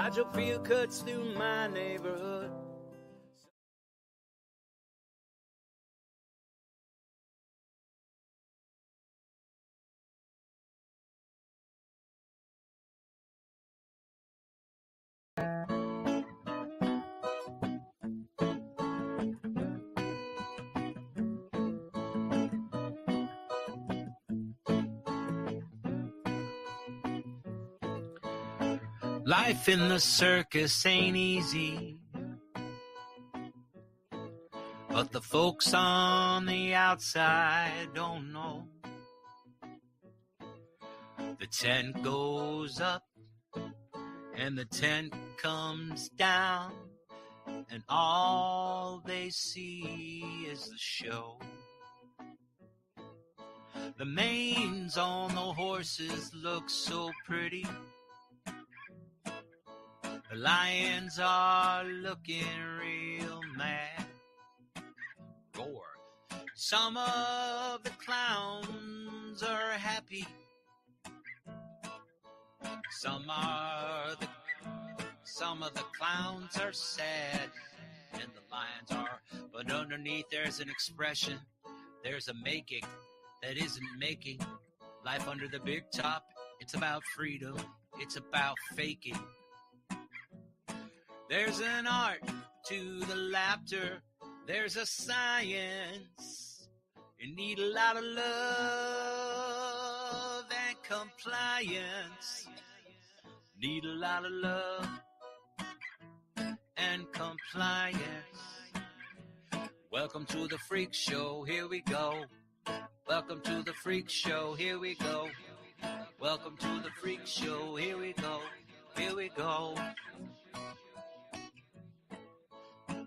Hydro field cuts through my neighborhood. Life in the circus ain't easy, but the folks on the outside don't know. The tent goes up and the tent comes down, and all they see is the show. The manes on the horses look so pretty. The lions are looking real mad. Roar. Some of the clowns are happy. Some of the clowns are sad. And the lions are. But underneath there's an expression. There's a making that isn't making. Life under the big top. It's about freedom. It's about faking. There's an art to the laughter. There's a science. You need a lot of love and compliance. Need a lot of love and compliance. Welcome to the freak show. Here we go. Welcome to the freak show. Here we go. Welcome to the freak show. Here we go. Here we go.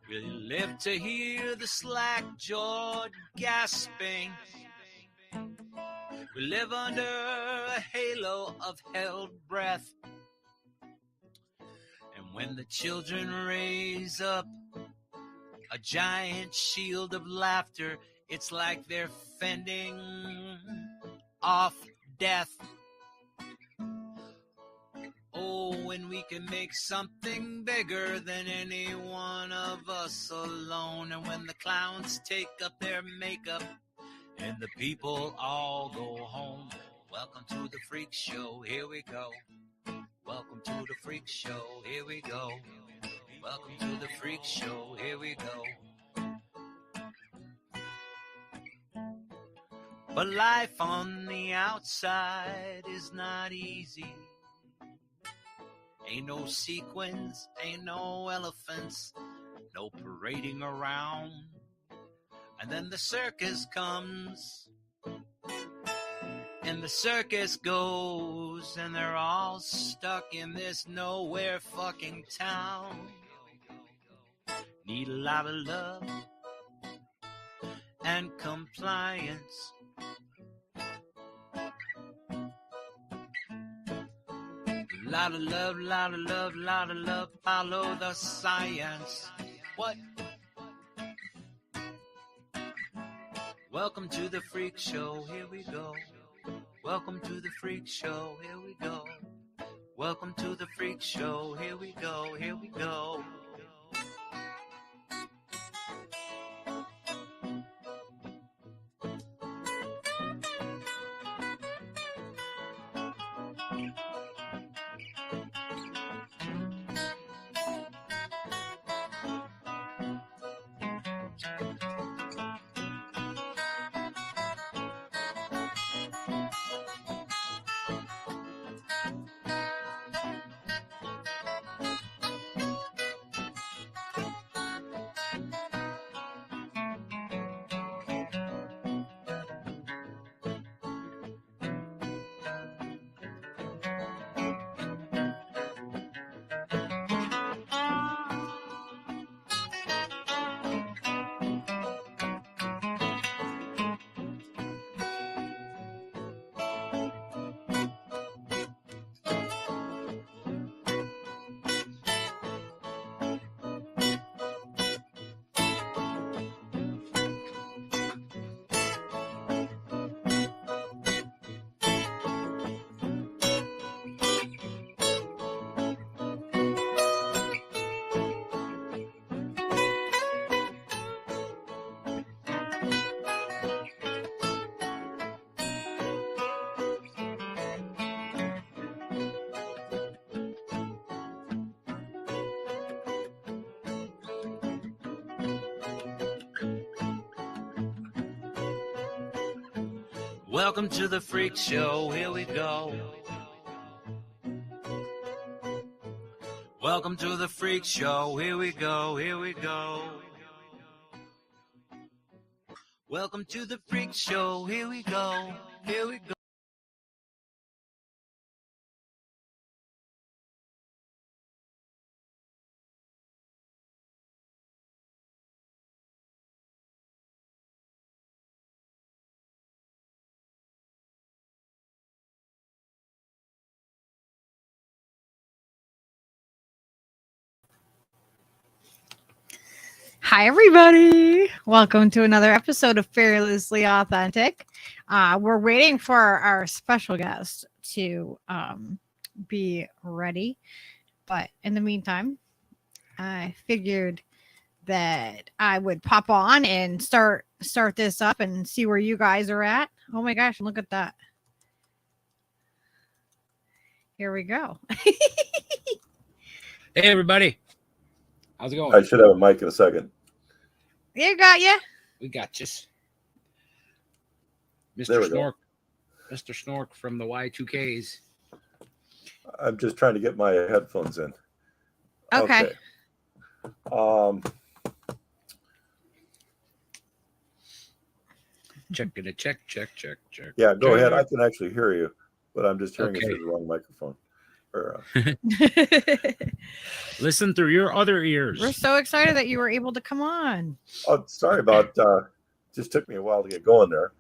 We live to hear the slack-jawed gasping. We live under a halo of held breath. And when the children raise up a giant shield of laughter, it's like they're fending off death. Oh, when we can make something bigger than any one of us alone. And when the clowns take up their makeup and the people all go home. Welcome to the freak show, here we go. Welcome to the freak show, here we go. Welcome to the freak show, here we go. But life on the outside is not easy. Ain't no sequins, ain't no elephants, no parading around. And then the circus comes, and the circus goes, and they're all stuck in this nowhere fucking town. Need a lot of love and compliance. Lot of love, lot of love, lot of love, follow the science. What? Welcome to the freak show, here we go. Welcome to the freak show, here we go. Welcome to the freak show, here we go, here we go. Welcome to the freak show, here we go. Welcome to the freak show, here we go, here we go. Welcome to the freak show, here we go, here we go. Hi, everybody. Welcome to another episode of Fearlessly Authentic. We're waiting for our special guest to be ready. But in the meantime, I figured that I would pop on and start this up and see where you guys are at. Oh my gosh, look at that. Here we go. Hey, everybody. How's it going? I should have a mic in a second. You got ya. We got you. There Mr. we go. Snork. Mr. Snork from the Y2Ks. I'm just trying to get my headphones in. Okay. Check. Yeah, go ahead. I can actually hear you, but I'm just hearing it Okay. through the wrong microphone. Listen through your other ears. We're so excited that you were able to come on. Oh, sorry about. Just took me a while to get going there.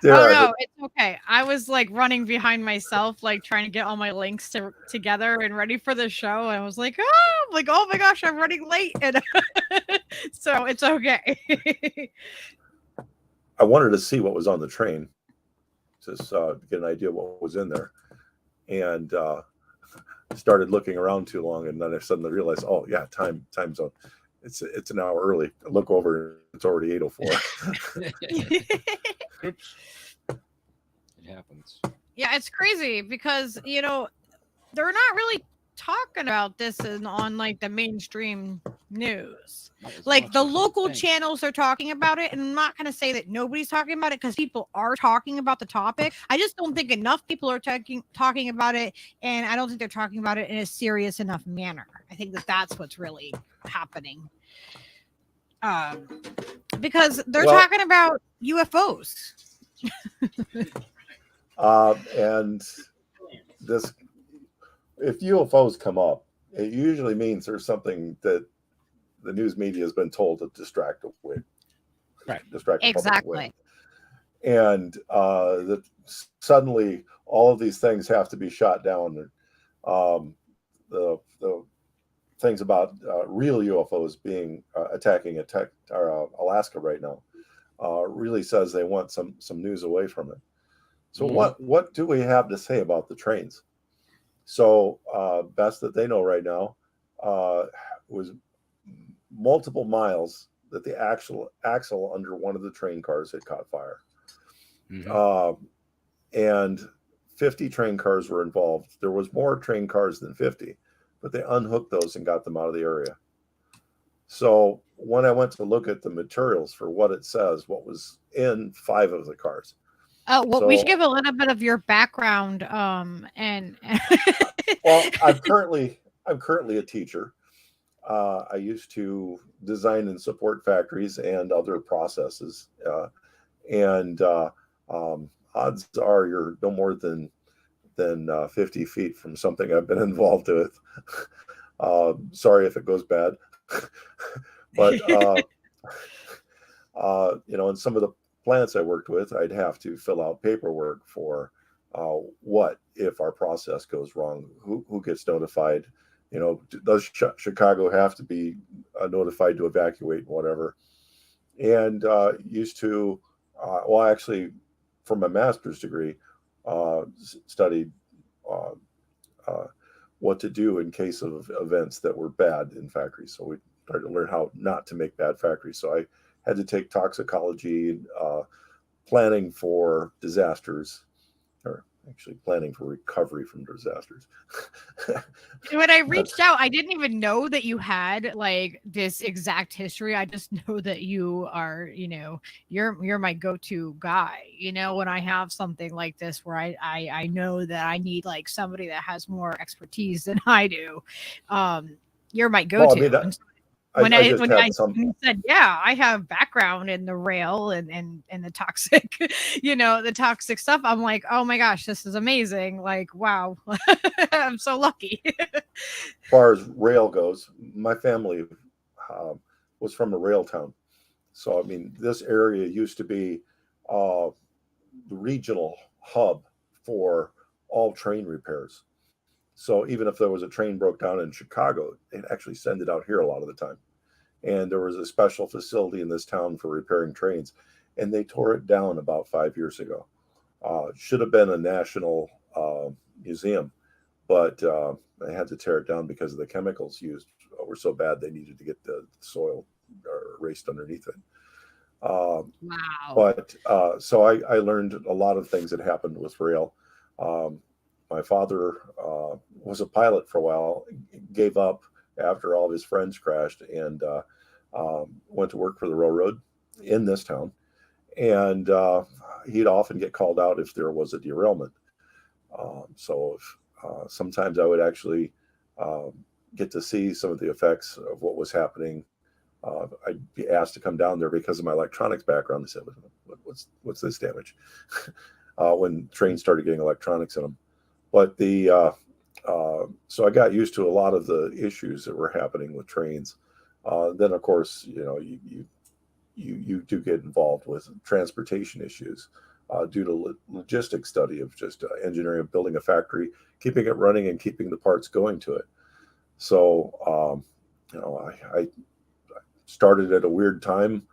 No, it's okay. I was like running behind myself, like trying to get all my links together and ready for the show. And I was like, oh my gosh, I'm running late. And so it's okay. I wanted to see what was on the train, just get an idea what was in there, and started looking around too long, and then I suddenly realized, oh yeah, time zone. It's an hour early. I look over, it's already 8:04. Oops. It happens. Yeah, it's crazy because they're not really talking about this on like the mainstream news. Like the local channels are talking about it, and I'm not going to say that nobody's talking about it because people are talking about the topic. I just don't think enough people are talking about it, and I don't think they're talking about it in a serious enough manner. I think that's what's really happening. Because they're talking about UFOs. And this, if UFOs come up, it usually means there's something that the news media has been told to distract away. Right. Distract the public Exactly. away. And that suddenly all of these things have to be shot down. The things about real UFOs being attacking Alaska right now really says they want some news away from it. So what do we have to say about the trains? So best that they know right now was multiple miles that the axle under one of the train cars had caught fire. And 50 train cars were involved. There was more train cars than 50, but they unhooked those and got them out of the area. So when I went to look at the materials for what it says, what was in 5 of the cars. We should give a little bit of your background. And well, I'm currently a teacher. I used to design and support factories and other processes. Odds are you're no more than 50 feet from something I've been involved with. Sorry if it goes bad. But, in some of the plants I worked with, I'd have to fill out paperwork for what if our process goes wrong, who gets notified, does Chicago have to be notified to evacuate and whatever. And used to, actually, for my master's degree, studied what to do in case of events that were bad in factories. So we started to learn how not to make bad factories. So I had to take toxicology, planning for disasters, actually planning for recovery from disasters. When I reached out, I didn't even know that you had like this exact history. I just know that you are, you're my go-to guy. When I have something like this where I know that I need like somebody that has more expertise than I do. You're my go-to. Well, When I just had some. you said, yeah, I have background in the rail and the toxic, the toxic stuff. I'm like, oh my gosh, this is amazing. Like, wow, I'm so lucky. As far as rail goes, my family was from a rail town. So, I mean, this area used to be the regional hub for all train repairs. So even if there was a train broke down in Chicago, they'd actually send it out here a lot of the time. And there was a special facility in this town for repairing trains, and they tore it down about 5 years ago. Should have been a national museum, but they had to tear it down because of the chemicals used were so bad they needed to get the soil erased underneath it. Wow. But so I learned a lot of things that happened with rail. My father was a pilot for a while, gave up after all of his friends crashed, and went to work for the railroad in this town. And he'd often get called out if there was a derailment. So sometimes I would actually get to see some of the effects of what was happening. I'd be asked to come down there because of my electronics background. They said, what's this damage? When trains started getting electronics in them. But so I got used to a lot of the issues that were happening with trains. Then, of course, you do get involved with transportation issues due to logistics study of just engineering of building a factory, keeping it running, and keeping the parts going to it. So, I started at a weird time,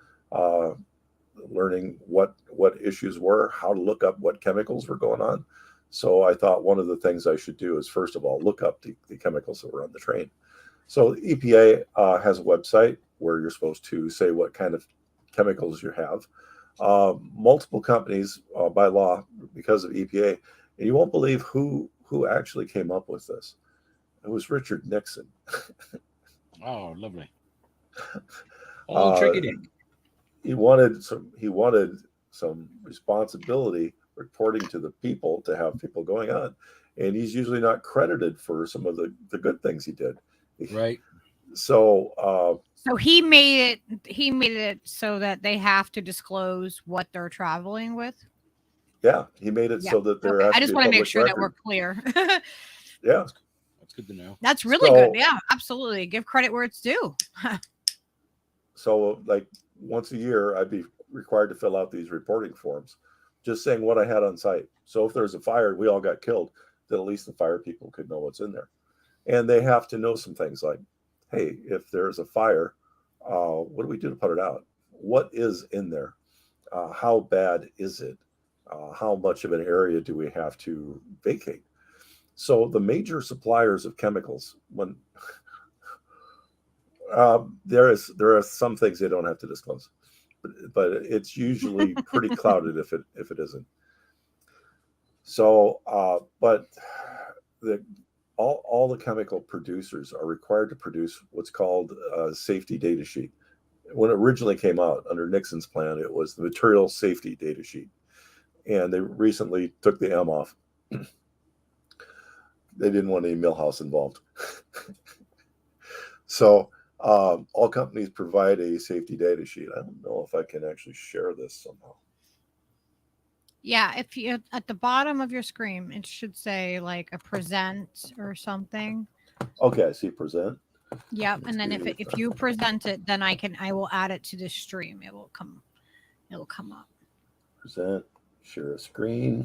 learning what issues were, how to look up what chemicals were going on. So I thought one of the things I should do is, first of all, look up the chemicals that were on the train. So the EPA has a website where you're supposed to say what kind of chemicals you have. Multiple companies by law, because of EPA, and you won't believe who actually came up with this. It was Richard Nixon. Oh, lovely. Oh, tricky. He wanted some responsibility reporting to the people, to have people going on, and he's usually not credited for some of the good things he did. Right. So he made it so that they have to disclose what they're traveling with. Yeah, he made it so that there. I just want to make sure that we're clear. Yeah, that's good to know. That's really good. Yeah, absolutely. Give credit where it's due. So, like once a year, I'd be required to fill out these reporting forms, just saying what I had on site. So if there's a fire, we all got killed, then at least the fire people could know what's in there. And they have to know some things like, hey, if there's a fire, what do we do to put it out? What is in there? How bad is it? How much of an area do we have to vacate? So the major suppliers of chemicals, when there are some things they don't have to disclose, but it's usually pretty clouded if it isn't. So, but all the chemical producers are required to produce what's called a safety data sheet. When it originally came out under Nixon's plan, it was the material safety data sheet, and they recently took the M off. They didn't want any Millhouse involved. So all companies provide a safety data sheet. I don't know if I can actually share this somehow. Yeah, if you at the bottom of your screen, it should say like a present or something. Okay, I see present. Yep, and then if you present it, then I will add it to the stream. It will come up. Present, share a screen.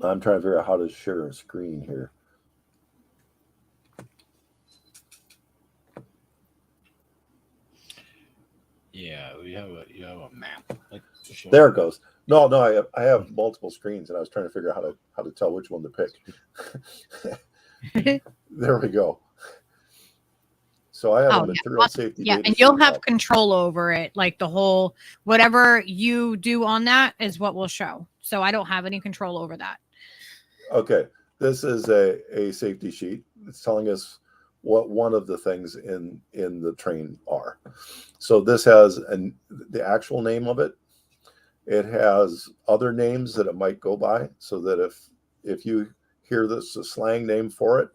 I'm trying to figure out how to share a screen here. Yeah, you have a map. There it goes. No, I have multiple screens, and I was trying to figure out how to tell which one to pick. There we go. So I have a Oh, yeah, material awesome. safety Yeah, data and you'll sheet have up. control over it. Like the whole, whatever you do on that is what will show. So I don't have any control over that. Okay, this is a safety sheet. It's telling us what one of the things in the train are. So this has the actual name of it. It has other names that it might go by, so that if you hear this a slang name for it,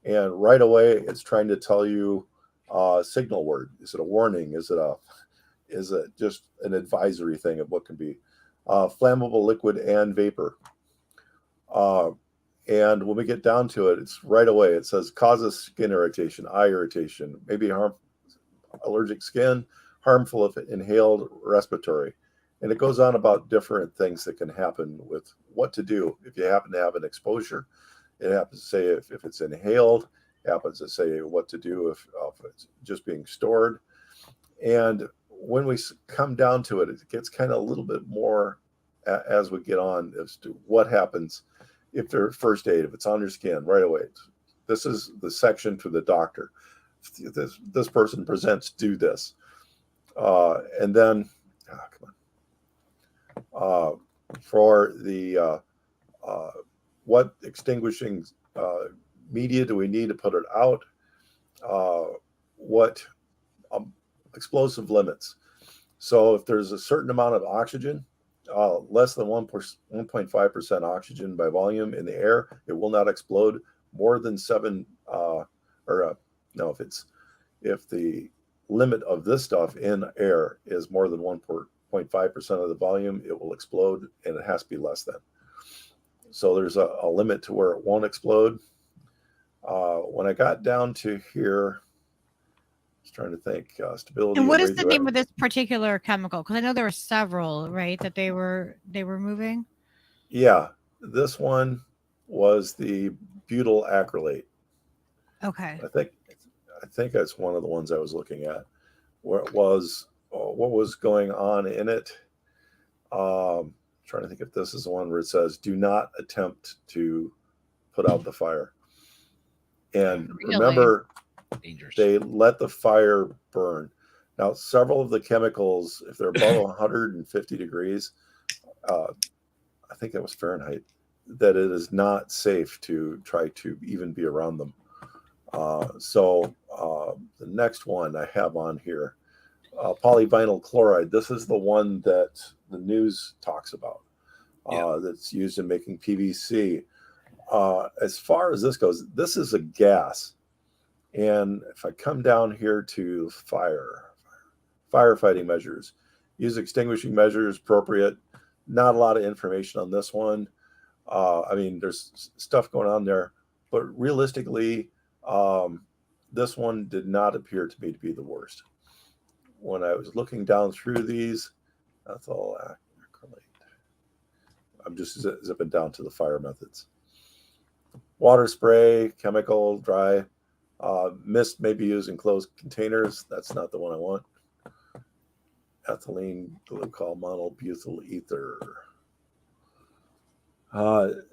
and right away it's trying to tell you a signal word. Is it a warning? Is it just an advisory thing of what can be flammable, liquid, and vapor? And when we get down to it, it's right away. It says causes skin irritation, eye irritation, maybe allergic skin, harmful if inhaled, respiratory. And it goes on about different things that can happen with what to do if you happen to have an exposure. It happens to say if it's inhaled, it happens to say what to do if it's just being stored. And when we come down to it, it gets kind of a little bit more as we get on as to what happens if they're first aid, if it's on your skin right away. This is the section for the doctor. This person presents, do this. And then, for the what extinguishing media do we need to put it out? What explosive limits. So if there's a certain amount of oxygen, less than 1.5% oxygen by volume in the air, it will not explode. More than 7, if the limit of this stuff in air is more than 1.5% of the volume, it will explode, and it has to be less than. So there's a limit to where it won't explode. When I got down to here, I was trying to think, stability. And what is the name of this particular chemical? Because I know there were several, right, that they were moving. Yeah, this one was the butyl acrylate. Okay. I think that's one of the ones I was looking at, where it was what was going on in it. Trying to think if this is the one where it says, "Do not attempt to put out the fire." And Really? remember, Dangerous. they let the fire burn. Now, several of the chemicals, if they're above 150 degrees, I think that was Fahrenheit, that it is not safe to try to even be around them. So the next one I have on here, polyvinyl chloride. This is the one that the news talks about. That's used in making PVC. As far as this goes, this is a gas. And if I come down here to firefighting measures, use extinguishing measures appropriate. Not a lot of information on this one. I mean, there's stuff going on there, but realistically, this one did not appear to me to be the worst. When I was looking down through these, that's all acrylate. I'm just zipping down to the fire methods. Water spray, chemical, dry. Mist may be used in closed containers. That's not the one I want. Ethylene glycol monobutyl ether.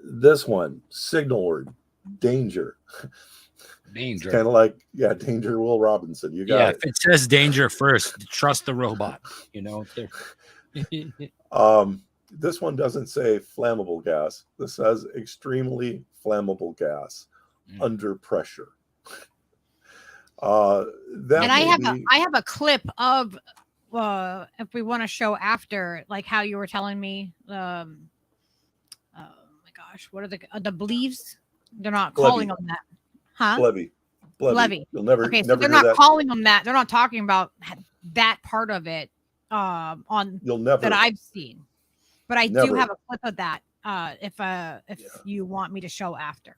This one, signal word, danger. Danger. Kind of like, danger, Will Robinson. You got it. If it says danger first, trust the robot. This one doesn't say flammable gas. This says extremely flammable gas under pressure. And I have a clip of if we want to show after, like how you were telling me. Oh my gosh, what are the bleaves? They're not calling them that, huh? Blevy. You'll never. Okay, so they're not calling them that. They're not talking about that part of it. You'll never that I've seen, but I do have a clip of that. If you want me to show after.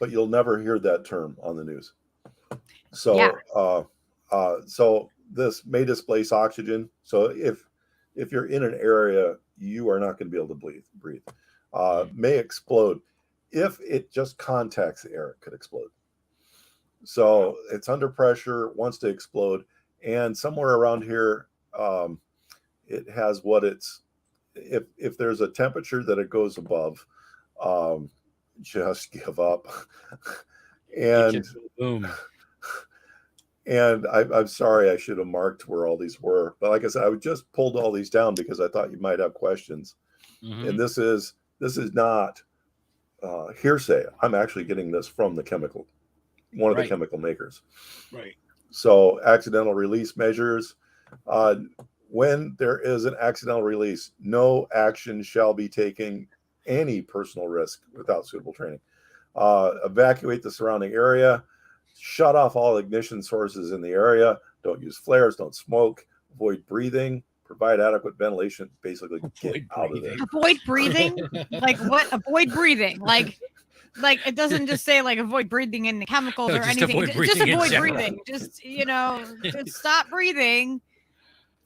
But you'll never hear that term on the news. So, so this may displace oxygen. So if you're in an area, you are not going to be able to breathe. May explode. If it just contacts the air, it could explode. So it's under pressure, wants to explode. And somewhere around here, it has what it's, if there's a temperature that it goes above, just give up. And boom. And I'm sorry, I should have marked where all these were. But like I said, I just pulled all these down because I thought you might have questions. Mm-hmm. And this is not hearsay. I'm actually getting this from one of the chemical makers. Right. So accidental release measures. When there is an accidental release, no action shall be taken, any personal risk without suitable training. Evacuate the surrounding area. Shut off all ignition sources in the area. Don't use flares. Don't smoke. Avoid breathing. Provide adequate ventilation. Basically, get out of there. Avoid breathing? Like what? Avoid breathing? Like it doesn't just say like avoid breathing in the chemicals or anything. Just avoid breathing. Just just stop breathing.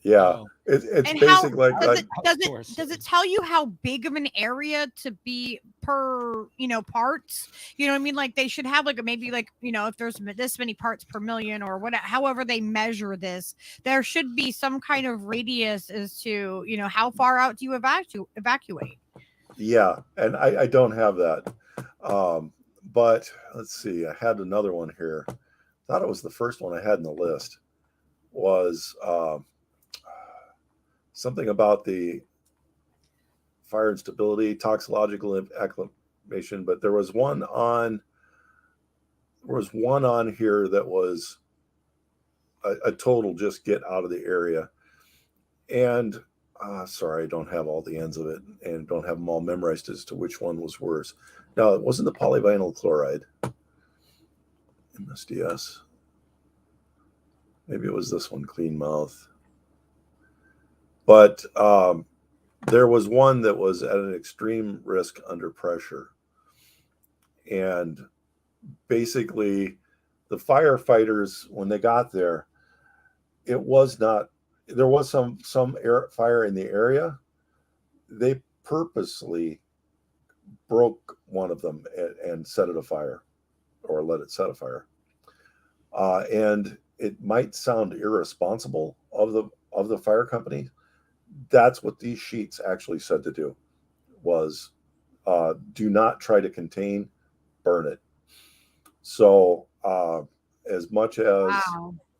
Yeah, it's basically does it tell you how big of an area to be per parts? You know what I mean? Like they should have like maybe like if there's this many parts per million or whatever, however they measure this, there should be some kind of radius as to how far out do you evacuate. Yeah, and I don't have that, but let's see. I had another one here. Thought it was the first one I had in the list. Was something about the fire instability, toxicological acclimation, but there was one on here that was a total just get out of the area. And sorry, I don't have all the ends of it and don't have them all memorized as to which one was worse. Now, it wasn't the polyvinyl chloride, MSDS. Maybe it was this one, clean mouth. But there was one that was at an extreme risk under pressure. And basically, the firefighters, when they got there, there was some fire in the area. They purposely broke one of them and set it afire, or let it set afire. And it might sound irresponsible of the fire company. That's what these sheets actually said to do, was do not try to contain, burn it. So as much as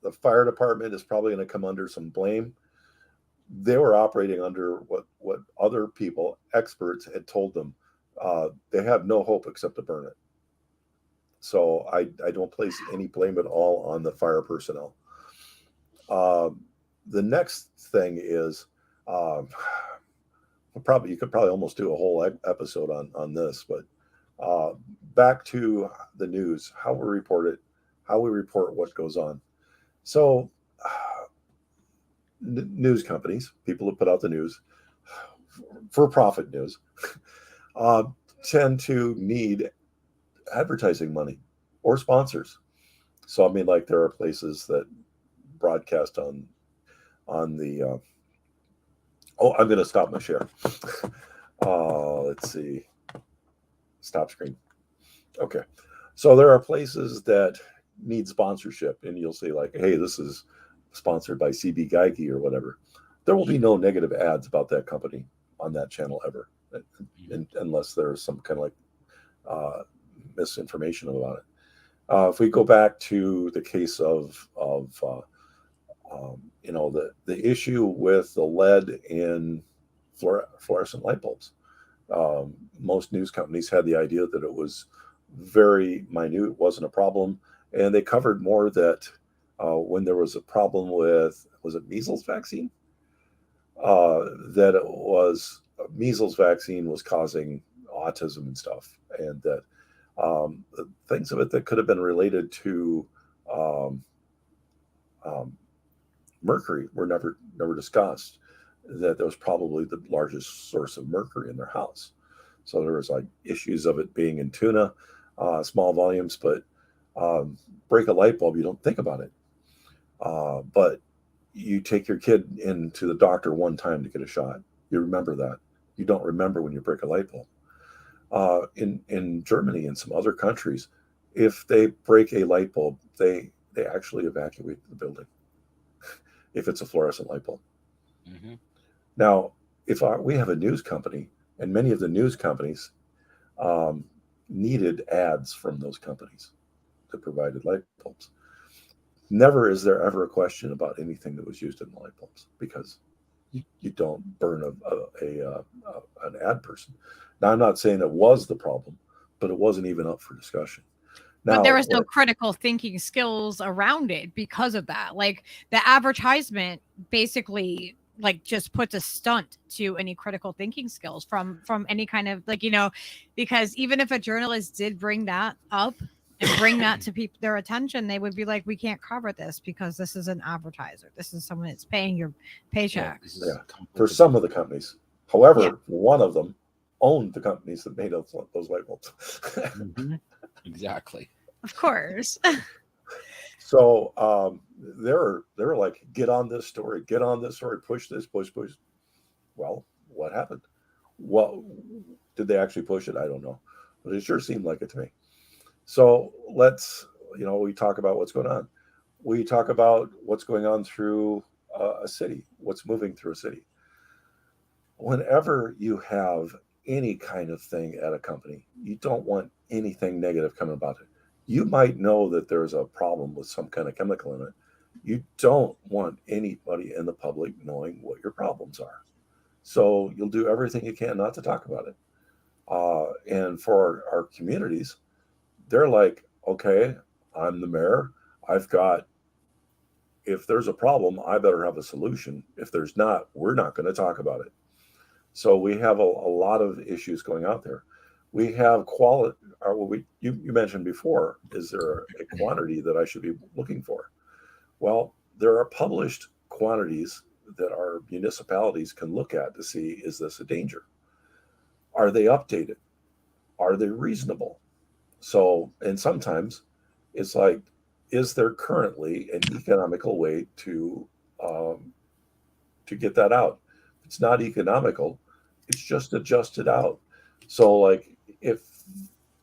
the fire department is probably going to come under some blame, they were operating under what other people, experts, had told them. They have no hope except to burn it. So I don't place any blame at all on the fire personnel. The next thing is, you could probably almost do a whole episode on this, but back to the news, how we report what goes on. So news companies, people who put out the news, for-profit news, tend to need advertising money or sponsors. So I mean, like there are places that broadcast on the I'm going to stop my share. Let's see. Stop screen. Okay. So there are places that need sponsorship, and you'll say like, hey, this is sponsored by CB Geigy or whatever. There will be no negative ads about that company on that channel ever, unless there's some kind of like misinformation about it. If we go back to the case of the issue with the lead in fluorescent light bulbs, most news companies had the idea that it was very minute, wasn't a problem, and they covered more that when there was a problem with, was it measles vaccine? That it was measles vaccine was causing autism and stuff, and that things of it that could have been related to mercury were never discussed. That was probably the largest source of mercury in their house. So there was like issues of it being in tuna, small volumes, but break a light bulb, you don't think about it. But you take your kid into the doctor one time to get a shot. You remember that. You don't remember when you break a light bulb. In Germany and some other countries, if they break a light bulb, they actually evacuate the building if it's a fluorescent light bulb. Mm-hmm. Now, if we have a news company, and many of the news companies needed ads from those companies that provided light bulbs, Never is there ever a question about anything that was used in the light bulbs, because you don't burn an ad person. Now, I'm not saying it was the problem, but it wasn't even up for discussion. But there was no critical thinking skills around it because of that. Like the advertisement basically like just puts a stunt to any critical thinking skills from any kind of like, because even if a journalist did bring that up and bring that to people their attention, they would be like, we can't cover this because this is an advertiser. This is someone that's paying your paycheck. Yeah. For some of the companies. However, one of them owned the companies that made those light bulbs. Mm-hmm. Exactly. Of course. So they're like, get on this story, push this. Well, what happened? Well, did they actually push it? I don't know, but it sure seemed like it to me. So let's, we talk about what's going on. We talk about what's going on through a city, what's moving through a city. Whenever you have any kind of thing at a company, you don't want anything negative coming about it. You might know that there's a problem with some kind of chemical in it. You don't want anybody in the public knowing what your problems are. So you'll do everything you can not to talk about it. And for our communities, they're like, okay, I'm the mayor. If there's a problem, I better have a solution. If there's not, we're not going to talk about it. So we have a lot of issues going out there. We have quality. You mentioned before, is there a quantity that I should be looking for? Well, there are published quantities that our municipalities can look at to see, is this a danger? Are they updated? Are they reasonable? So, and sometimes it's like, is there currently an economical way to get that out? If it's not economical, it's just adjusted out. So like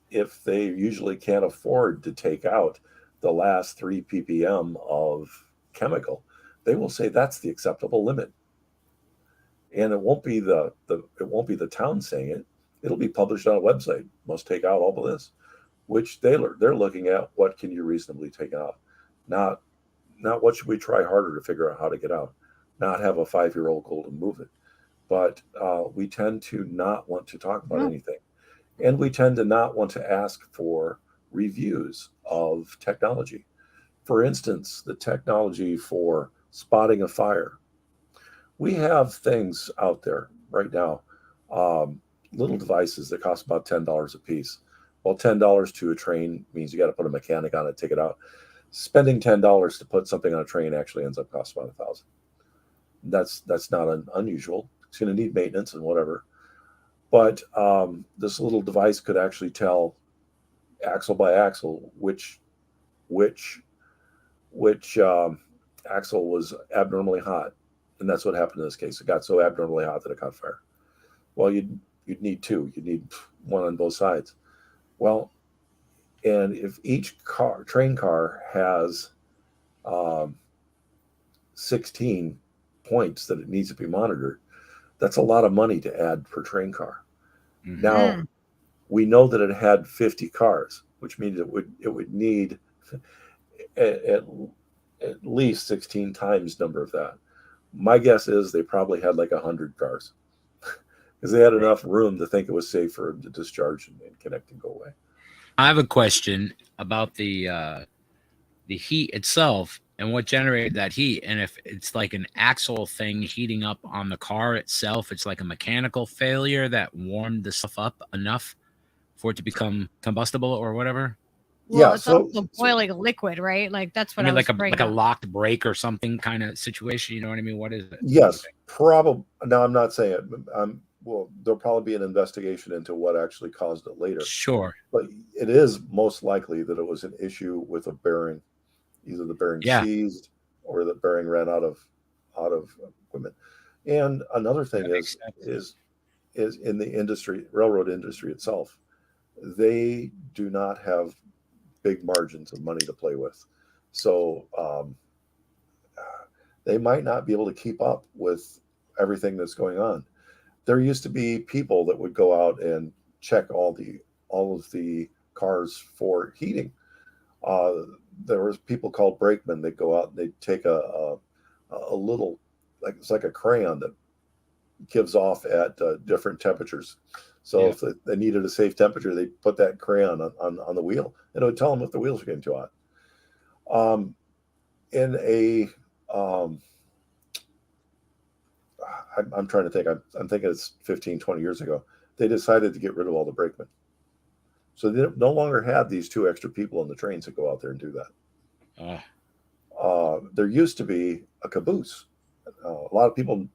if they usually can't afford to take out the last 3 ppm of chemical, they will say that's the acceptable limit. And it won't be the town saying it. It'll be published on a website. Must take out all of this, which they're looking at what can you reasonably take out, not what should we try harder to figure out how to get out, not have a 5-year-old go and move it. But we tend to not want to talk about anything. And we tend to not want to ask for reviews of technology. For instance, the technology for spotting a fire. We have things out there right now, little devices that cost about $10 a piece. Well, $10 to a train means you got to put a mechanic on it, take it out. Spending $10 to put something on a train actually ends up costing about $1,000. That's not unusual. It's going to need maintenance and whatever. But this little device could actually tell axle by axle which axle was abnormally hot, and that's what happened in this case. It got so abnormally hot that it caught fire. Well, you'd need two. You'd need one on both sides. Well, and if each train car has 16 points that it needs to be monitored, that's a lot of money to add per train car. Mm-hmm. Now, we know that it had 50 cars, which means it would need at least 16 times number of that. My guess is they probably had like 100 cars because they had enough room to think it was safe for them to discharge and connect and go away. I have a question about the heat itself and what generated that heat, and if it's like an axle thing heating up on the car itself, it's like a mechanical failure that warmed the stuff up enough for it to become combustible or whatever. Well, it's also boiling liquid, right? Like that's what I was like a locked brake or something kind of situation. You know what I mean? What is it? Yes, probably. No, I'm not saying it. Well, there'll probably be an investigation into what actually caused it later. Sure. But it is most likely that it was an issue with a bearing. Either the bearing seized or the bearing ran out of equipment. And another thing is in the industry, railroad industry itself, they do not have big margins of money to play with. So they might not be able to keep up with everything that's going on. There used to be people that would go out and check all of the cars for heating. There was people called brakemen. They go out and they take a little, like it's like a crayon that gives off at different temperatures. So if they needed a safe temperature, they put that crayon on the wheel, and it would tell them if the wheels were getting too hot. In a, I'm trying to think, I'm thinking it's 15, 20 years ago, they decided to get rid of all the brakemen. So they no longer had these 2 extra people on the trains that go out there and do that. There used to be a caboose. A lot of people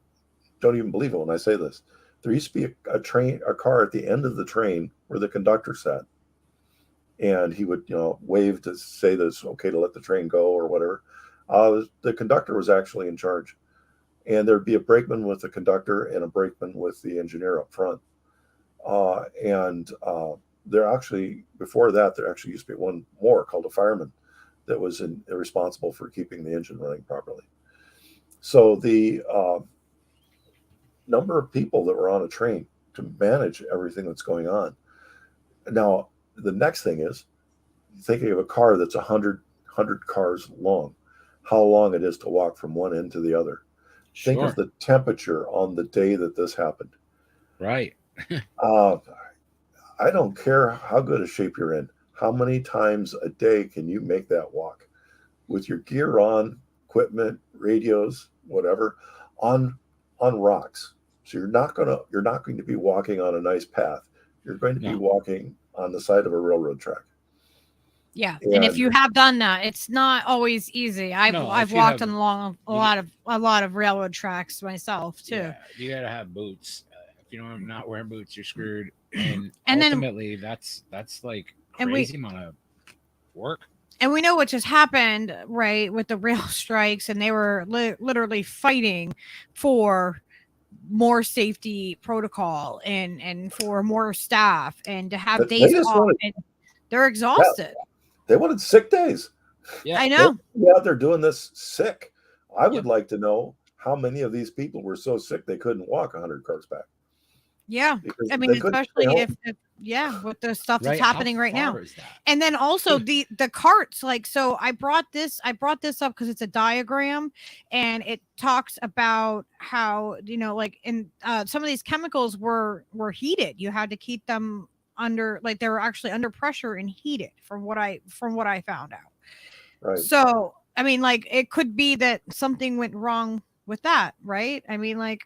don't even believe it when I say this. There used to be a car at the end of the train where the conductor sat, and he would, wave to say that it's okay to let the train go or whatever. The conductor was actually in charge, and there'd be a brakeman with the conductor and a brakeman with the engineer up front. There actually, before that, there actually used to be one more called a fireman that was responsible for keeping the engine running properly. So the number of people that were on a train to manage everything that's going on. Now, the next thing is thinking of a car that's 100 cars long, how long it is to walk from one end to the other. Sure. Think of the temperature on the day that this happened. Right. I don't care how good a shape you're in. How many times a day can you make that walk with your gear on, equipment, radios, whatever, on rocks? So you're not going to be walking on a nice path. You're going to be walking on the side of a railroad track. Yeah, and if you have done that, it's not always easy. I've walked along a lot of railroad tracks myself too. Yeah, you gotta have boots. If you're not wearing boots, you're screwed. And ultimately, that's like crazy amount of work. And we know what just happened, right, with the rail strikes, and they were literally fighting for more safety protocol and for more staff and to have days off. And they're exhausted. Yeah, they wanted sick days. Yeah, I know. They're doing this sick. I would like to know how many of these people were so sick they couldn't walk 100 cars back. Yeah, I mean, especially if with the stuff that's happening right now. And then also the carts, like, so I brought this up because it's a diagram, and it talks about how, like in some of these chemicals were heated. You had to keep them under, like, they were actually under pressure and heated from what I found out. Right. So I mean, like, it could be that something went wrong with that, right? I mean, I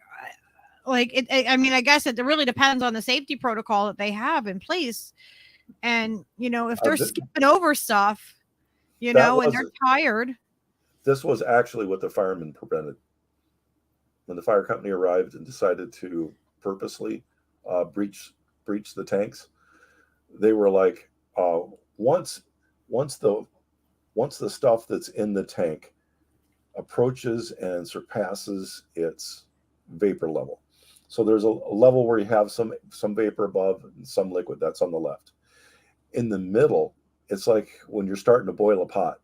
guess it really depends on the safety protocol that they have in place. And, if they're skipping over stuff, and they're tired. This was actually what the firemen prevented. When the fire company arrived and decided to purposely breach the tanks, they were like, once the stuff that's in the tank approaches and surpasses its vapor level. So there's a level where you have some vapor above and some liquid. That's on the left. In the middle, it's like when you're starting to boil a pot.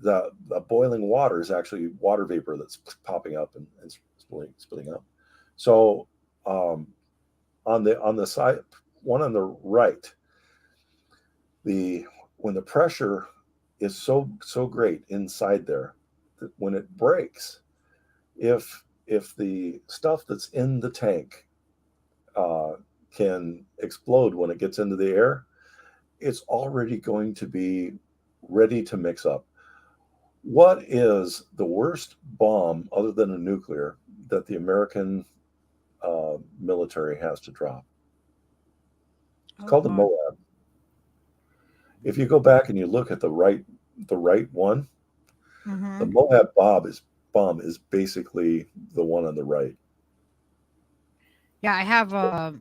The boiling water is actually water vapor that's popping up and splitting up. So on the side, one on the right, when the pressure is so great inside there that when it breaks, if the stuff that's in the tank can explode when it gets into the air, it's already going to be ready to mix up. What is the worst bomb other than a nuclear that the American military has to drop? It's called the Moab. If you go back and you look at the right one, mm-hmm. The Moab bomb is basically the one on the right. Yeah, I have a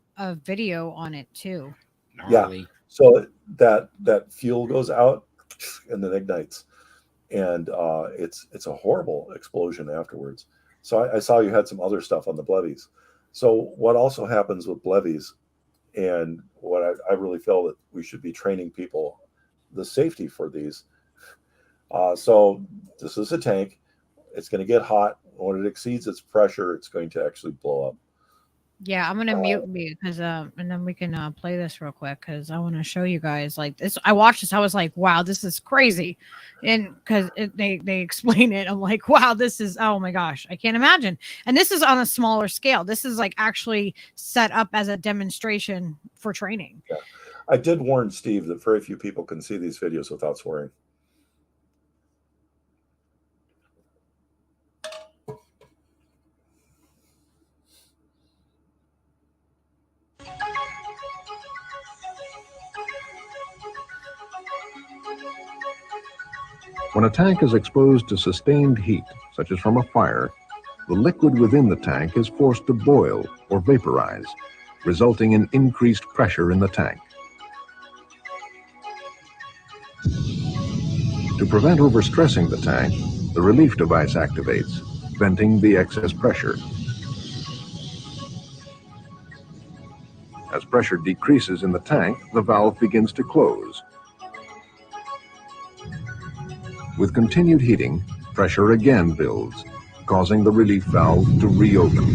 video on it too. Gnarly. Yeah. So that fuel goes out and then ignites, and it's a horrible explosion afterwards. So I saw you had some other stuff on the Blevies. So what also happens with Blevies, and what I really feel that we should be training people the safety for these. So this is a tank. It's going to get hot. When it exceeds its pressure, it's going to actually blow up. Yeah, I'm gonna mute me because and then we can play this real quick because I want to show you guys like this. I watched this, I was like, wow, this is crazy, and because they explain it, I'm like, wow, this is, oh my gosh, I can't imagine. And this is on a smaller scale. This is like actually set up as a demonstration for training. Yeah. I did warn Steve that very few people can see these videos without swearing. When a tank is exposed to sustained heat, such as from a fire, the liquid within the tank is forced to boil or vaporize, resulting in increased pressure in the tank. To prevent overstressing the tank, the relief device activates, venting the excess pressure. As pressure decreases in the tank, the valve begins to close. With continued heating, pressure again builds, causing the relief valve to reopen.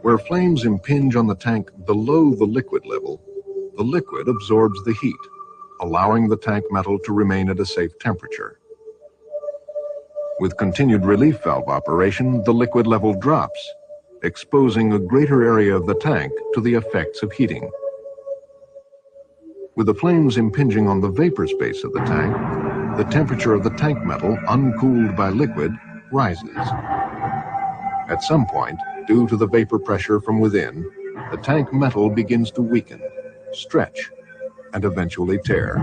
Where flames impinge on the tank below the liquid level, the liquid absorbs the heat, allowing the tank metal to remain at a safe temperature. With continued relief valve operation, the liquid level drops, exposing a greater area of the tank to the effects of heating. With the flames impinging on the vapor space of the tank, the temperature of the tank metal, uncooled by liquid, rises. At some point, due to the vapor pressure from within, the tank metal begins to weaken, stretch, and eventually tear.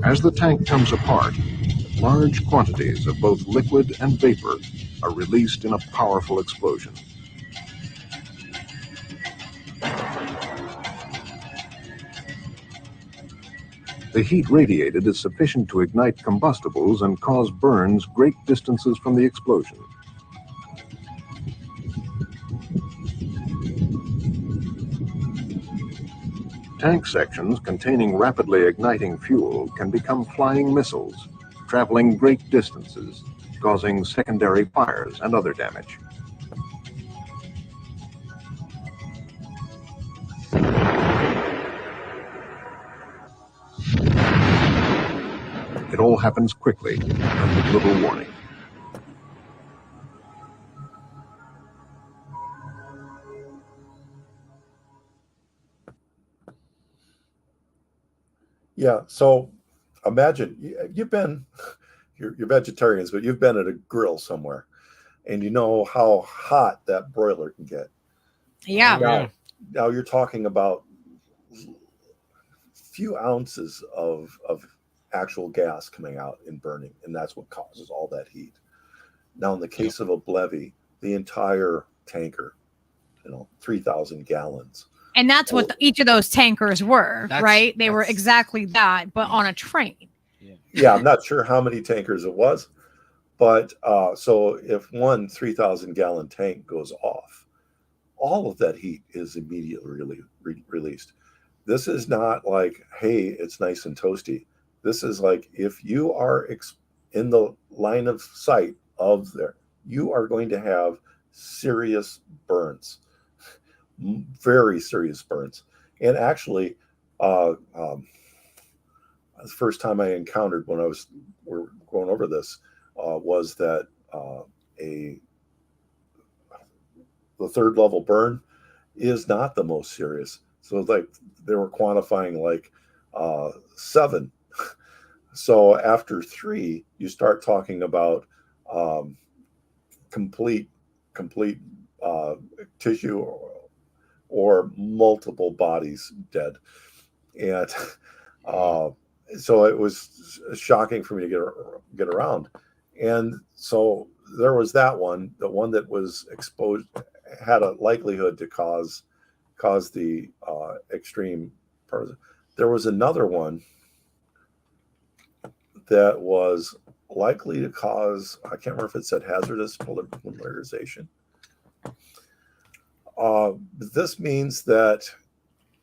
As the tank comes apart, large quantities of both liquid and vapor are released in a powerful explosion. The heat radiated is sufficient to ignite combustibles and cause burns great distances from the explosion. Tank sections containing rapidly igniting fuel can become flying missiles, traveling great distances, causing secondary fires and other damage. It all happens quickly and with little warning. Yeah, so imagine you've been, you're vegetarians, but you've been at a grill somewhere, and you know how hot that broiler can get. Yeah. Now you're talking about few ounces of actual gas coming out and burning, and that's what causes all that heat. Now, in the case of a Blevy, the entire tanker, 3,000 gallons. And that's what each of those tankers were, right? They were exactly that, but on a train. Yeah, I'm not sure how many tankers it was, but so if one 3,000 gallon tank goes off, all of that heat is immediately released. This is not like, hey, it's nice and toasty. This is like, if you are in the line of sight of there, you are going to have serious burns. Very serious burns. And actually, the first time I encountered when we're going over this was that the third level burn is not the most serious. So like they were quantifying like 7. So after 3, you start talking about complete tissue or multiple bodies dead. And so it was shocking for me to get around. And so there was that one, the one that was exposed, had a likelihood to cause the extreme part. There was another one that was likely to cause, I can't remember if it said hazardous polymerization. This means that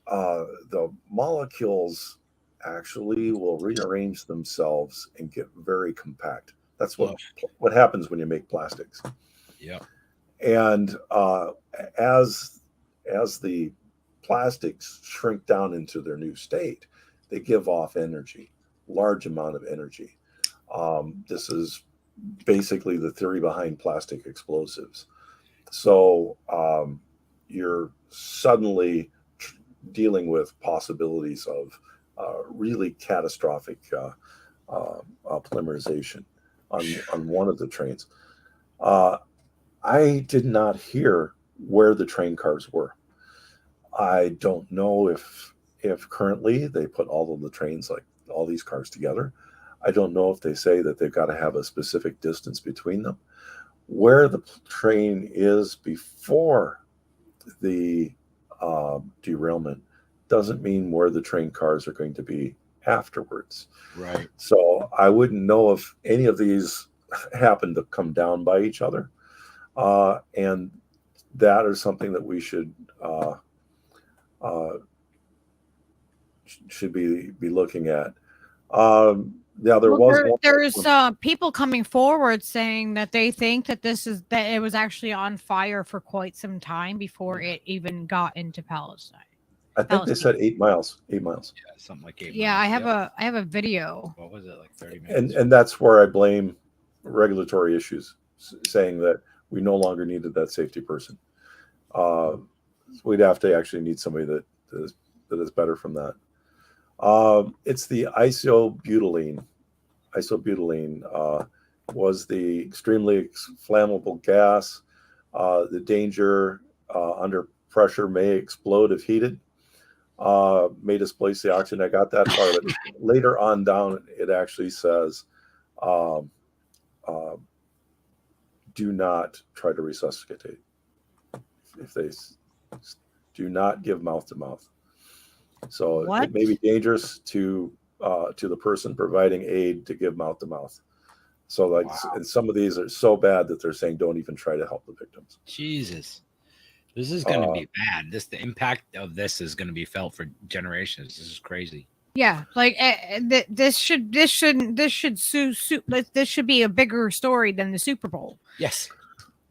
the molecules actually will rearrange themselves and get very compact. That's what happens when you make plastics. Yeah. And as the plastics shrink down into their new state, they give off energy, large amount of energy. This is basically the theory behind plastic explosives. So you're suddenly dealing with possibilities of really catastrophic polymerization on one of the trains. I did not hear where the train cars were. I don't know if currently they put all of the trains, like all these cars together. I don't know if they say that they've got to have a specific distance between them. Where the train is before the derailment doesn't mean where the train cars are going to be afterwards. Right. So I wouldn't know if any of these happen to come down by each other. And that is something that we should be looking at. Yeah, there's people coming forward saying that they think that that it was actually on fire for quite some time before it even got into Palestine. I think they said 8 miles. 8 miles. Yeah, something like 8 Yeah, miles. I have a video. What was it, like 30 minutes? And that's where I blame regulatory issues, saying that we no longer needed that safety person. We'd have to actually need somebody that is better from that. It's the isobutylene. Isobutylene was the extremely flammable gas. The danger under pressure may explode if heated. May displace the oxygen. I got that part of it. Later on down, it actually says, do not try to resuscitate. If they do not give mouth to mouth. So what? It may be dangerous to the person providing aid to give mouth to mouth. So like, wow. And some of these are so bad that they're saying don't even try to help the victims. Jesus, this is going to be bad. The impact of this is going to be felt for generations. This is crazy. Yeah, like this should be a bigger story than the Super Bowl. Yes.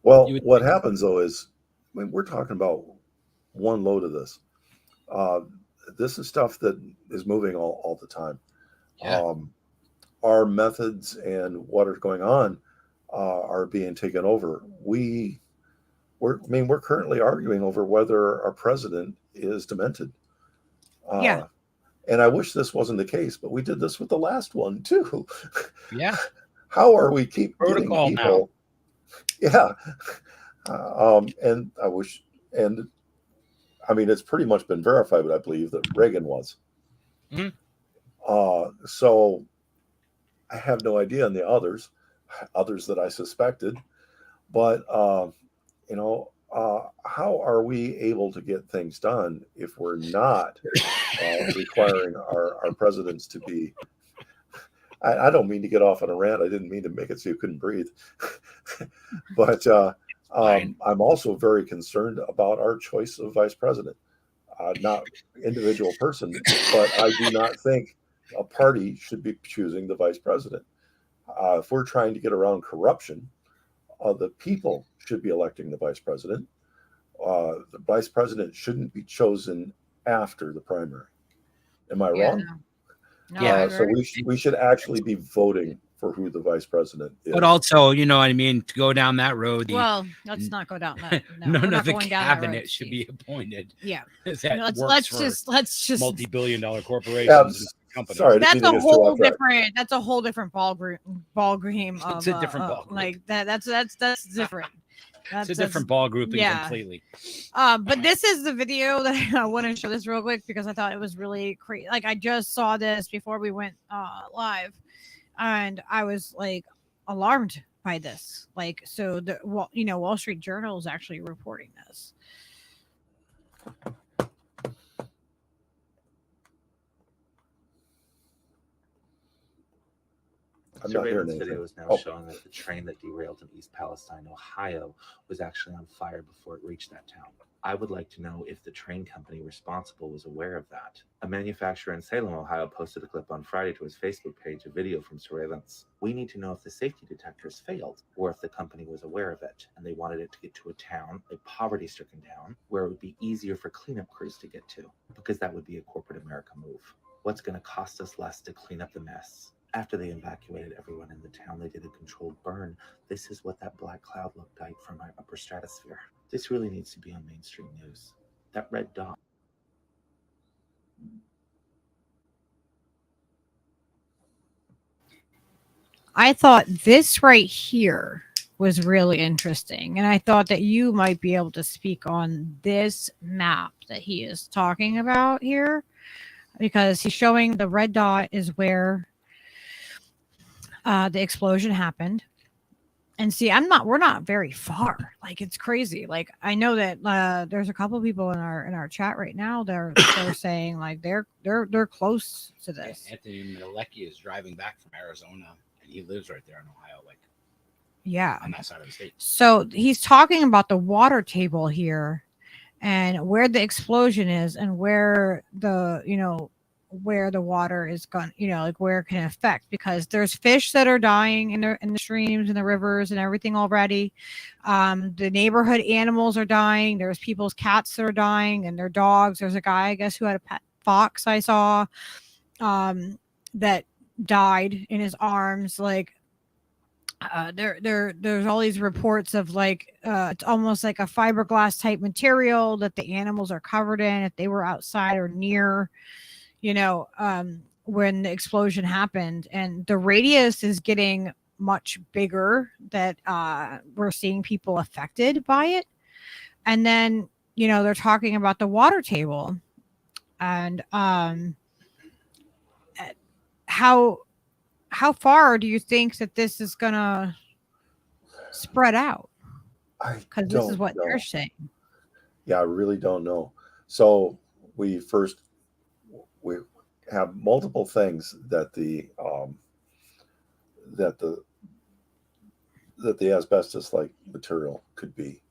Well, what happens though is, I mean, we're talking about one load of this. This is stuff that is moving all the time. Yeah. Our methods and what is going on are being taken over. We're currently arguing over whether our president is demented. Yeah. And I wish this wasn't the case, but we did this with the last one too. Yeah. How are we keep protocol getting people? Now. Yeah. And I wish, and I mean, it's pretty much been verified, but I believe that Reagan was. Mm-hmm. So I have no idea on the others that I suspected, but how are we able to get things done if we're not requiring our presidents to be? I don't mean to get off on a rant. I didn't mean to make it so you couldn't breathe, but I'm also very concerned about our choice of vice president. Not individual person, but I do not think a party should be choosing the vice president. If we're trying to get around corruption, the people should be electing the vice president. The vice president shouldn't be chosen after the primary. Am I wrong? No, yeah. So we should actually be voting for who the vice president is. But also, you know what I mean, to go down that road. Well, let's not go down that. No, none of the cabinet should be appointed. Yeah. Let's just multi-billion-dollar corporations. And companies. Sorry, that's a whole different. That's a whole different ball game. It's a different ball group. Like that. That's different. It's a different ball grouping completely. But this is the video that I want to show this real quick because I thought it was really crazy. Like I just saw this before we went live, and I was like alarmed by this. Like, so the Wall Street Journal is actually reporting this. Surveillance video is now showing that the train that derailed in East Palestine, Ohio, was actually on fire before it reached that town. I would like to know if the train company responsible was aware of that. A manufacturer in Salem, Ohio posted a clip on Friday to his Facebook page, a video from surveillance. We need to know if the safety detectors failed or if the company was aware of it and they wanted it to get to a town, a poverty-stricken town, where it would be easier for cleanup crews to get to, because that would be a corporate America move. What's going to cost us less to clean up the mess? After they evacuated everyone in the town, they did a controlled burn. This is what that black cloud looked like from our upper stratosphere. This really needs to be on mainstream news. That red dot. I thought this right here was really interesting. And I thought that you might be able to speak on this map that he is talking about here, because he's showing the red dot is where the explosion happened. And see, we're not very far. Like, it's crazy. Like, I know that there's a couple of people in our chat right now they're saying like they're close to this. Anthony Malecki is driving back from Arizona, and he lives right there in Ohio, like on that side of the state. So he's talking about the water table here and where the explosion is and where where the water is gone, like where it can affect, because there's fish that are dying in the streams and the rivers and everything already. The neighborhood animals are dying. There's people's cats that are dying and their dogs. There's a guy, I guess, who had a pet fox I saw that died in his arms. Like there's all these reports of like it's almost like a fiberglass type material that the animals are covered in if they were outside or near when the explosion happened, and the radius is getting much bigger that we're seeing people affected by it. And then, they're talking about the water table and how far do you think that this is going to spread out? Because this is what they're saying. Yeah, I really don't know. So we have multiple things that the asbestos like material could be.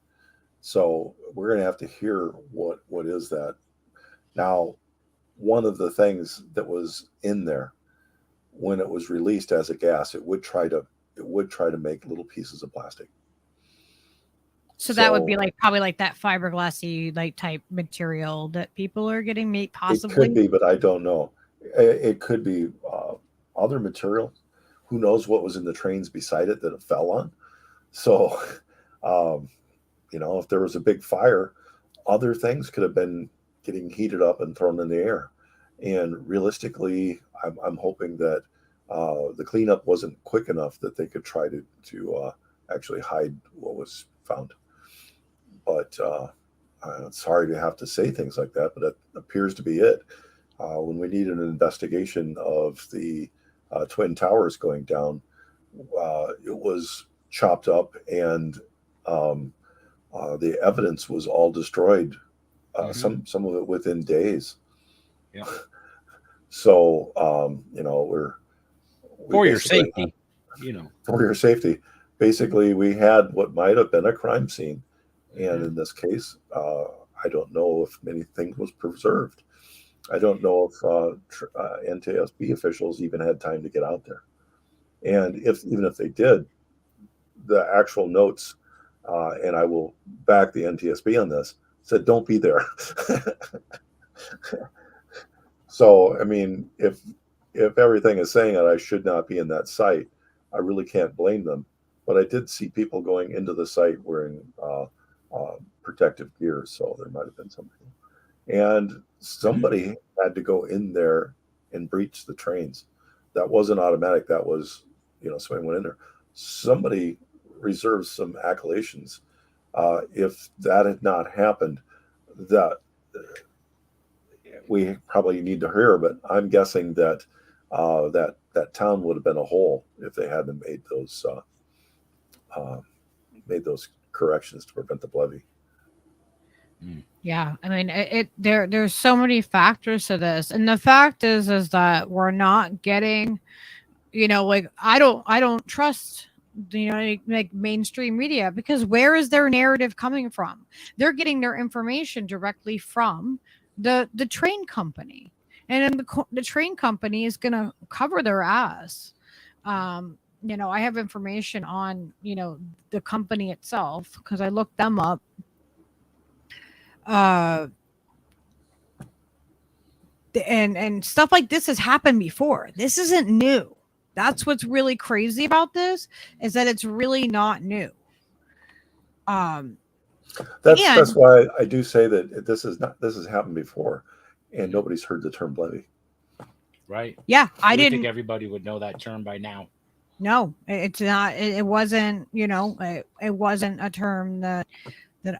So we're going to have to hear what is that. Now, one of the things that was in there when it was released as a gas, it would try to make little pieces of plastic. So that would be probably like that fiberglassy type material that people are getting made, possibly. It could be, but I don't know. It could be other material. Who knows what was in the trains beside it that it fell on? So, if there was a big fire, other things could have been getting heated up and thrown in the air. And realistically, I'm hoping that the cleanup wasn't quick enough that they could try to actually hide what was found. But sorry to have to say things like that, but that appears to be it. When we need an investigation of the Twin Towers going down, it was chopped up and the evidence was all destroyed. Some of it within days. Yeah. So for your safety, for your safety. Basically, we had what might have been a crime scene. And in this case, I don't know if anything was preserved. I don't know if NTSB officials even had time to get out there. And even if they did, the actual notes, and I will back the NTSB on this, said don't be there. So, I mean, if everything is saying that I should not be in that site, I really can't blame them. But I did see people going into the site wearing protective gear, so there might have been something. And somebody had to go in there and breach the trains. That wasn't automatic. That was, somebody went in there. Somebody reserves some accolations. If that had not happened, that we probably need to hear. But I'm guessing that that town would have been a hole if they hadn't made those corrections to prevent the levee. Yeah, I mean, there's so many factors to this, and the fact is that we're not getting like I don't trust like mainstream media, because where is their narrative coming from? They're getting their information directly from the train company, and then the train company is going to cover their ass. I have information on the company itself because I looked them up. And stuff like this has happened before. This isn't new. That's what's really crazy about this, is that it's really not new. That's why I do say that this has happened before, and nobody's heard the term Blevy. Right. Yeah, I didn't think everybody would know that term by now. No, it's not. It wasn't. It wasn't a term that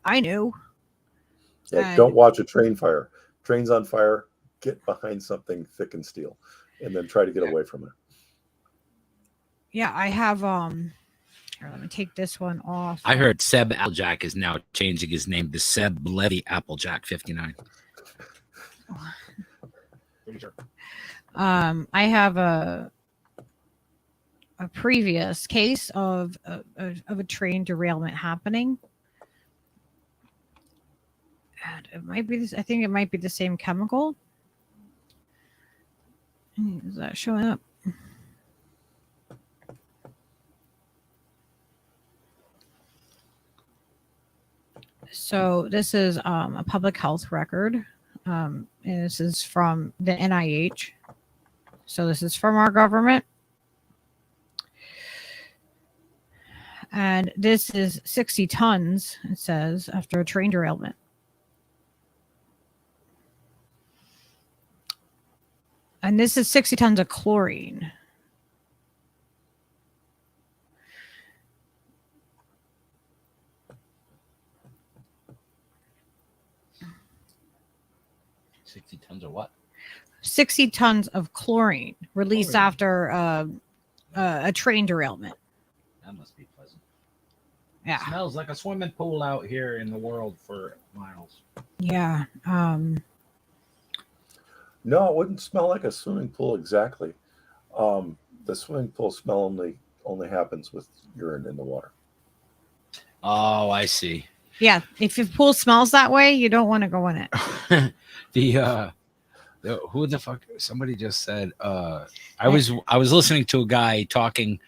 I knew. Yeah, don't watch a train fire. Train's on fire. Get behind something thick and steel, and then try to get away from it. Yeah, I have. Here, let me take this one off. I heard Seb Applejack is now changing his name to Seb Levy Applejack 59. Pretty sure. I have a previous case of a train derailment happening. And it might be this. I think it might be the same chemical. Is that showing up? So this is a public health record. And this is from the NIH. So this is from our government. And this is 60 tons, it says, after a train derailment. And this is 60 tons of chlorine. Tons of what? 60 tons of chlorine released after a train derailment. That must be pleasant. Yeah. It smells like a swimming pool out here in the world for miles. Yeah. No, it wouldn't smell like a swimming pool exactly. The swimming pool smell only happens with urine in the water. Oh, I see. Yeah, if your pool smells that way, you don't want to go in it. Who the fuck? Somebody just said. I was listening to a guy talking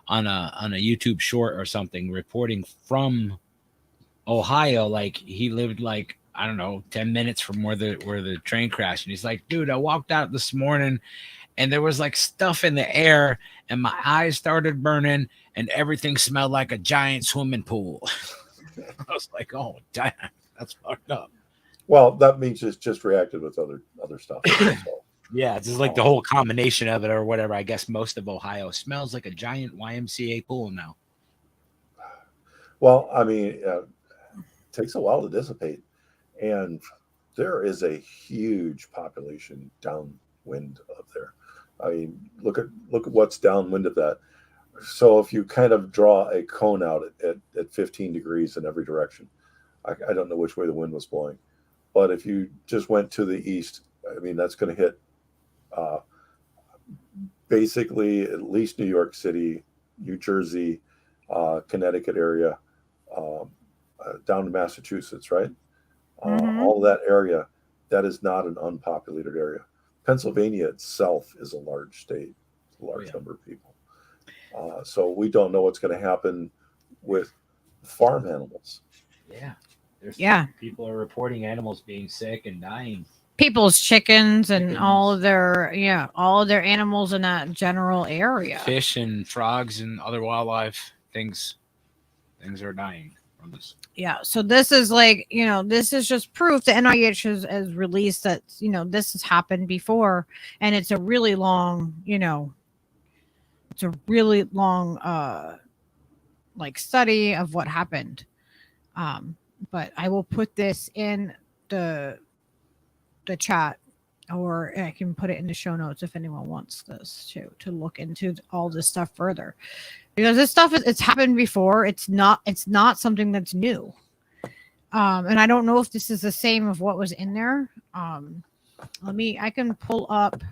on a YouTube short or something, reporting from Ohio. Like he lived like, I don't know, 10 minutes from where the train crashed, and he's like, dude, I walked out this morning, and there was like stuff in the air, and my eyes started burning, and everything smelled like a giant swimming pool. I was like, oh, damn, that's fucked up. Well, that means it's just reacted with other stuff. Yeah, it's just like the whole combination of it or whatever. I guess most of Ohio smells like a giant YMCA pool now. Well, I mean, it takes a while to dissipate. And there is a huge population downwind of there. I mean, look at what's downwind of that. So if you kind of draw a cone out at 15 degrees in every direction, I don't know which way the wind was blowing, but if you just went to the east, I mean, that's going to hit basically at least New York City, New Jersey, Connecticut area, down to Massachusetts, right? All of that area, that is not an unpopulated area. Pennsylvania itself is a large state, a large number of people. So we don't know what's going to happen with farm animals. Yeah. People are reporting animals being sick and dying. People's chickens and all of their animals in that general area. Fish and frogs and other wildlife things are dying from this. Yeah, so this is like, this is just proof the NIH has released that, this has happened before, and it's a really long, like study of what happened. But I will put this in the chat, or I can put it in the show notes if anyone wants this to look into all this stuff further, because this stuff it's happened before. It's not something that's new. And I don't know if this is the same of what was in there. I can pull up.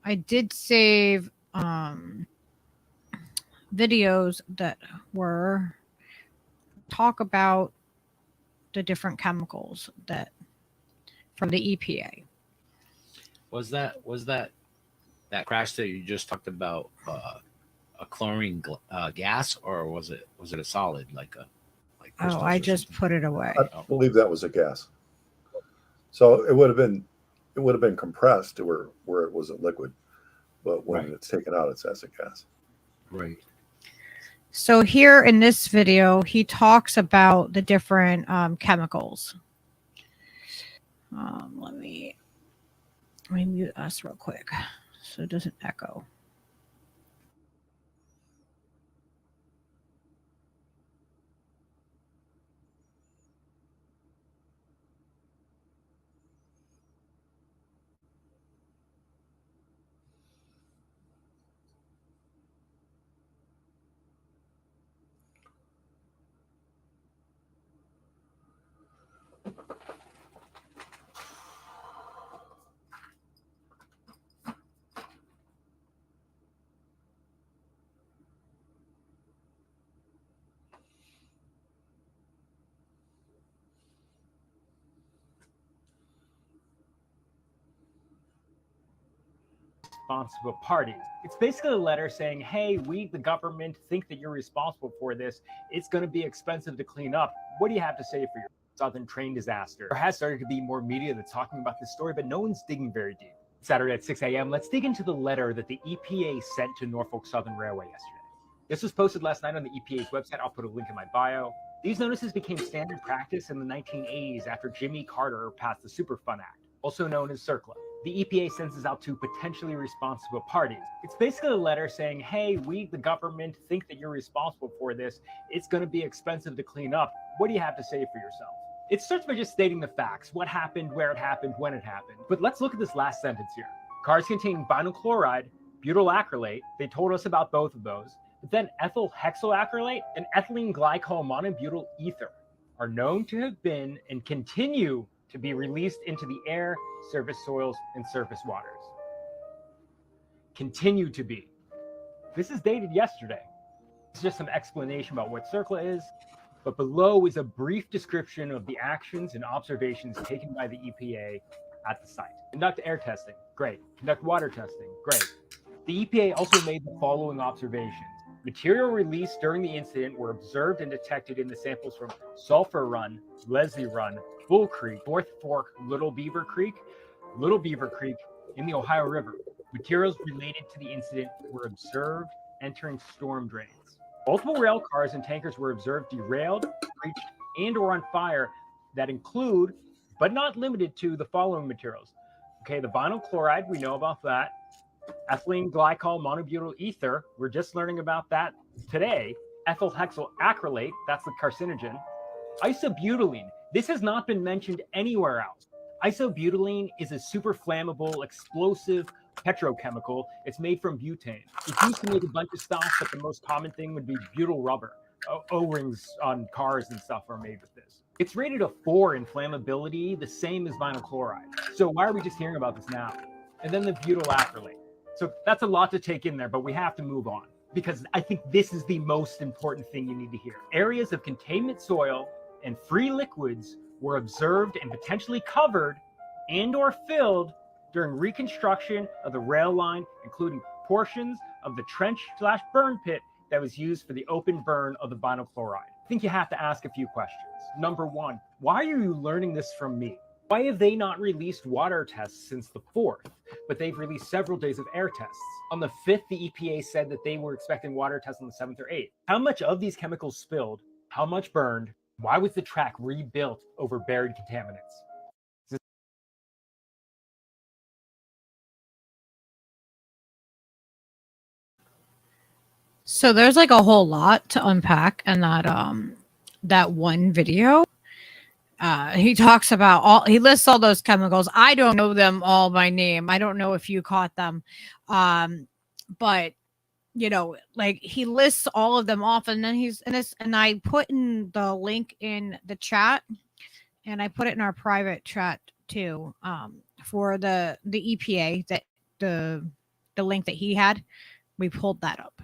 I did save videos that were talk about the different chemicals that from the EPA. Was that crash that you just talked about a chlorine gas, or was it a solid like Oh, I just put it away. I believe that was a gas. So it would have been compressed to where it wasn't liquid, but when it's taken out, it's as a gas. Right. So here in this video, he talks about the different chemicals. Let me mute us real quick so it doesn't echo. Responsible parties. It's basically a letter saying, hey, we, the government, think that you're responsible for this. It's going to be expensive to clean up. What do you have to say for your Southern train disaster? There has started to be more media that's talking about this story, but no one's digging very deep. Saturday at 6 a.m., let's dig into the letter that the EPA sent to Norfolk Southern Railway yesterday. This was posted last night on the EPA's website. I'll put a link in my bio. These notices became standard practice in the 1980s after Jimmy Carter passed the Superfund Act, also known as CERCLA. The EPA sends this out to potentially responsible parties. It's basically a letter saying, hey, we, the government, think that you're responsible for this. It's going to be expensive to clean up. What do you have to say for yourself? It starts by just stating the facts, what happened, where it happened, when it happened. But let's look at this last sentence here. Cars containing vinyl chloride, butyl acrylate, they told us about both of those, but then ethyl hexylacrylate and ethylene glycol monobutyl ether are known to have been and continue to be released into the air, surface soils, and surface waters. Continue to be. This is dated yesterday. It's just some explanation about what CERCLA is, but below is a brief description of the actions and observations taken by the EPA at the site. Conduct air testing, great. Conduct water testing, great. The EPA also made the following observations. Material released during the incident were observed and detected in the samples from Sulphur Run, Leslie Run, Bull Creek, Fourth Fork, Little Beaver Creek in the Ohio River. Materials related to the incident were observed entering storm drains. Multiple rail cars and tankers were observed derailed, breached, and or on fire that include, but not limited to, the following materials. Okay, the vinyl chloride, we know about that. Ethylene glycol monobutyl ether, we're just learning about that today. Ethyl hexyl acrylate, that's the carcinogen. Isobutylene, this has not been mentioned anywhere else. Isobutylene is a super flammable, explosive petrochemical. It's made from butane. It's used to make a bunch of stuff, but the most common thing would be butyl rubber. O-rings on cars and stuff are made with this. It's rated a 4 in flammability, the same as vinyl chloride. So why are we just hearing about this now? And then the butyl acrylate. So that's a lot to take in there, but we have to move on because I think this is the most important thing you need to hear. Areas of containment soil and free liquids were observed and potentially covered and or filled during reconstruction of the rail line, including portions of the trench/burn pit that was used for the open burn of the vinyl chloride. I think you have to ask a few questions. Number one, why are you learning this from me? Why have they not released water tests since the 4th, but they've released several days of air tests? On the 5th, the EPA said that they were expecting water tests on the 7th or 8th. How much of these chemicals spilled? How much burned? Why was the track rebuilt over buried contaminants? So there's like a whole lot to unpack in that one video. He talks about he lists all those chemicals. I don't know them all by name. I don't know if you caught them. But you know, like he lists all of them off, and then and I put in the link in the chat, and I put it in our private chat too, for the EPA, that the link that he had We pulled that up.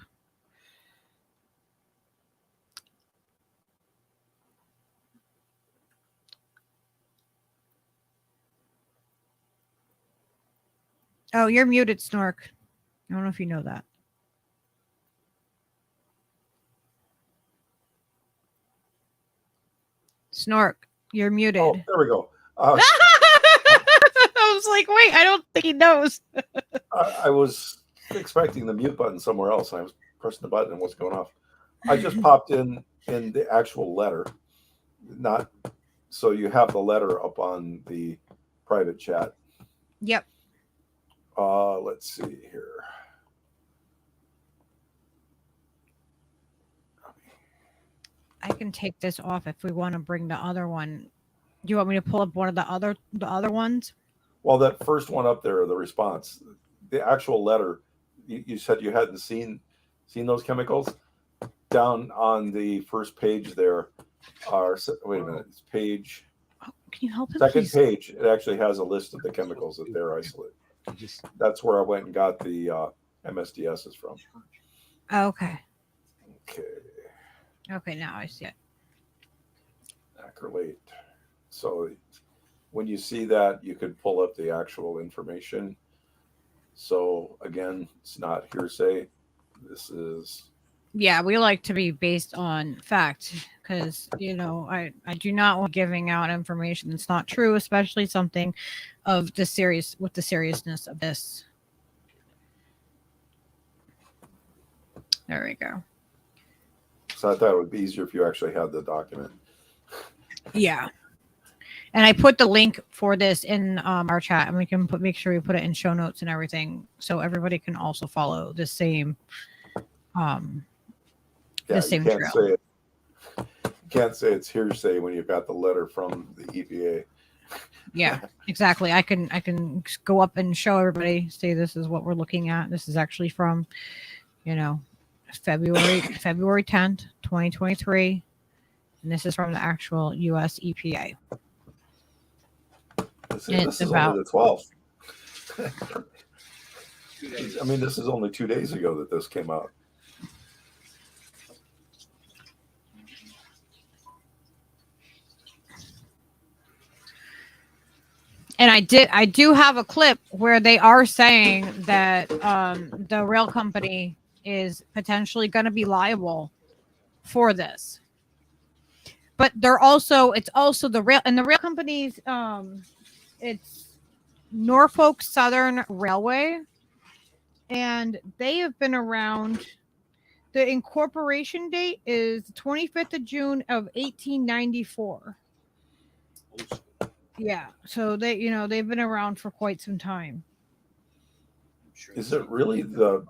Oh, you're muted, Snork. I don't know if you know that. Snork, you're muted. Oh, there we go. I was like, wait, I don't think he knows. I was expecting the mute button somewhere else. I was pressing the button and what's going off. I just popped in the actual letter. Not so you have the letter up on the private chat. Yep. Let's see here. I can take this off if we want to bring the other one. Do you want me to pull up one of the other ones? Well, that first one up there, the response, the actual letter, you said you hadn't seen those chemicals. Down on the first page there are, wait a minute, it's page. Oh, can you help him? Second please? page, it actually has a list of the chemicals that they're isolating. That's where I went and got the MSDSs from. Okay. Okay. Okay, now I see it. Acrylate. So when you see that, you could pull up the actual information. So again, it's not hearsay. This is. Yeah, we like to be based on fact because, I do not want giving out information that's not true, especially something of the seriousness of this. There we go. So I thought it would be easier if you actually had the document. Yeah. And I put the link for this in our chat, and we can make sure we put it in show notes and everything, so everybody can also follow the same the same trail. You can't say it's hearsay when you've got the letter from the EPA. Yeah, exactly. I can go up and show everybody, say this is what we're looking at. This is actually from, February 10th, 2023. And this is from the actual US EPA. This is only the 12th. I mean, this is only 2 days ago that this came out. And I do have a clip where they are saying that the rail company is potentially going to be liable for this. But it's also the rail, and the rail companies, it's Norfolk Southern Railway, and they have been around. The incorporation date is 25th of June of 1894. Yeah, so they've been around for quite some time. Is it really the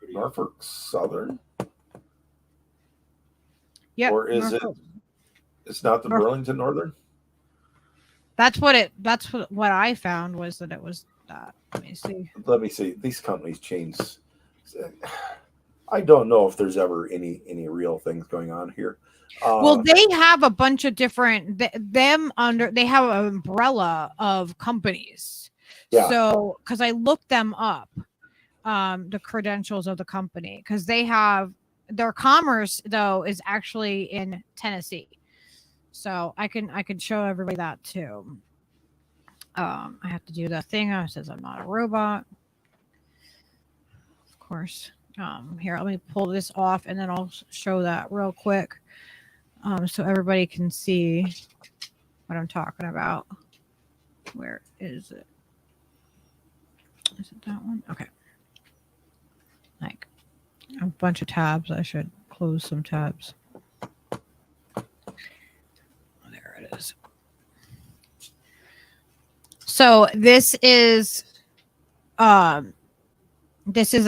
Norfolk Southern? Yeah. Or is it? It's not the Burlington Northern? That's what I found was that it was that. Let me see. These companies change. I don't know if there's ever any real things going on here. Well, they have a bunch of different they have an umbrella of companies. Yeah. So, because I looked them up, the credentials of the company, because they have their commerce though is actually in Tennessee. So I can show everybody that too. I have to do the thing. It says I'm not a robot. Of course. Here, let me pull this off and then I'll show that real quick. So everybody can see what I'm talking about. Where is it? Is it that one? Okay. Like a bunch of tabs. I should close some tabs. There it is. So this is a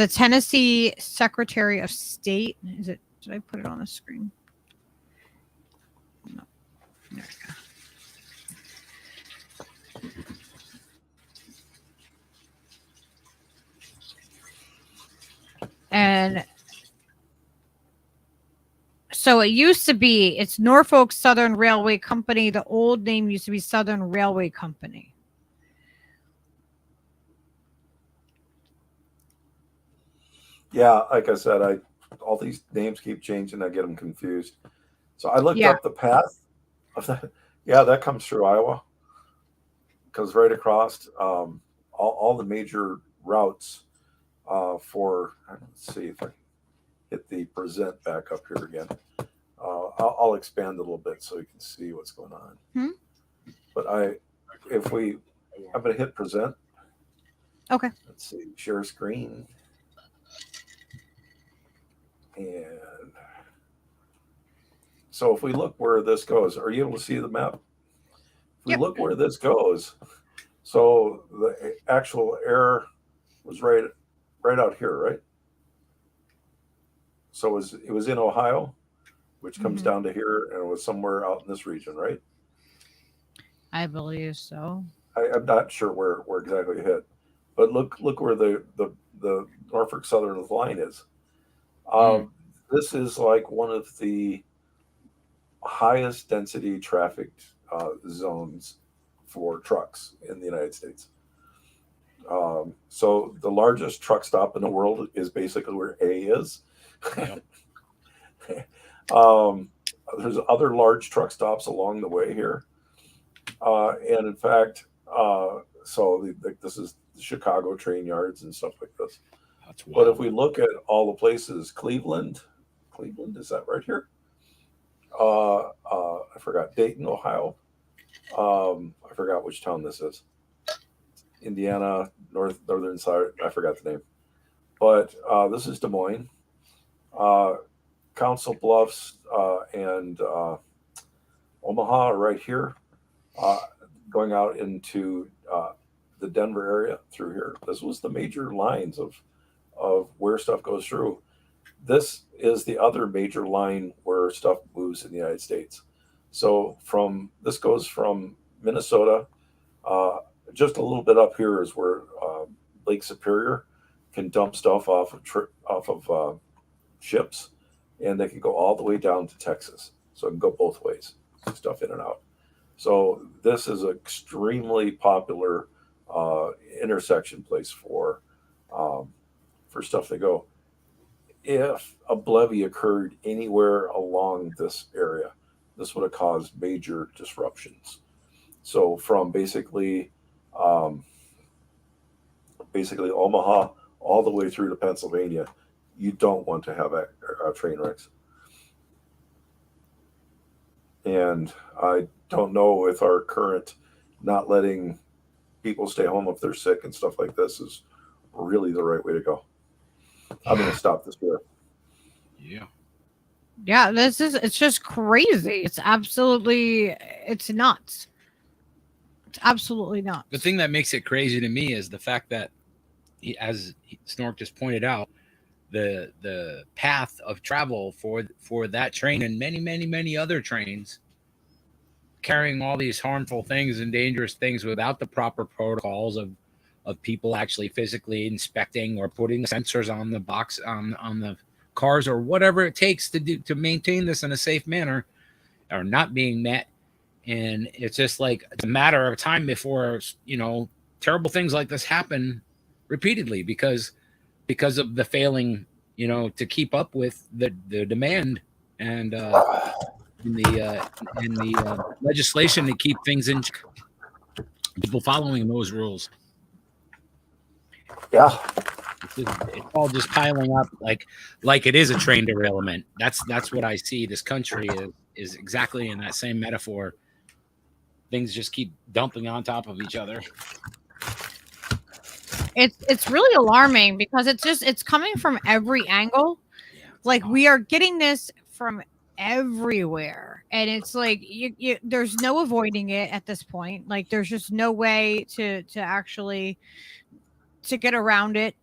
Tennessee Secretary of State. Is it? Did I put it on the screen? No. There we go. And so it used to be, it's Norfolk Southern Railway Company. The old name used to be Southern Railway Company. Yeah, like I said, all these names keep changing. I get them confused. So I looked Yeah. up the path of that. Yeah, that comes through Iowa. Comes right across all the major routes for. Let's see if I hit the present back up here again. I'll expand a little bit so you can see what's going on. But I'm going to hit present. Okay. Let's see, share screen. And so if we look where this goes, are you able to see the map? If we look where this goes, so the actual error was right out here, right? So it was in Ohio, which comes down to here, and it was somewhere out in this region, right? I believe so. I'm not sure where exactly it hit, but look where the Norfolk Southern line is. This is like one of the highest density trafficked zones for trucks in the United States. So the largest truck stop in the world is basically where A is. There's other large truck stops along the way here. And in fact, this is the Chicago train yards and stuff like this. But if we look at all the places, Cleveland, is that right here? I forgot, Dayton, Ohio. I forgot which town this is. Indiana, northern side. I forgot the name. But this is Des Moines. Council Bluffs and Omaha are right here. Going out into the Denver area through here. This was the major lines of where stuff goes through. This is the other major line where stuff moves in the United States. So this goes from Minnesota, just a little bit up here is where Lake Superior can dump stuff off of ships, and they can go all the way down to Texas. So it can go both ways, stuff in and out. So this is an extremely popular intersection place for stuff to go. If a levee occurred anywhere along this area, this would have caused major disruptions. So from basically Omaha all the way through to Pennsylvania, you don't want to have train wrecks. And I don't know with our current not letting people stay home if they're sick and stuff like this is really the right way to go. I'm going to stop this here. Yeah, it's just crazy. It's nuts. It's absolutely nuts. The thing that makes it crazy to me is the fact that, as Snork just pointed out, the path of travel for that train and many other trains carrying all these harmful things and dangerous things without the proper protocols of people actually physically inspecting or putting sensors on the box on the cars or whatever it takes to maintain this in a safe manner are not being met. And it's just like it's a matter of time before terrible things like this happen repeatedly because of the failing to keep up with the demand and the legislation to keep things in people following those rules. Yeah, it's all just piling up like it is a train derailment. That's what I see. This country is exactly in that same metaphor. Things just keep dumping on top of each other. It's really alarming because it's coming from every angle. Like we are getting this from everywhere, and it's like you there's no avoiding it at this point. Like there's just no way to actually to get around it.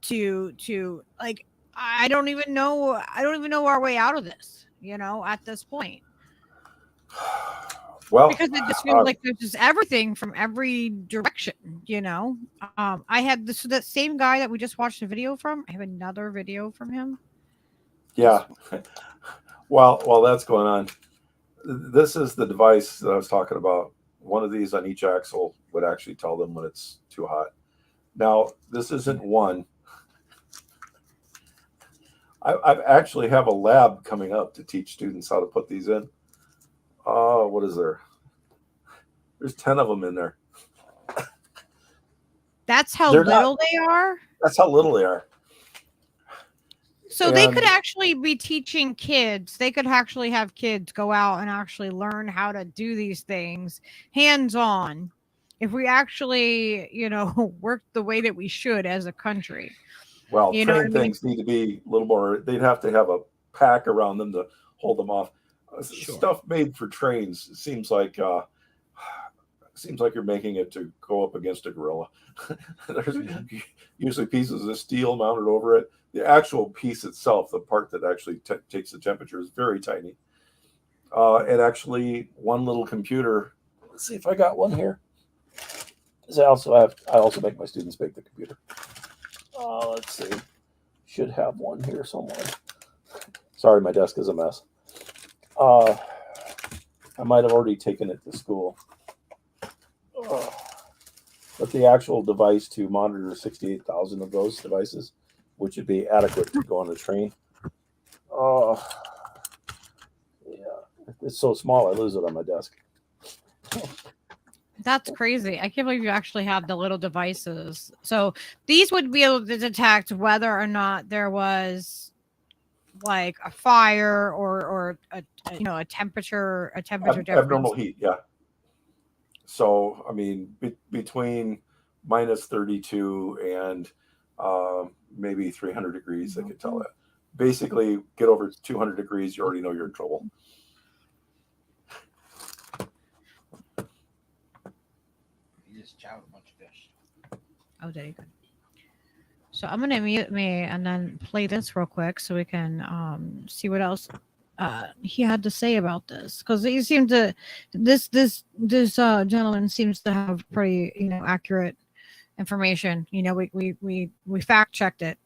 To like I don't even know our way out of this. At this point. Well, because it just feels like there's just everything from every direction, I had that same guy that we just watched a video from. I have another video from him. Yeah. While that's going on, this is the device that I was talking about. One of these on each axle would actually tell them when it's too hot. Now, this isn't one. I actually have a lab coming up to teach students how to put these in. What is there? There's 10 of them in there. That's how They're little they are. That's how little they are. So they could actually be teaching kids. They could actually have kids go out and actually learn how to do these things hands-on. If we actually, work the way that we should as a country. Well, You know what I train mean? things need to be a little more. They'd have to have a pack around them to hold them off. Sure. Stuff made for trains seems like you're making it to go up against a gorilla. There's usually pieces of steel mounted over it. The actual piece itself, the part that actually takes the temperature, is very tiny. And actually, one little computer. Let's see if I got one here. I also make my students make the computer. Let's see. Should have one here somewhere. Sorry, my desk is a mess. I might have already taken it to school. But the actual device to monitor 68,000 of those devices, which would be adequate to go on a train. Yeah, it's so small I lose it on my desk. That's crazy. I can't believe you actually have the little devices. So these would be able to detect whether or not there was like a fire or a temperature difference. Abnormal heat, yeah. So, I mean, between minus 32 and maybe 300 degrees, I could tell that. Basically, get over 200 degrees, you already know you're in trouble. You just chowed a bunch of fish. Oh, there you go. So I'm gonna mute me and then play this real quick so we can see what else he had to say about this, because he seemed to this gentleman seems to have pretty accurate information. We fact checked it.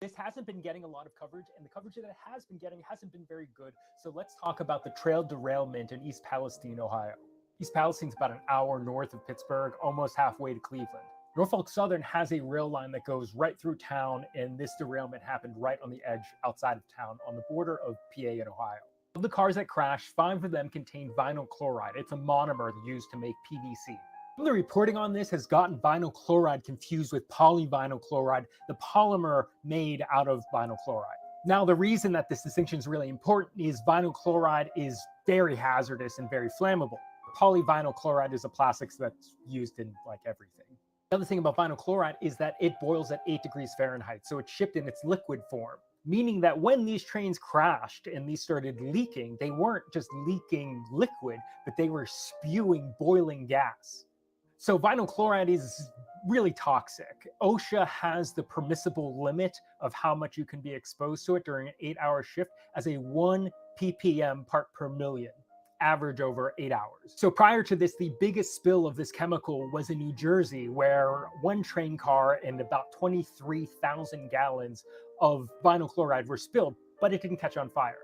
This hasn't been getting a lot of coverage, and the coverage that it has been getting hasn't been very good. So let's talk about the trail derailment in East Palestine, Ohio. East Palestine's about an hour north of Pittsburgh, almost halfway to Cleveland. Norfolk Southern has a rail line that goes right through town, and this derailment happened right on the edge outside of town on the border of PA and Ohio. Of the cars that crashed, 5 of them contained vinyl chloride. It's a monomer used to make PVC. The reporting on this has gotten vinyl chloride confused with polyvinyl chloride, the polymer made out of vinyl chloride. Now, the reason that this distinction is really important is vinyl chloride is very hazardous and very flammable. Polyvinyl chloride is a plastics that's used in like everything. The other thing about vinyl chloride is that it boils at 8 degrees Fahrenheit, so it's shipped in its liquid form, meaning that when these trains crashed and these started leaking, they weren't just leaking liquid, but they were spewing boiling gas. So vinyl chloride is really toxic. OSHA has the permissible limit of how much you can be exposed to it during an 8-hour shift as a 1 ppm part per million, average over 8 hours. So prior to this, the biggest spill of this chemical was in New Jersey, where one train car and about 23,000 gallons of vinyl chloride were spilled, but it didn't catch on fire.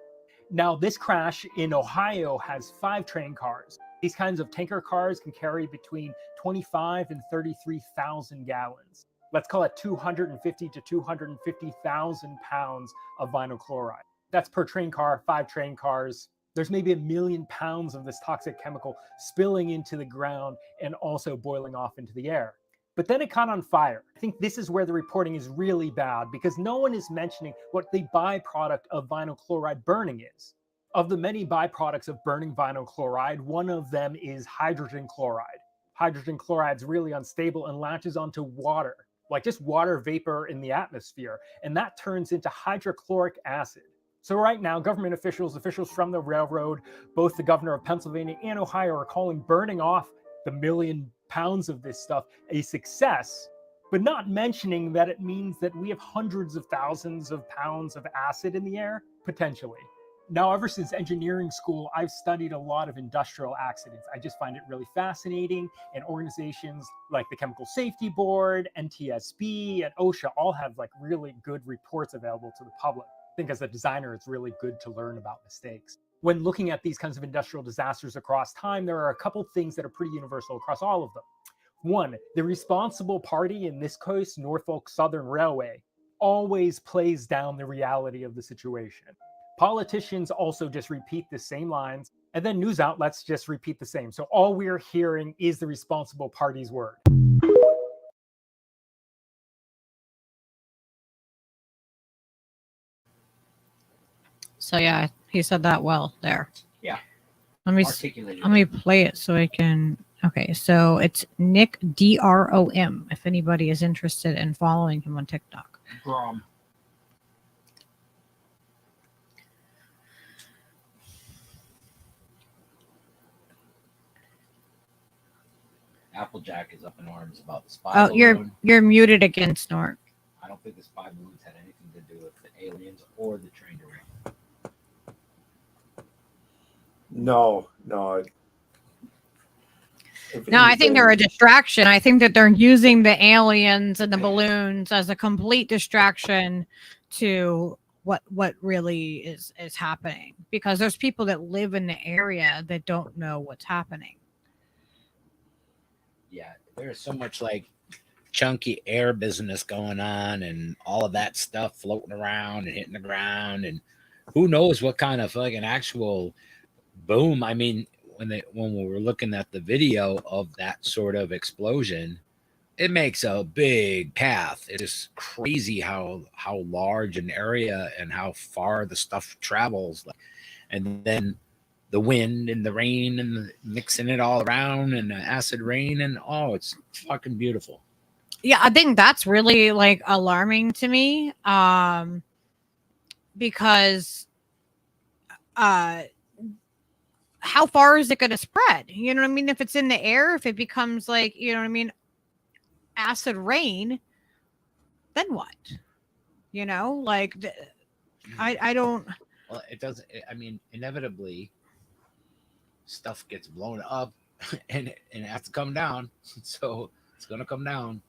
Now, this crash in Ohio has 5 train cars. These kinds of tanker cars can carry between 25 and 33,000 gallons. Let's call it 250 to 250,000 pounds of vinyl chloride. That's per train car, 5 train cars. There's maybe 1 million pounds of this toxic chemical spilling into the ground and also boiling off into the air. But then it caught on fire. I think this is where the reporting is really bad, because no one is mentioning what the byproduct of vinyl chloride burning is. Of the many byproducts of burning vinyl chloride, one of them is hydrogen chloride. Hydrogen chloride is really unstable and latches onto water, like just water vapor in the atmosphere, and that turns into hydrochloric acid. So right now, government officials from the railroad, both the governor of Pennsylvania and Ohio, are calling burning off the 1 million pounds of this stuff a success, but not mentioning that it means that we have hundreds of thousands of pounds of acid in the air, potentially. Now, ever since engineering school, I've studied a lot of industrial accidents. I just find it really fascinating, and organizations like the Chemical Safety Board, NTSB, and OSHA all have like really good reports available to the public. I think as a designer, it's really good to learn about mistakes. when looking at these kinds of industrial disasters across time, there are a couple things that are pretty universal across all of them. One, the responsible party, in this case, Norfolk Southern Railway, always plays down the reality of the situation. Politicians also just repeat the same lines, and then news outlets just repeat the same. So all we're hearing is the responsible party's word. So yeah, he said that well there. Yeah. Let me play it so I can. Okay, so it's Nick DROM. If anybody is interested in following him on TikTok. Grom. Applejack is up in arms about the spy balloon. You're muted again, Snort. I don't think the spy balloons had anything to do with the aliens or the train derailment. No. No, I think they're a distraction. I think that they're using the aliens and the balloons as a complete distraction to what really is happening, because there's people that live in the area that don't know what's happening. Yeah, there's so much like chunky air business going on and all of that stuff floating around and hitting the ground, and who knows what kind of fucking actual boom. I mean, when we were looking at the video of that sort of explosion, it makes a big path. It is crazy how large an area and how far the stuff travels. And then the wind and the rain and mixing it all around and the acid rain, and it's fucking beautiful. Yeah, I think that's really like alarming to me, because how far is it going to spread? You know what I mean? If it's in the air, if it becomes like, you know what I mean, acid rain, then what? You know, like I don't. Well, it doesn't. I mean, inevitably, stuff gets blown up, and it has to come down. So it's gonna come down,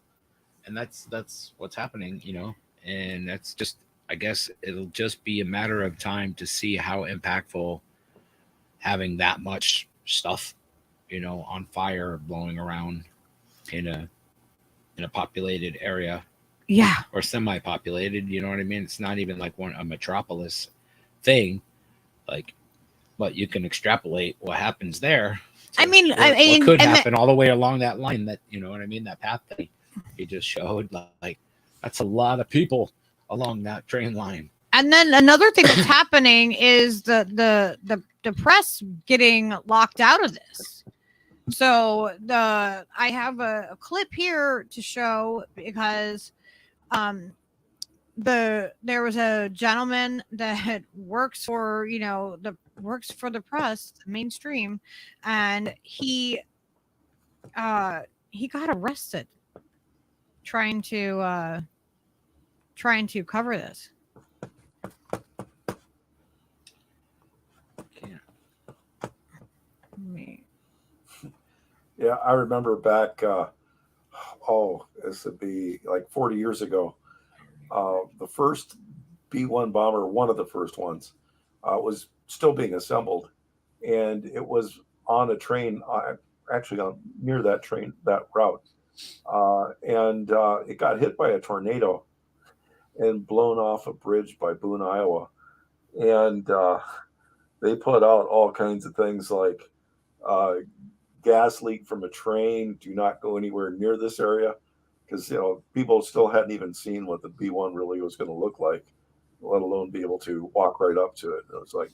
and that's what's happening, you know. And that's just, I guess, it'll just be a matter of time to see how impactful having that much stuff, you know, on fire blowing around in a populated area, or semi-populated, you know what I mean? It's not even like a metropolis thing, like, but you can extrapolate what happens there. I mean, what could happen all the way along that line, that, you know what I mean, that path that he just showed. Like, that's a lot of people along that train line. And then another thing that's happening is the press getting locked out of this. So I have a clip here to show, because there was a gentleman that works for the press, mainstream, and he got arrested trying to cover this. Yeah, I remember back, this would be like 40 years ago. The first B-1 bomber, one of the first ones, was still being assembled. And it was on a train, actually near that train, that route. And it got hit by a tornado and blown off a bridge by Boone, Iowa. And they put out all kinds of things like, gas leak from a train, do not go anywhere near this area, because, you know, people still hadn't even seen what the B-1 really was going to look like, let alone be able to walk right up to it. It was like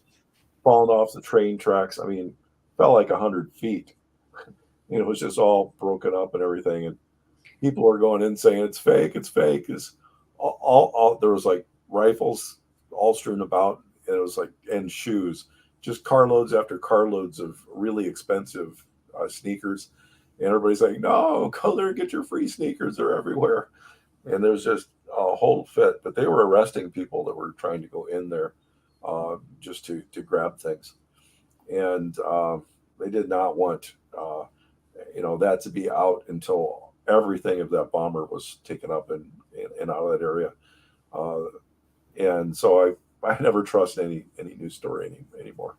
falling off the train tracks. I mean, felt like 100 feet. It was just all broken up and everything, and people were going in saying it's fake. Is all there was like rifles all strewn about, and it was like, and shoes, just carloads after carloads of really expensive sneakers, and everybody's like, no, go there and get your free sneakers, they're everywhere. And there's just a whole fit. But they were arresting people that were trying to go in there just to grab things, and they did not want that to be out until everything of that bomber was taken up and out of that area. And so I never trust any news story anymore.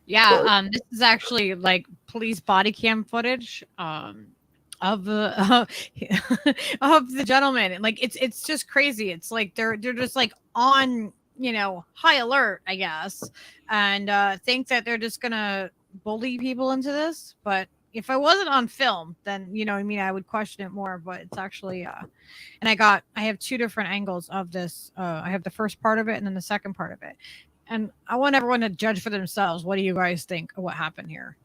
Yeah, this is actually like police body cam footage of the of the gentleman. And like it's just crazy. It's like they're just like on, you know, high alert, I guess, and think that they're just gonna bully people into this. But if I wasn't on film, then you know, I mean, I would question it more. But it's actually and I have two different angles of this. I have the first part of it and then the second part of it. And I want everyone to judge for themselves. What do you guys think of what happened here?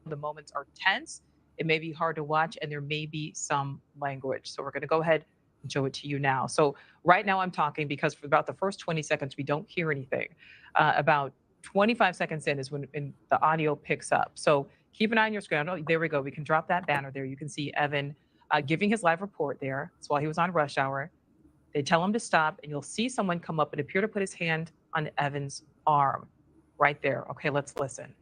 The moments are tense. It may be hard to watch, and there may be some language. So we're going to go ahead and show it to you now. So right now I'm talking because for about the first 20 seconds, we don't hear anything. About 25 seconds in is when the audio picks up. So keep an eye on your screen. Oh, there we go. We can drop that banner there. You can see Evan giving his live report there. It's while he was on rush hour. They tell him to stop, and you'll see someone come up and appear to put his hand on Evan's arm right there. Okay, let's listen.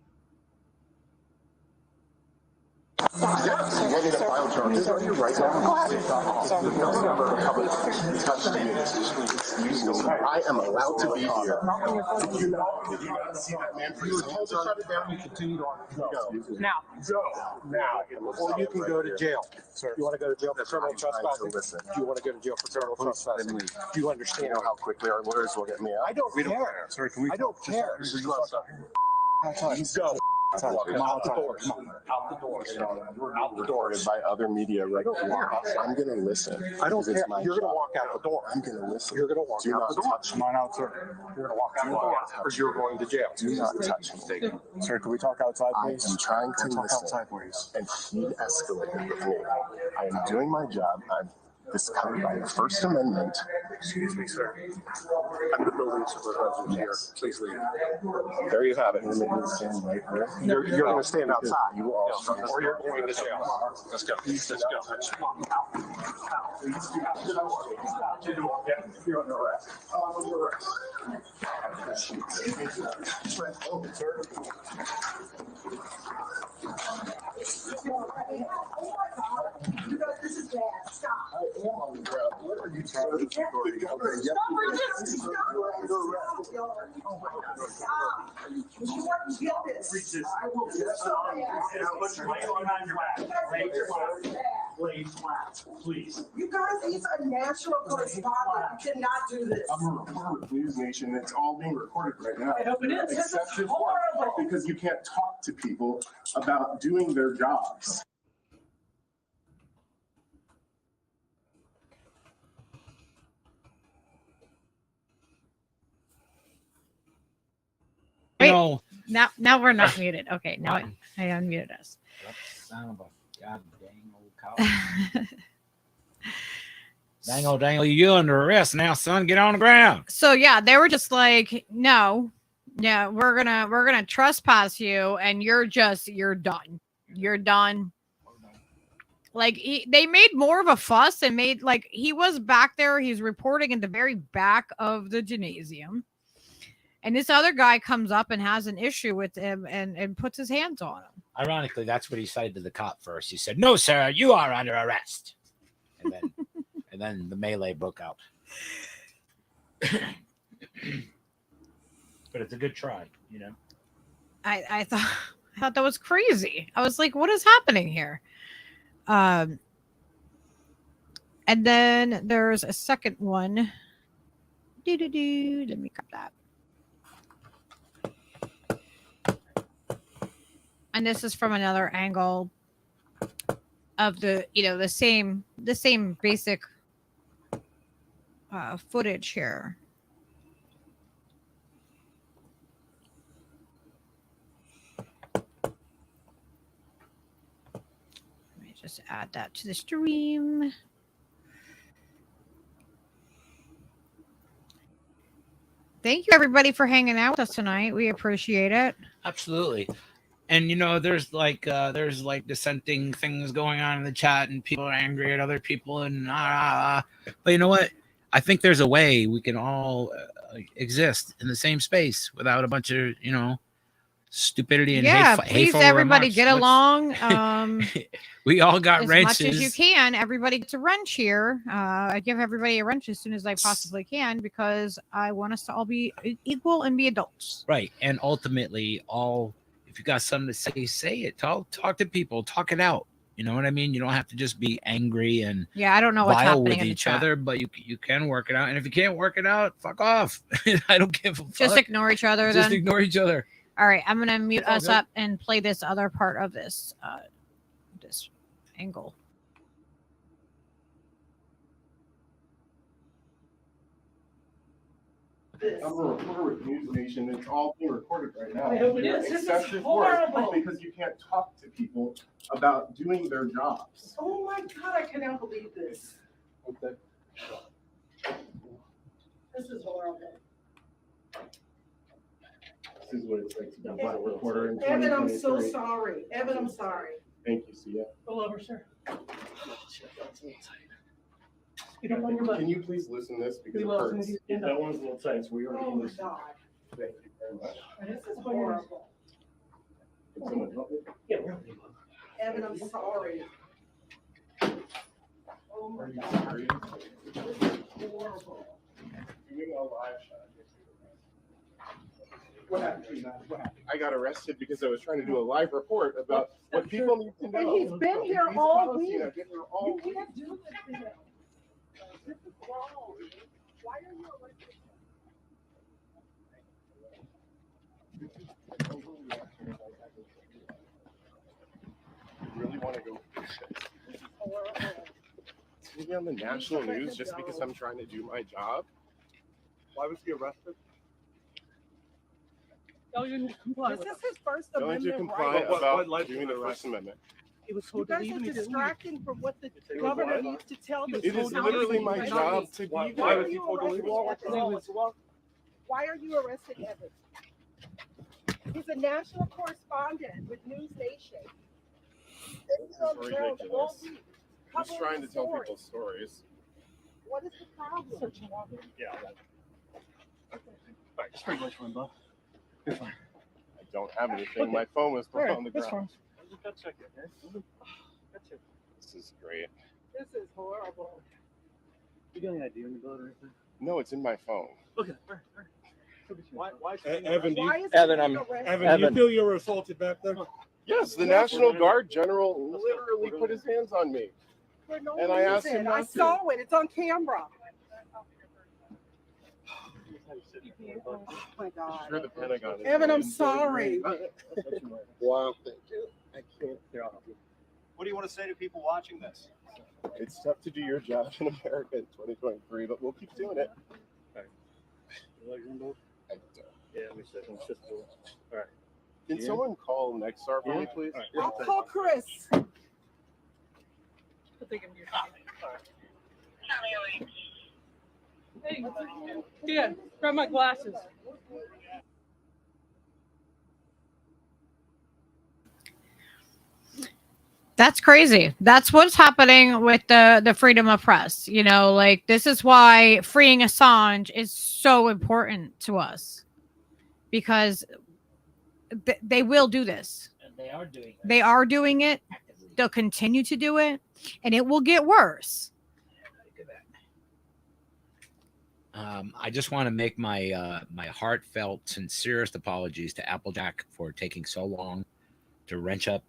Yes, you want me to file charges on you right now? Go ahead. Excuse me. I am allowed to be here. You see that man for your hands on it down, you continue on. Now. Go. Now. Or you can go to jail. Sir, you want to go to jail for criminal trespassing? Do you want to go to jail for criminal trespassing? Do you understand? You know how quickly our lawyers will get me out? I don't care. Sorry, can we? I don't care. Go. Out the door. Out the door. Out the door by other media right here. I'm gonna listen. I don't care. You're gonna walk out the door. I'm gonna listen. You're gonna walk out the door. Touch me. Come on out, sir. You're gonna walk out the door, or you're going to jail. Do not touch me. Sir, can we talk outside, please? I am trying to talk listen. outside, please. And he escalated with me. I am doing my job. This is covered by the First Amendment. Excuse me, sir. I'm the building supervisor here. Please leave. There you have it. You're going to stand outside. You will, or you're going to jail. Let's go. Let's go. You're under arrest. This is bad. Stop. I am on the ground. What are you trying to do? Stop resisting. Stop. Oh my God. Stop. You want to get this. I will get so bad. Lay flat, please. You guys, it's a national correspondent. You cannot do this. I'm a reporter with News Nation. It's all being recorded right now. I hope it is. This is horrible. Because you can't talk to people about doing their jobs. Wait, now we're not muted. Okay, now I unmuted us. Son of a god dang old cow. Dangle, you under arrest now, son. Get on the ground. So yeah, they were just like, no, yeah, we're gonna trespass you, and you're done. You're done. Like they made more of a fuss and made like he was back there. He's reporting in the very back of the gymnasium. And this other guy comes up and has an issue with him and puts his hands on him. Ironically, that's what he cited to the cop first. He said, "No, sir, you are under arrest." And then the melee broke out. But it's a good try, you know. I thought that was crazy. I was like, what is happening here? And then there's a second one. Let me grab that. And this is from another angle of the, the same basic footage here. Let me just add that to the stream. Thank you everybody for hanging out with us tonight. We appreciate it. Absolutely. And there's dissenting things going on in the chat, and people are angry at other people, and but you know what? I think there's a way we can all exist in the same space without a bunch of stupidity and Yeah, hateful, please, hateful everybody remarks. get What's- along. We all got As wrenches. much as you can. Everybody gets a wrench here. I give everybody a wrench as soon as I possibly can because I want us to all be equal and be adults. Right. And ultimately, if you got something to say it. Talk to people. Talk it out. You know what I mean? You don't have to just be angry and Yeah, I don't know what's vile happening with in the each chat. other, but you can work it out. And if you can't work it out, fuck off. I don't give a fuck. Just ignore each other. Just then. ignore each other. All right, I'm gonna mute all us good. up and play this other part of this this angle. I'm a reporter with News Nation. It's all being recorded right now. I hope it is. This is Excessive force horrible. because you can't talk to people about doing their jobs. Oh my God, I cannot believe this. Okay. This is horrible. This is what it's like to be a reporter in Evan, I'm so 2023. sorry. Evan, I'm sorry. Thank you, Sia. Pull over, sir. Get up on your butt. Can you please listen to this because We it will, hurts? as soon as you stand up. That one's a little tight, so we already Oh my listened. God. Thank you very much. This is horrible. Can someone help me? Yeah, really. Evan, I'm sorry. Oh my Are God. you serious? This is horrible. Doing a live shot. What happened? What happened? I got arrested because I was trying to do a live report about what people need to know. And he's been here He's all policy, week. and I've been here all You week. can't do this to him. This is wrong. Why are you arrested? You really want to go fix this? This is horrible. To be on the national news just because I'm trying to do my job? Why was he arrested? This is his First Don't you Amendment comply right. about doing the First Amendment? He was told you guys are distracting from what the It was governor what? needs to tell the It is literally my job to be Why there. are you arrested, Evan? Why are you arrested, Evan? He's a national correspondent with News Nation. He's on the ground all ridiculous. week, Just covering trying the to tell story. people stories. What is the problem? Yeah. Alright, just pretty much one, bro. You're fine. I don't have anything. Okay. My phone was put Alright, on the that's ground. fine. That's okay, okay? That's it. This is great. This is horrible. You got any idea on the boat or anything? No, it's in my phone. Okay, alright. Why Evan, do you, Why is Evan, he I'm- arrested? Evan, you feel you were assaulted back there? yes, the National Guard General literally put his hands on me. For no And I asked reason. him not I to. saw it. It's on camera. Oh my God. Sure, the Pentagon is Evan, I'm doing sorry. great. Wow, thank you. I can't. What do you want to say to people watching this? It's tough to do your job in America in 2023, but we'll keep doing it. I don't. Yeah, let me see. Let's just do it. All right. Can someone call Nexstar for me, please? I'll call Chris. Hey, yeah, grab my glasses. That's crazy. That's what's happening with the freedom of press. You know, like this is why freeing Assange is so important to us because they will do this. And they are doing it. They are doing it. They'll continue to do it, and it will get worse. I just want to make my my heartfelt, sincerest apologies to Applejack for taking so long to wrench up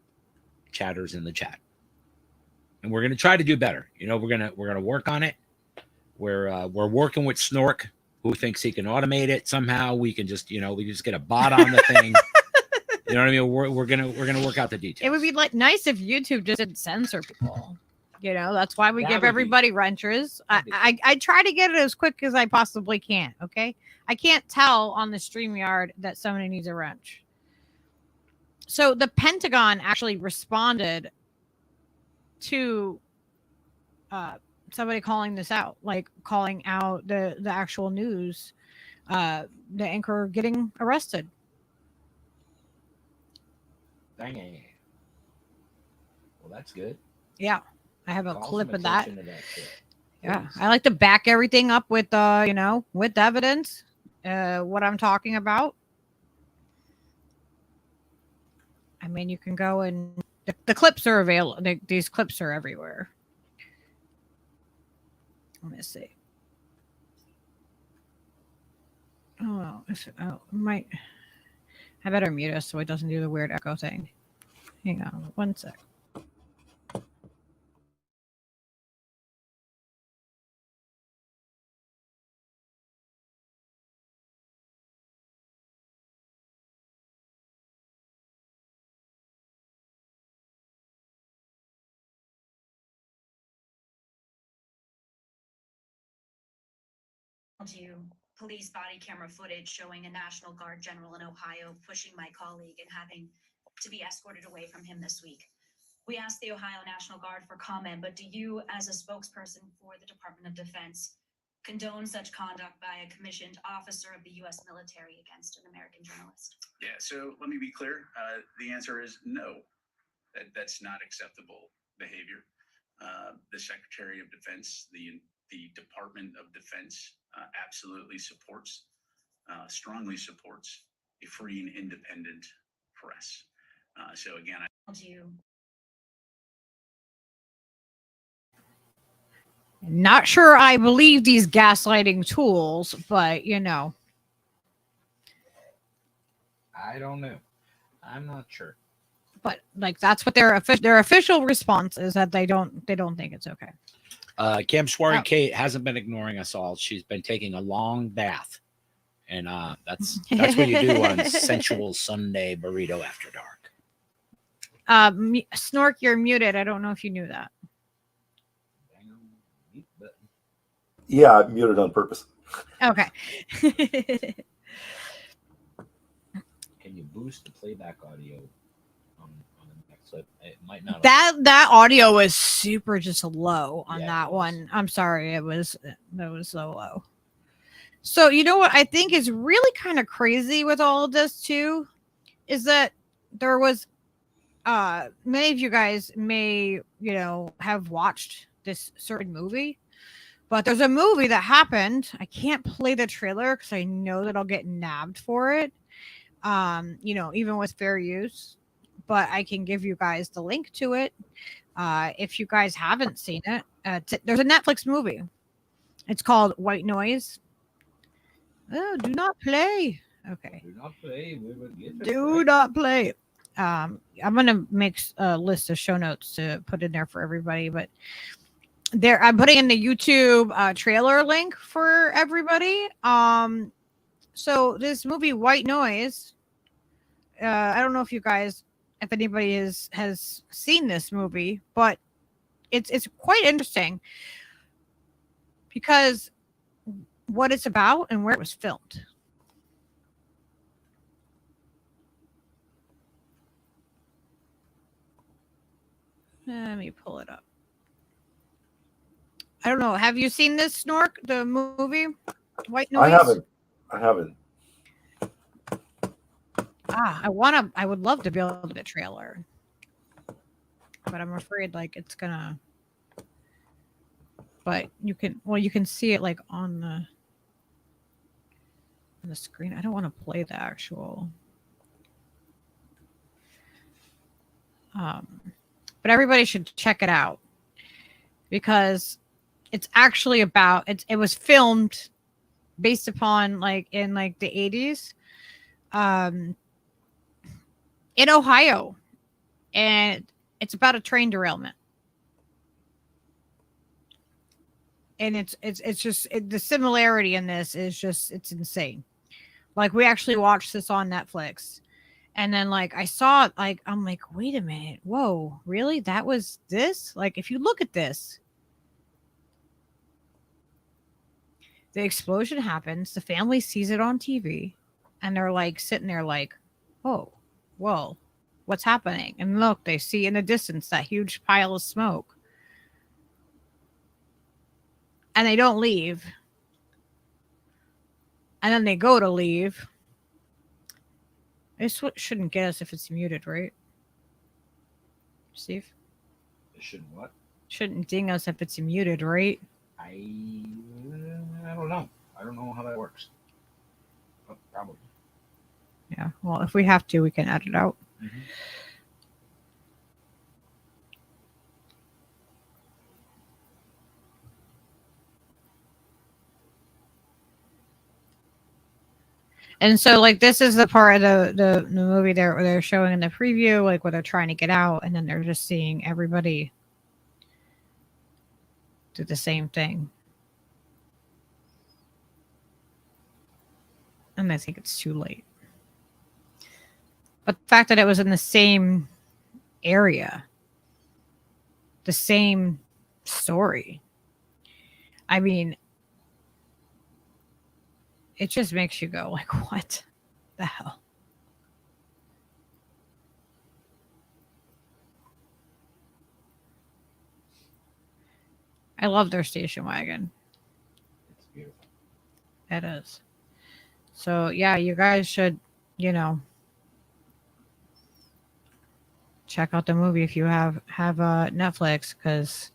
chatters in the chat, and we're gonna try to do better. You know, we're gonna work on it. We're working with Snork, who thinks he can automate it somehow. We can just we just get a bot on the thing. You know what I mean? We're gonna work out the details. It would be like nice if YouTube just didn't censor people. You know, that's why we That give would be- everybody wrenches. that'd be I try to get it as quick as I possibly can. Okay, I can't tell on the StreamYard that somebody needs a wrench. So the Pentagon actually responded to somebody calling this out, like calling out the actual news, the anchor getting arrested. Dang it. Well, that's good. Yeah, I have a Call clip some of that. attention to that shit. Yeah, Please. I like to back everything up with with evidence, what I'm talking about. mean, you can go and the clips are available. These clips are everywhere. Let me see. Oh, might. I better mute us so it doesn't do the weird echo thing. Hang on 1 sec. You police body camera footage showing a National Guard general in Ohio pushing my colleague and having to be escorted away from him this week. We asked the Ohio National Guard for comment, but do you, as a spokesperson for the Department of Defense, condone such conduct by a commissioned officer of the U.S. military against an American journalist? Yeah, so let me be clear. The answer is no. That's not acceptable behavior. The Secretary of Defense, the Department of Defense absolutely supports, strongly supports a free and independent press. So again, Not sure I believe these gaslighting tools, but you know. I don't know. I'm not sure. But like that's what their official response is, that they don't think it's okay. Cam Swearing Kate hasn't been ignoring us all. She's been taking a long bath. And that's what you do on Sensual Sunday Burrito After Dark. Snork, you're muted. I don't know if you knew that. Yeah, I muted on purpose. Okay. Can you boost the playback audio on the next clip? It might not. That audio was super just low on Yeah, that one. I'm sorry, that was so low. So you know what I think is really kind of crazy with all of this too, is that there was many of you guys may have watched this certain movie, but there's a movie that happened. I can't play the trailer because I know that I'll get nabbed for it. Even with fair use, but I can give you guys the link to it. If you guys haven't seen it, there's a Netflix movie. It's called White Noise. Oh, do not play. Okay. Do not play. Do not play. I'm gonna make a list of show notes to put in there for everybody, but I'm putting in the YouTube trailer link for everybody. So this movie White Noise, I don't know if anybody has seen this movie, but it's quite interesting because what it's about and where it was filmed. Let me pull it up. I don't know. Have you seen this, Snork, the movie White Noise? I haven't. I would love to be able to get a trailer, but I'm afraid it's gonna. But you can see it on the screen. I don't want to play the actual. But everybody should check it out because it's actually about it was filmed based upon in the 80s in Ohio, and it's about a train derailment. And it's just the similarity in this is just, it's insane. We actually watched this on Netflix, and then I saw it, I'm like, wait a minute, whoa, really? That was this? If you look at this, the explosion happens, the family sees it on TV, and they're sitting there oh, whoa, what's happening? And look, they see in the distance that huge pile of smoke. And they don't leave. And then they go to leave. This shouldn't get us if it's muted, right? Steve? It shouldn't what? Shouldn't ding us if it's muted, right? I don't know. I don't know how that works. But probably. Yeah. Well, if we have to, we can edit it out. Mm-hmm. And so, like, this is the part of the movie there where they're showing in the preview, like, where they're trying to get out, and then they're just seeing everybody do the same thing. And I think it's too late. But the fact that it was in the same area, the same story, I mean, it just makes you go like, what the hell? I love their station wagon. It's beautiful. It is. So yeah, you guys should, check out the movie if you have Netflix, because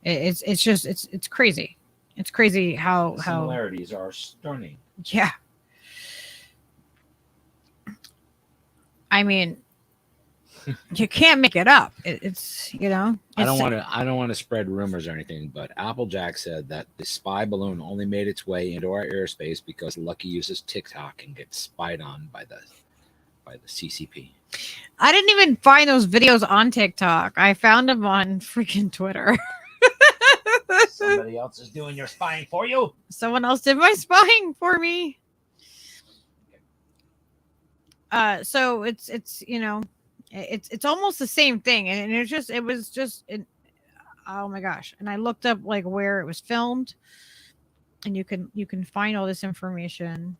it's crazy. It's crazy how Similarities are stunning. Yeah. I mean, you can't make it up. It's I don't want to spread rumors or anything, but Applejack said that the spy balloon only made its way into our airspace because Lucky uses TikTok and gets spied on by the CCP. I didn't even find those videos on TikTok. I found them on freaking Twitter. Somebody else is doing your spying for you. Someone else did my spying for me. So it's it's almost the same thing, and it was just oh my gosh. And I looked up like where it was filmed, and you can find all this information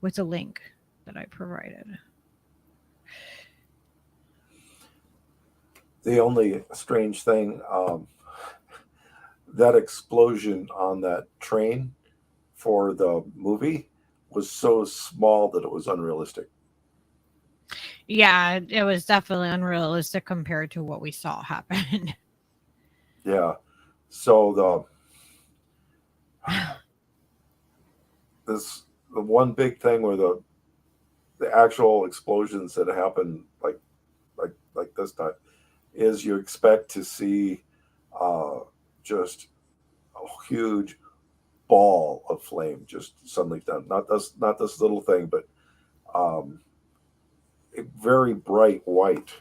with a link that I provided. The only strange thing, that explosion on that train for the movie was so small that it was unrealistic. Yeah, it was definitely unrealistic compared to what we saw happen. Yeah. So the one big thing where the actual explosions that happen like this time is you expect to see just a huge ball of flame just suddenly done. Not this little thing, but a very bright white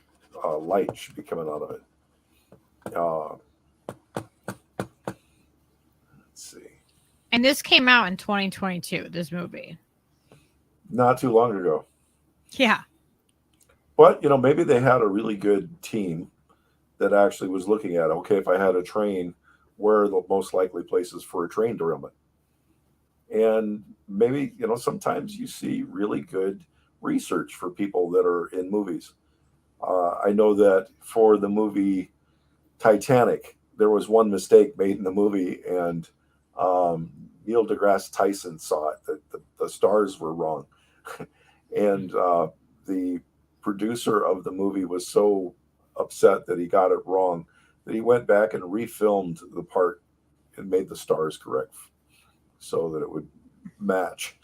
light should be coming out of it. Let's see. And this came out in 2022, this movie. Not too long ago. Yeah. But, maybe they had a really good team that actually was looking at, okay, if I had a train, where are the most likely places for a train derailment? And maybe, sometimes you see really good research for people that are in movies. I know that for the movie Titanic, there was one mistake made in the movie, and Neil deGrasse Tyson saw it, that the stars were wrong. And the producer of the movie was so upset that he got it wrong that he went back and refilmed the part and made the stars correct so that it would match.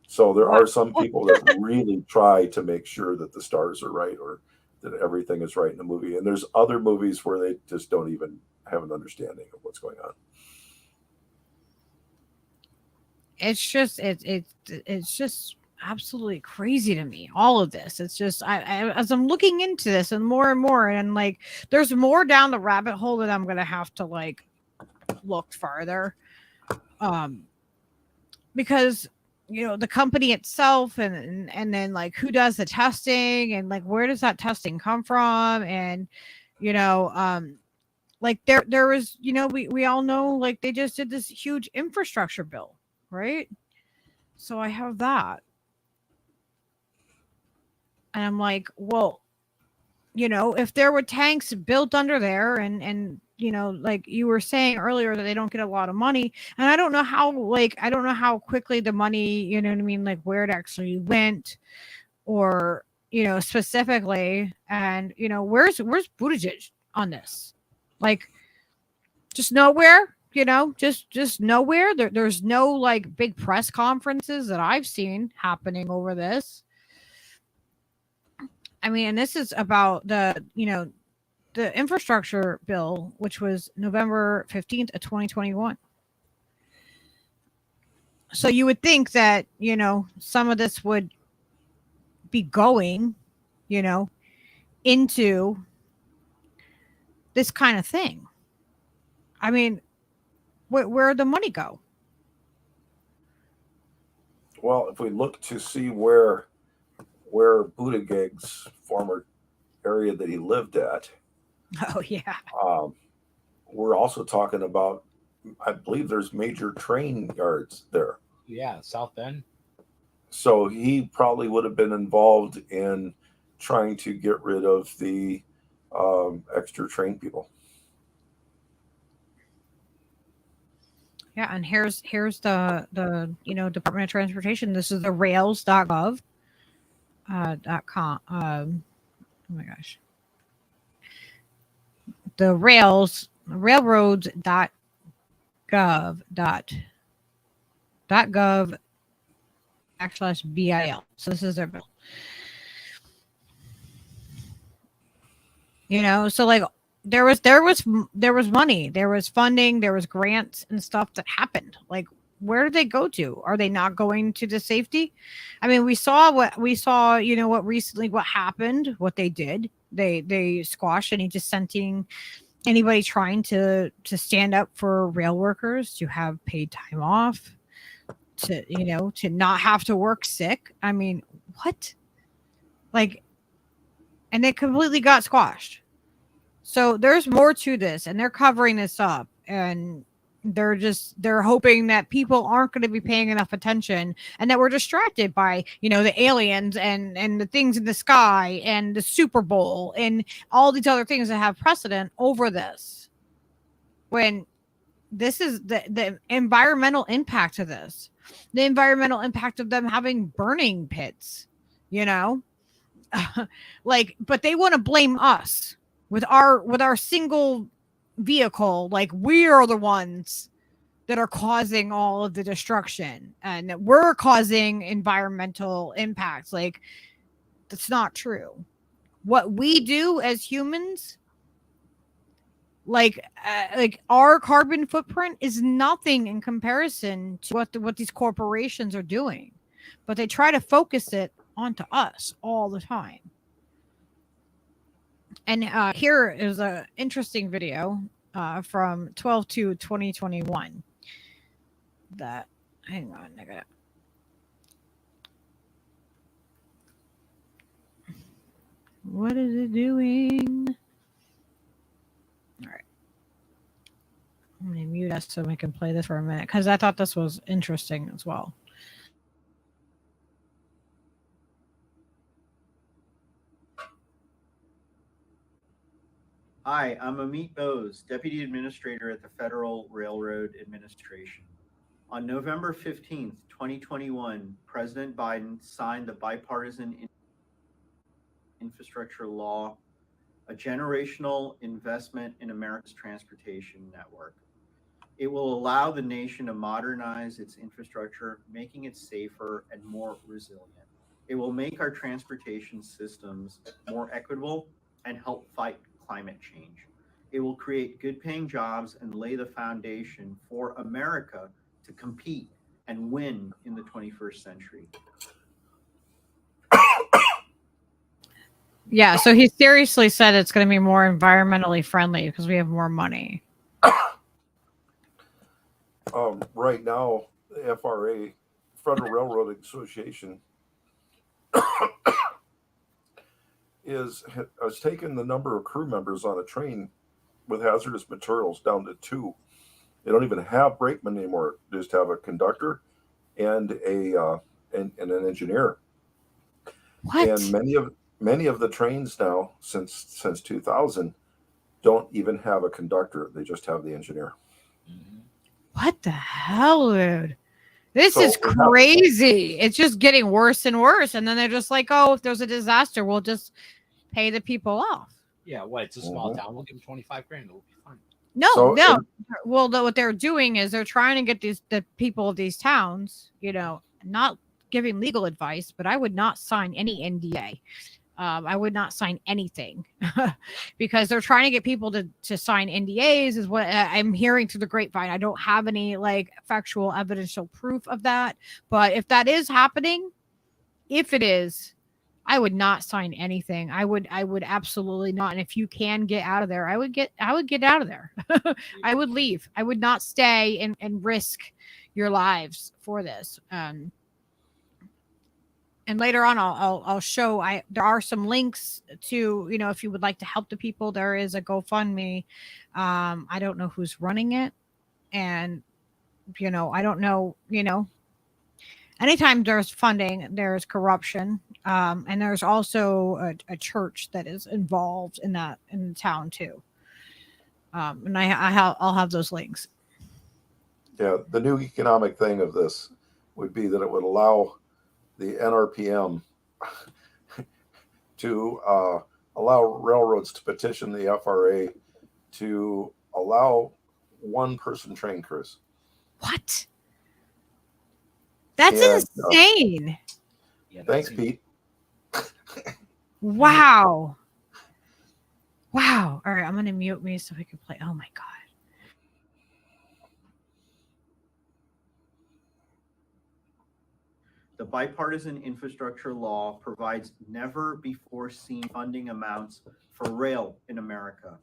So there are some people that really try to make sure that the stars are right or that everything is right in the movie. And there's other movies where they just don't even have an understanding of what's going on. It's just absolutely crazy to me, all of this. It's just I as I'm looking into this and more, and like there's more down the rabbit hole that I'm gonna have to like look farther, because the company itself and then like who does the testing and like where does that testing come from, and like there was we all know like they just did this huge infrastructure bill, right? So I have that. And I'm like, well, if there were tanks built under there and like you were saying earlier that they don't get a lot of money, and I don't know how quickly the money, like where it actually went or, specifically, and, where's Buttigieg on this? Like just nowhere, just nowhere. There's no like big press conferences that I've seen happening over this. I mean, and this is about the infrastructure bill, which was November 15th of 2021. So you would think that, some of this would be going, into this kind of thing. I mean, where'd the money go? Well, if we look to see where Buttigieg's former area that he lived at, Oh yeah. we're also talking about, I believe there's major train yards there. Yeah, South Bend. So he probably would have been involved in trying to get rid of the extra train people. Yeah, and here's the Department of Transportation. This is the rails.gov .com. Oh my gosh. The railroads.gov /BIL. So this is their bill. So like there was money, there was funding, there was grants and stuff that happened. Like, where did they go to? Are they not going to the safety? I mean, what happened, what they did. They squashed any dissenting, anybody trying to stand up for rail workers to have paid time off, to not have to work sick. I mean, what? Like, and they completely got squashed. So there's more to this, and they're covering this up, and they're hoping that people aren't going to be paying enough attention, and that we're distracted by, the aliens and the things in the sky and the Super Bowl and all these other things that have precedent over this. When this is the environmental impact of this, the environmental impact of them having burning pits, like, but they want to blame us with our single vehicle. Like, we are the ones that are causing all of the destruction, and that we're causing environmental impacts. Like, that's not true. What we do as humans, like our carbon footprint is nothing in comparison to what these corporations are doing, but they try to focus it onto us all the time. And here is an interesting video from 12/2/2021. That, hang on, I got. What is it doing? All right, I'm gonna mute us so we can play this for a minute, because I thought this was interesting as well. Hi, I'm Amit Bose, Deputy Administrator at the Federal Railroad Administration. On November 15th, 2021, President Biden signed the bipartisan infrastructure law, a generational investment in America's transportation network. It will allow the nation to modernize its infrastructure, making it safer and more resilient. It will make our transportation systems more equitable and help fight climate change. It will create good-paying jobs and lay the foundation for America to compete and win in the 21st century. Yeah, so he seriously said it's going to be more environmentally friendly because we have more money. Right now, the FRA, Federal Railroad Association, has taken the number of crew members on a train with hazardous materials down to 2. They don't even have brakemen anymore. They just have a conductor and an engineer. What? And many of the trains now, since 2000, don't even have a conductor. They just have the engineer. What the hell, dude? This is crazy. It's just getting worse and worse. And then they're just like, oh, if there's a disaster, we'll just pay the people off. Yeah, what? It's a small town. We'll give them 25 grand. It'll be fine. No. Well, what they're doing is they're trying to get the people of these towns, not giving legal advice, but I would not sign any NDA I would not sign anything because they're trying to get people to sign NDAs is what I'm hearing through the grapevine. I don't have any like factual evidential proof of that, but if that is happening, if it is, I would not sign anything. I would absolutely not. And if you can get out of there, I would get out of there. I would leave. I would not stay and risk your lives for this. And later on, I'll show. There are some links to, you know, if you would like to help the people. There is a GoFundMe. I don't know who's running it, and you know, I don't know. You know, anytime there's funding, there's corruption, and there's also a church that is involved in that in the town too. And I'll have those links. Yeah, the new economic thing of this would be that it would allow the NRPM to allow railroads to petition the FRA to allow one-person train crews. What? That's insane. Thanks, Pete. Wow. Wow. All right, I'm going to mute me so I can play. Oh, my God. The bipartisan infrastructure law provides never-before-seen funding amounts for rail in America.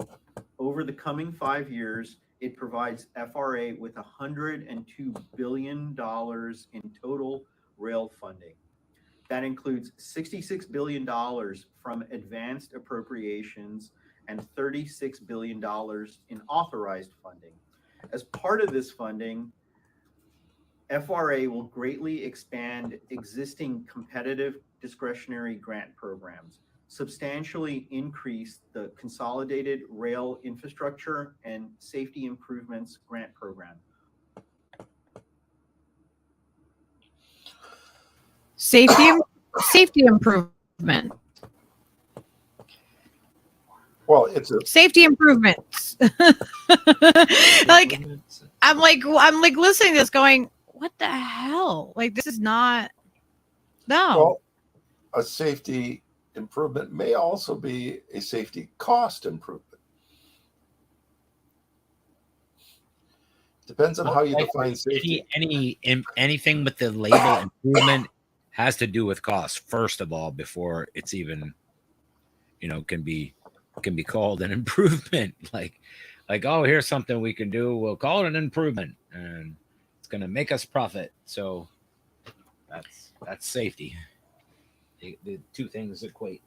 Over the coming 5 years, it provides FRA with $102 billion in total rail funding. That includes $66 billion from advanced appropriations and $36 billion in authorized funding. As part of this funding, FRA will greatly expand existing competitive discretionary grant programs, substantially increase the Consolidated Rail Infrastructure and Safety Improvements Grant Program. Safety improvement. Well, it's a safety improvements. Like I'm like listening to this going, what the hell? Like, this is not. No. Well, a safety improvement may also be a safety cost improvement. Depends on how you define safety. Anything with the label improvement has to do with cost first of all before it's even, you know, can be called an improvement. Like, oh, here's something we can do. We'll call it an improvement, and it's going to make us profit. So that's safety. The two things equate: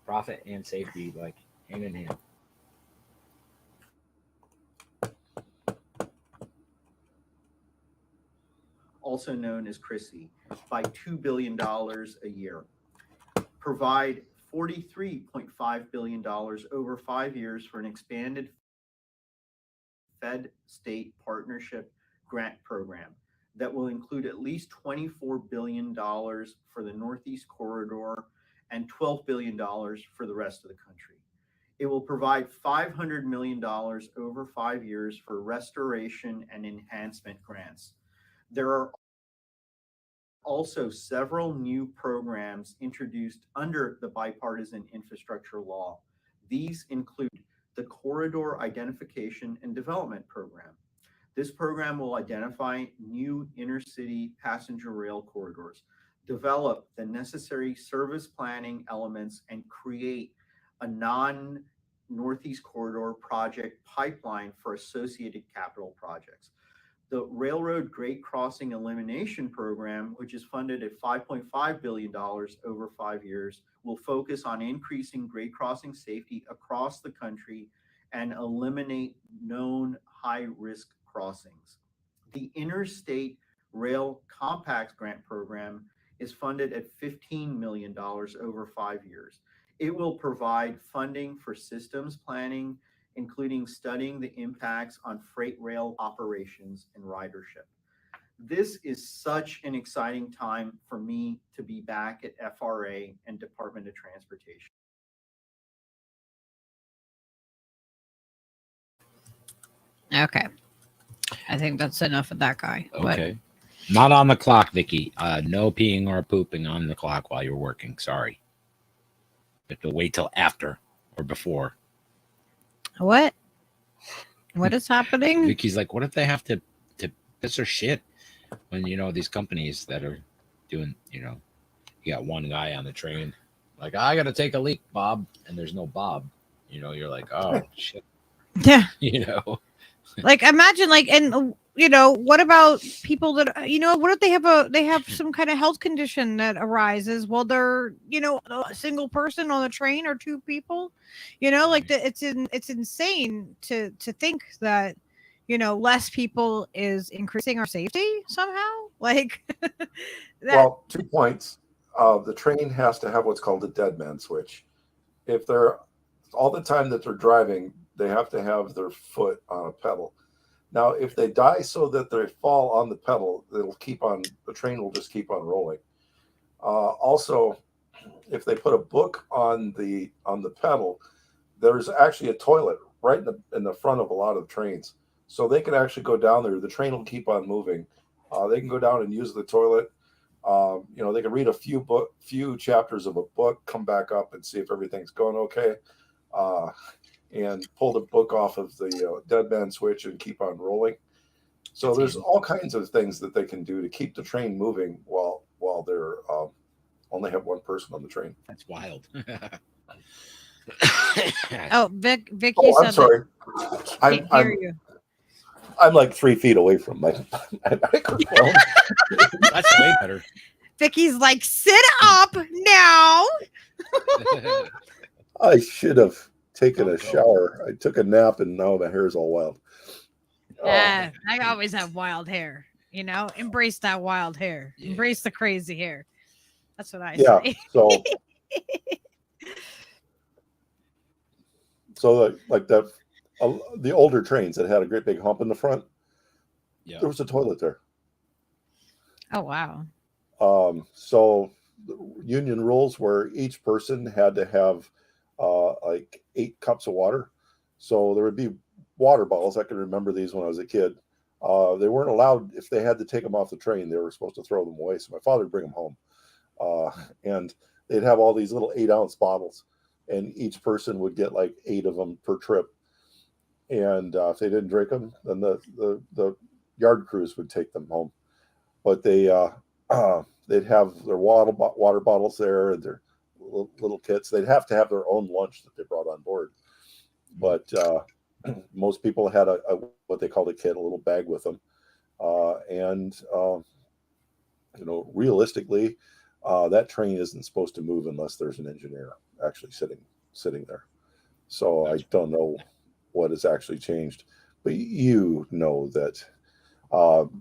profit and safety, like hand in hand. Also known as CRISI, by $2 billion a year. Provide $43.5 billion over 5 years for an expanded Fed-state partnership grant program that will include at least $24 billion for the Northeast Corridor and $12 billion for the rest of the country. It will provide $500 million over 5 years for restoration and enhancement grants. There are also several new programs introduced under the bipartisan infrastructure law. These include the Corridor Identification and Development Program. This program will identify new intercity passenger rail corridors, develop the necessary service planning elements, and create a non-Northeast Corridor project pipeline for associated capital projects. The Railroad Grade Crossing Elimination Program, which is funded at $5.5 billion over 5 years, will focus on increasing grade crossing safety across the country and eliminate known high-risk crossings. The Interstate Rail Compacts Grant Program is funded at $15 million over 5 years. It will provide funding for systems planning, including studying the impacts on freight rail operations and ridership. This is such an exciting time for me to be back at FRA and Department of Transportation. Okay. I think that's enough of that guy. Okay. Not on the clock, Vicky. No peeing or pooping on the clock while you're working. Sorry. have to wait till after or before. What is happening? Vicky's like, what if they have to piss or shit when these companies that are doing, you got one guy on the train, like, I got to take a leak, Bob, and there's no Bob. You're like, oh shit. Yeah. Like, imagine, like, and what about people that what if they have some kind of health condition that arises while they're a single person on the train or two people, like it's insane to think that less people is increasing our safety somehow, like Well, 2 points. The train has to have what's called a dead man switch. If they're all the time that they're driving, they have to have their foot on a pedal. Now, if they die so that they fall on the pedal, the train will just keep on rolling. Also, if they put a book on the pedal, there's actually a toilet right in the front of a lot of trains. So they can actually go down there. The train will keep on moving. They can go down and use the toilet. They can read a few chapters of a book, come back up and see if everything's going okay. And pull the book off of the dead man switch and keep on rolling. So there's all kinds of things that they can do to keep the train moving while they're only have one person on the train. That's wild. Oh, Vicky Oh, said I'm sorry. I'm like 3 feet away from my microphone. That's way better. Vicky's like, sit up now. I should have taken a shower. I took a nap and now my hair is all wild. I always have wild hair. Embrace that wild hair. Yeah. Embrace the crazy hair. That's what I say. So the older trains that had a great big hump in the front, there was a toilet there. Oh wow. So the union rules were each person had to have like 8 cups of water. So there would be water bottles. I can remember these when I was a kid. They weren't allowed, if they had to take them off the train, they were supposed to throw them away. So my father would bring them home. And they'd have all these little 8-ounce bottles, and each person would get like 8 of them per trip. And if they didn't drink them, then the yard crews would take them home. But they'd have their water bottles there and their little kits. They'd have to have their own lunch that they brought on board. But most people had a what they called a kit, a little bag with them. Realistically, that train isn't supposed to move unless there's an engineer actually sitting there. So I don't know what has actually changed, but that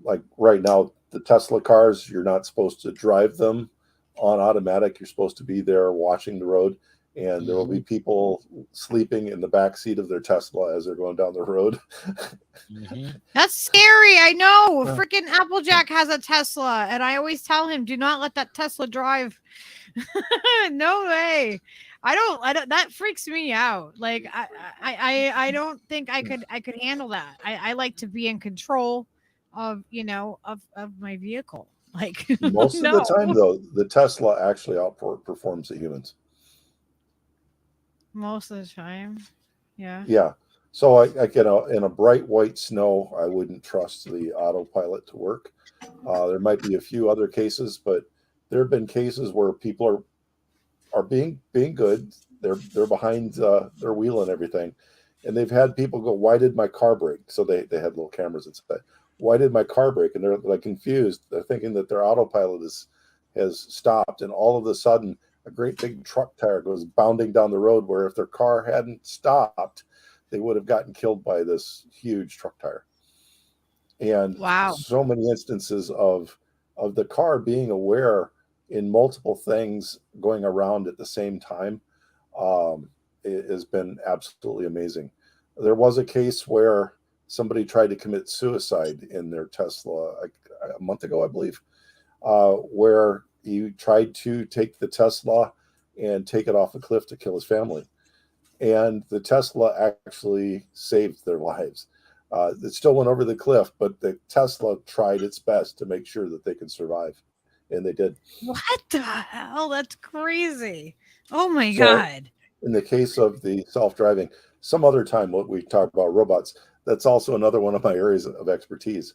like right now, the Tesla cars, you're not supposed to drive them on automatic. You're supposed to be there watching the road, and there will be people sleeping in the back seat of their Tesla as they're going down the road. That's scary. I know. Freaking Applejack has a Tesla, and I always tell him, do not let that Tesla drive. No way. I don't, that freaks me out. Like, I don't think I could handle that. I like to be in control of my vehicle. Like, most of the time though, the Tesla actually outperforms the humans. Most of the time. Yeah. So I in a bright white snow, I wouldn't trust the autopilot to work. There might be a few other cases, but there have been cases where people are being good. They're behind their wheel and everything, and they've had people go, "Why did my car brake?" So they had little cameras that said, "Why did my car brake?" And they're like confused. They're thinking that their autopilot has stopped, and all of a sudden, a great big truck tire goes bounding down the road. Where if their car hadn't stopped, they would have gotten killed by this huge truck tire. And so many instances of the car being aware in multiple things going around at the same time, it has been absolutely amazing. There was a case where somebody tried to commit suicide in their Tesla a month ago, I believe, where he tried to take the Tesla and take it off a cliff to kill his family. And the Tesla actually saved their lives. It still went over the cliff, but the Tesla tried its best to make sure that they could survive. And they did. What the hell? That's crazy. Oh my So, God. in the case of the self-driving, some other time what we talk about robots, that's also another one of my areas of expertise.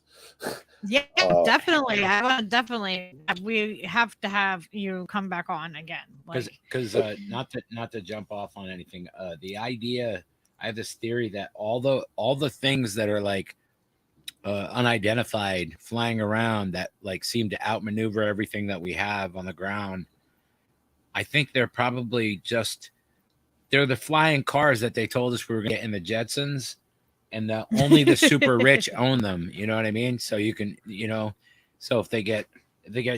Yeah, definitely. I want definitely. We have to have you come back on again. Because not to jump off on anything. The idea, I have this theory that all the things that are like unidentified flying around that like seem to outmaneuver everything that we have on the ground. I think they're probably they're the flying cars that they told us we were going to get in the Jetsons, and only the super rich own them. You know what I mean? So you can, so if they get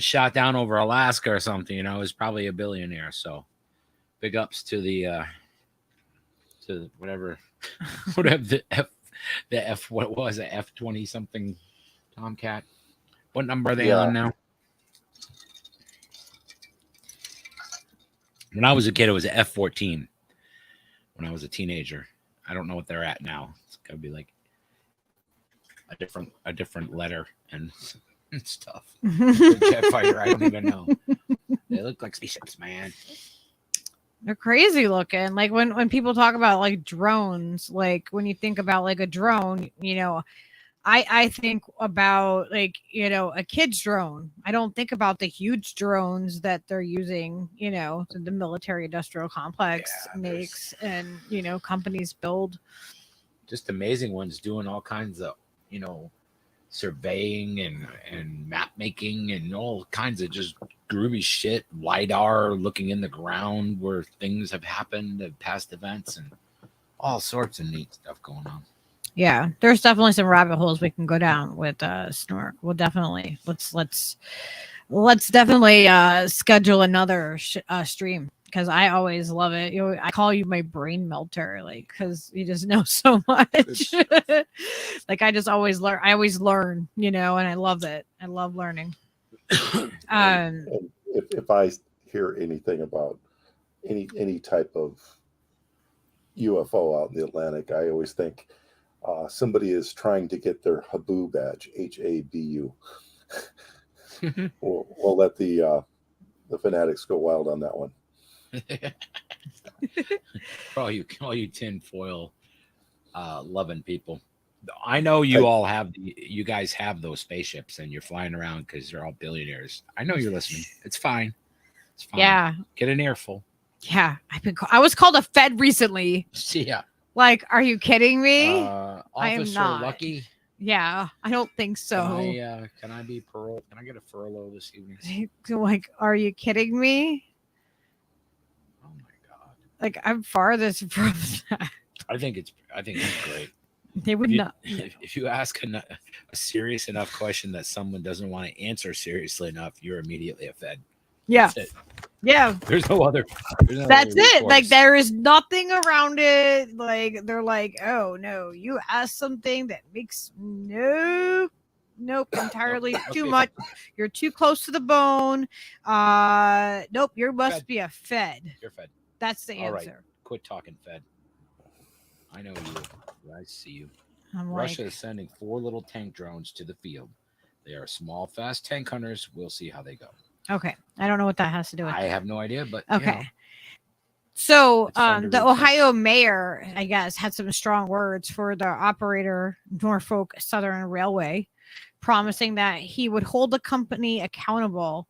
shot down over Alaska or something, it's probably a billionaire. So big ups to the whatever the F what was it, F-20 something Tomcat. What number are they on now? When I was a kid, it was an F-14. When I was a teenager, I don't know what they're at now. It's gotta be like a different letter and stuff. Jet fighter, I don't even know. They look like spaceships, man. They're crazy looking. Like when people talk about like drones, like when you think about like a drone, I think about like, a kid's drone. I don't think about the huge drones that they're using, the military industrial complex makes and, companies build. Just amazing ones doing all kinds of, surveying and map making and all kinds of just groovy shit. LiDAR looking in the ground where things have happened at past events and all sorts of neat stuff going on. Yeah, there's definitely some rabbit holes we can go down with Snork. We'll definitely let's definitely schedule another stream because I always love it. I call you my brain melter, like because you just know so much. Like I always learn, and I love it. I love learning. And if I hear anything about any type of UFO out in the Atlantic, I always think somebody is trying to get their Habu badge, HABU. We'll let the fanatics go wild on that one. For all you tinfoil loving people, I know you guys have those spaceships and you're flying around because they're all billionaires. I know you're listening. It's fine. It's fine. Yeah. Get an earful. Yeah, I was called a Fed recently. Yeah. Like, are you kidding me? Officer I am not. Lucky. Yeah, I don't think so. Can I be paroled? Can I get a furlough this evening? Like, are you kidding me? Oh my God. Like, I'm farthest from that. I think it's great. They would not. If you ask a serious enough question that someone doesn't want to answer seriously enough, you're immediately a Fed. Yeah. That's it. Yeah. There's no other. That's it. Like there is nothing around it. Like they're like, oh no, you asked something that makes nope, entirely too much. You're too close to the bone. Nope, you must be a Fed. You're Fed. That's the All answer. right. Quit talking, Fed. I know you. I see you. like, Russia is sending 4 little tank drones to the field. They are small, fast tank hunters. We'll see how they go. Okay. I don't know what that has to do with it. I have no idea, but okay. So the Ohio mayor, I guess, had some strong words for the operator Norfolk Southern Railway, promising that he would hold the company accountable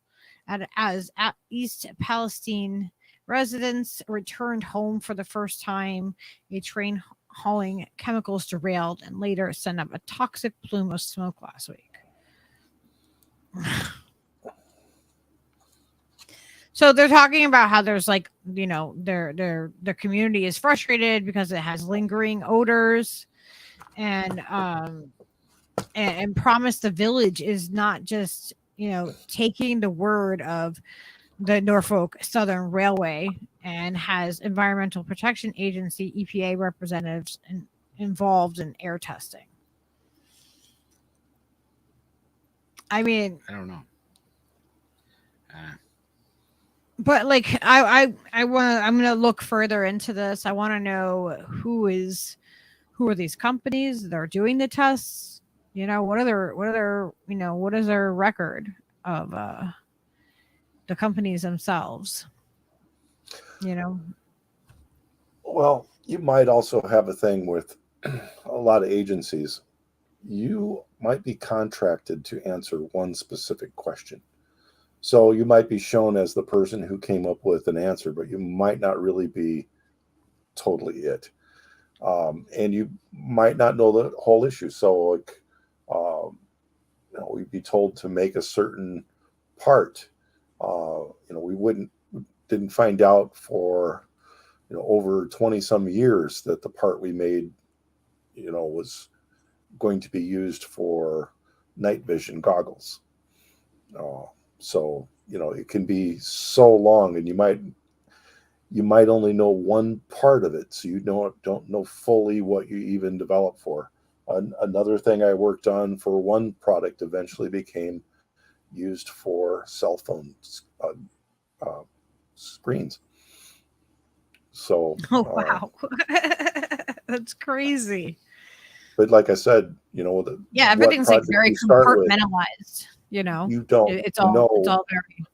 as East Palestine residents returned home for the first time. A train hauling chemicals derailed and later sent up a toxic plume of smoke last week. So they're talking about how there's like, their community is frustrated because it has lingering odors and promise the village is not just, taking the word of the Norfolk Southern Railway and has Environmental Protection Agency, EPA representatives involved in air testing. I mean, I don't know. But like I'm gonna look further into this. I want to know who are these companies that are doing the tests? What is their record of the companies themselves? you know. Well, you might also have a thing with a lot of agencies. You might be contracted to answer one specific question. So you might be shown as the person who came up with an answer, but you might not really be totally it. And you might not know the whole issue. So, like, we'd be told to make a certain part. We didn't find out for, over 20 some years that the part we made, was going to be used for night vision goggles. So, it can be so long, and you might only know one part of it, so you don't know fully what you even developed for. Another thing I worked on for one product eventually became used for cell phone screens. So, oh wow, that's crazy. But like I said, everything's like very compartmentalized. You don't it's all very.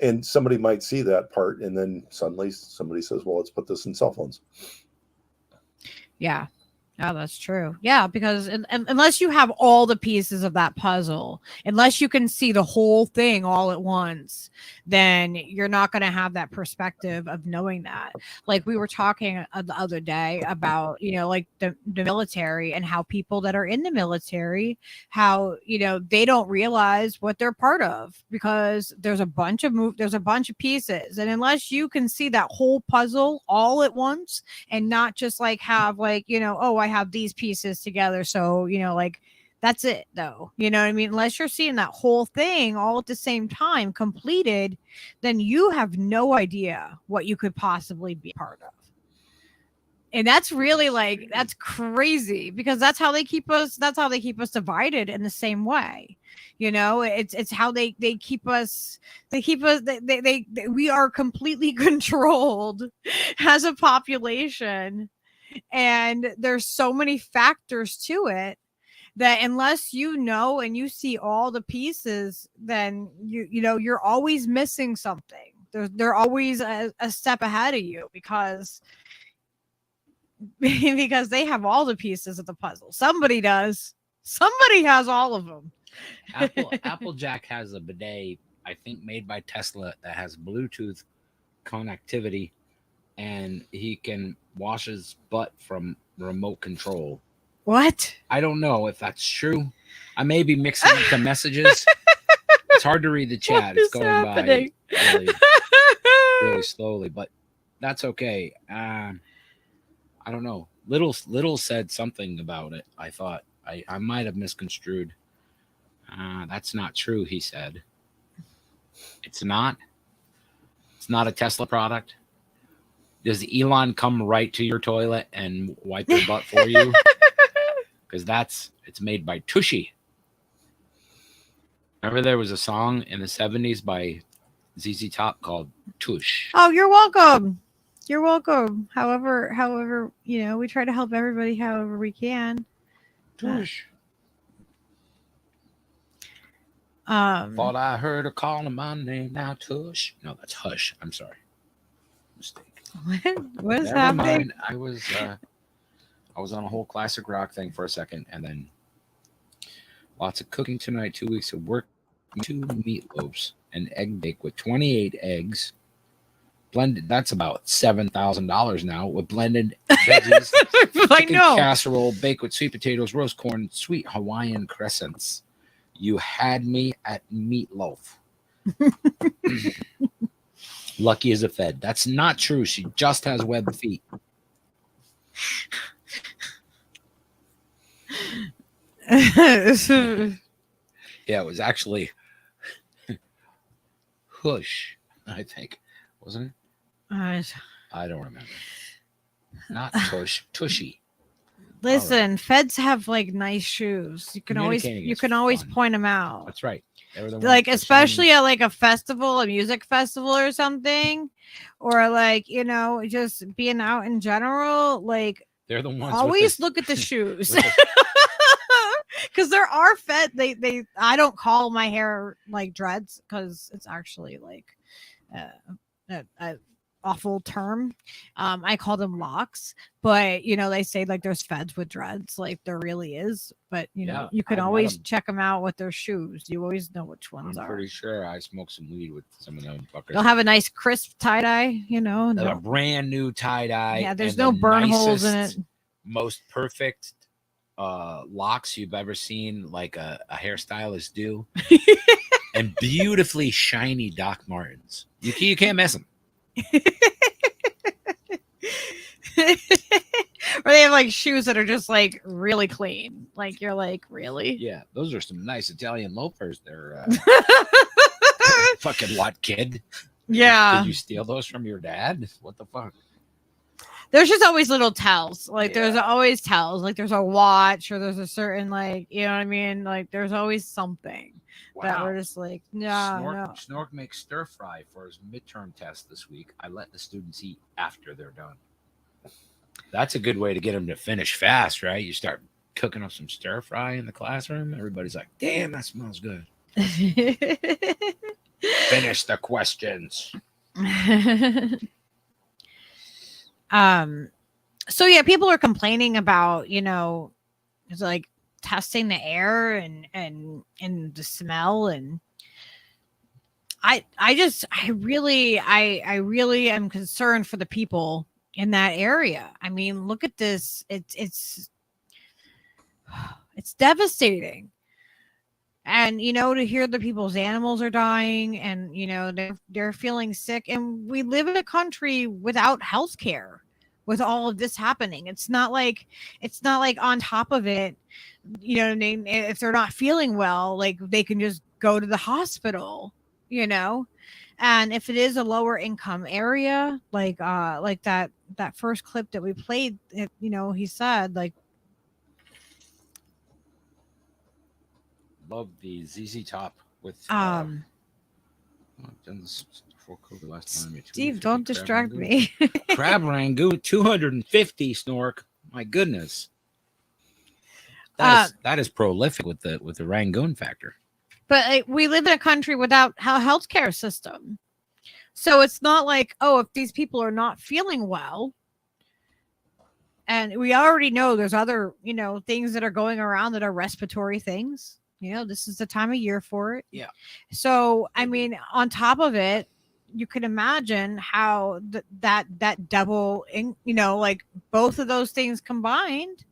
And somebody might see that part, and then suddenly somebody says, well, let's put this in cell phones. Yeah. Oh, that's true. Yeah, because unless you have all the pieces of that puzzle, unless you can see the whole thing all at once, then you're not going to have that perspective of knowing that. Like we were talking the other day about, like the military and how people that are in the military, how, they don't realize what they're part of because there's a bunch of pieces. And unless you can see that whole puzzle all at once and not just like have like, oh, I have these pieces together. So, like that's it though. You know what I mean? Unless you're seeing that whole thing all at the same time completed, then you have no idea what you could possibly be part of. And that's really that's crazy because that's how they keep us divided in the same way. It's how they keep us, we are completely controlled as a population. And there's so many factors to it that unless you know and you see all the pieces, then you're always missing something. They're always a step ahead of you because they have all the pieces of the puzzle. Somebody does. Somebody has all of them. Applejack has a bidet, I think, made by Tesla that has Bluetooth connectivity, and he can wash his butt from remote control. What? I don't know if that's true. I may be mixing up the messages. It's hard to read the chat. It's going happening? By really, really slowly, but that's okay. I don't know. Little said something about it. I thought I might have misconstrued. That's not true, he said. It's not a Tesla product. Does Elon come right to your toilet and wipe your butt for you? Because it's made by Tushy. Remember there was a song in the 70s by ZZ Top called Tush. Oh, you're welcome. You're welcome. However, we try to help everybody however we can. Tush. Thought I heard her calling my name now, Tush. No, that's Hush. I'm sorry. Mistake. What is happening? Mind. I was on a whole classic rock thing for a second, and then lots of cooking tonight, 2 weeks of work, 2 meatloaves, an egg bake with 28 eggs. Blended, that's about $7,000 now with blended veggies. Chicken casserole, baked with sweet potatoes, roast corn, sweet Hawaiian crescents. You had me at meatloaf. Lucky as a Fed. That's not true. She just has webbed feet. Yeah, it was actually Hush, I think. Wasn't it? I don't remember. Not Tush. Tushy. Listen, right. Feds have nice shoes. You can always point them out. That's right. Especially at a festival, a music festival or something, or just being out in general. They're the ones. Always look at the shoes. Because there are I don't call my hair dreads because it's actually awful term. I call them locks, but you know, they say like there's feds with dreads, like there really is. But you know, you can always check them out with their shoes. You always know which ones I'm are. pretty sure I smoked some weed with some of them fuckers. They'll have a nice crisp tie dye, you know. A brand new tie dye. Yeah, there's no burn holes in it. Most perfect locks you've ever seen, like a hairstylist do, and beautifully shiny Doc Martens. You can't miss them. Or they have like shoes that are just like really clean. Like you're like, really? Yeah, those are some nice Italian loafers. They're fucking what, kid? Yeah. Did you steal those from your dad? What the fuck? There's just always little tells. Like there's always tells. Like there's a watch or there's a certain like, you know what I mean? Like there's always something that we're just like, no. Snork makes stir fry for his midterm test this week. I let the students eat after they're done. That's a good way to get them to finish fast, right? You start cooking up some stir fry in the classroom. Everybody's like, damn, that smells good. Finish the questions. So yeah, people are complaining about, you know, it's like testing the air and the smell, and I really am concerned for the people in that area. I mean, look at this. It's devastating. And, you know, to hear the people's animals are dying and, you know, they're feeling sick. And we live in a country without health care with all of this happening. It's not like on top of it, you know what I mean? If they're not feeling well, like they can just go to the hospital, you know? And if it is a lower income area, like that first clip that we played, you know, he said like, love the ZZ Top with I've done this before COVID last time. Steve, don't distract me. Crab Rangoon 250 Snork. My goodness. That is prolific with the Rangoon factor. But we live in a country without a healthcare system. So it's not like, oh, if these people are not feeling well, and we already know there's other, you know, things that are going around that are respiratory things. You know, this is the time of year for it. Yeah. So, I mean, on top of it, you can imagine how that double, you know, like both of those things combined,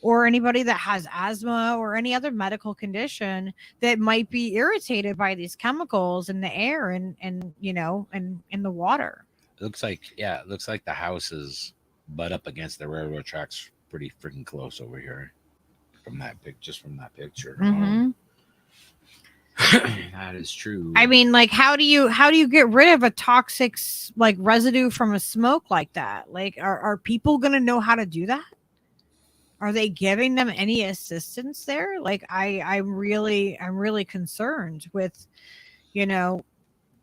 or anybody that has asthma or any other medical condition that might be irritated by these chemicals in the air and you know, and in the water. It looks like the house is butt up against the railroad tracks pretty freaking close over here. From that picture. Mm-hmm. That is true. I mean, like, how do you get rid of a toxic like residue from a smoke like that? Like, are people gonna know how to do that? Are they giving them any assistance there? Like, I'm really concerned with, you know,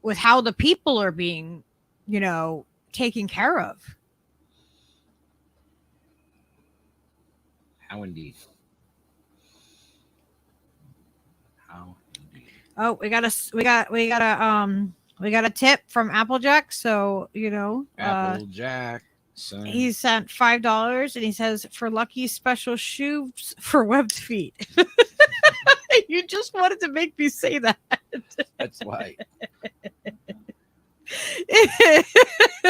with how the people are being, you know, taken care of. How indeed. Oh, we got a tip from Applejack. So, you know, Applejack. Son. He sent $5 and he says, for Lucky, special shoes for webbed feet. You just wanted to make me say that. That's why.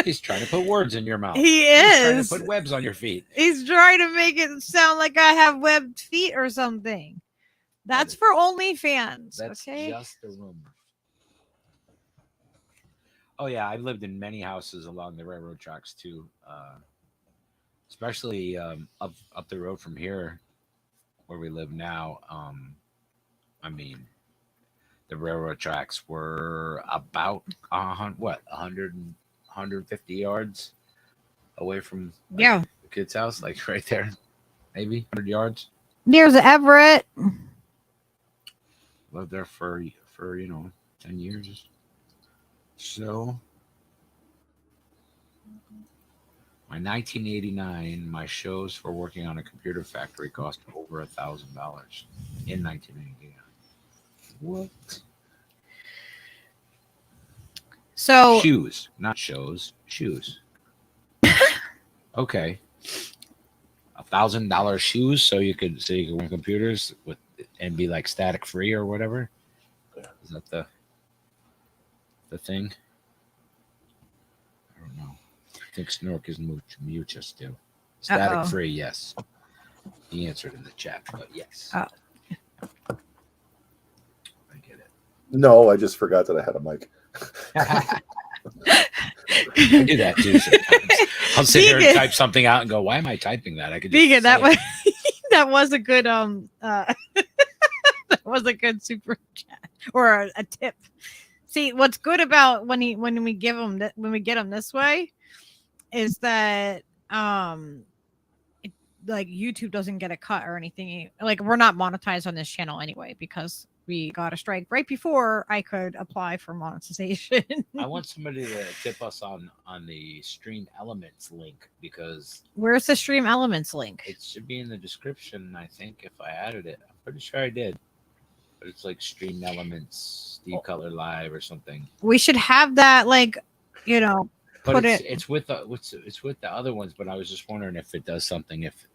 He's trying to put words in your mouth. He's trying to put webs on your feet. He's trying to make it sound like I have webbed feet or something. That's for OnlyFans. That's okay. Just a rumor. Oh yeah, I've lived in many houses along the railroad tracks too, especially up the road from here, where we live now. I mean, the railroad tracks were about 150 yards away from the kid's house, like right there, maybe 100 yards. There's Everett. Lived there for 10 years. So, my 1989, my shows for working on a computer factory cost over $1,000 in 1989. What? So shoes, not shows, shoes. Okay. $1,000 shoes so you could run computers with and be like static free or whatever. Is that the thing? I don't know. I think Snork is mutual still. Static free, yes. He answered in the chat, but yes. Oh. I get it. No, I just forgot that I had a mic. I do that too sometimes. I'll sit here and type something out and go, "Why am I typing that?" I could just Vegan, that was that was a good that was a good super chat or a tip. See, what's good about when we get them this way is that like YouTube doesn't get a cut or anything. Like we're not monetized on this channel anyway because we got a strike right before I could apply for monetization. I want somebody to tip us on the Stream Elements link because where's the Stream Elements link? It should be in the description, I think, if I added it. I'm pretty sure I did. But it's like Stream Elements, Steve Cutler Live or something. We should have that, like, you know, but it's with the other ones. But I was just wondering if it does something if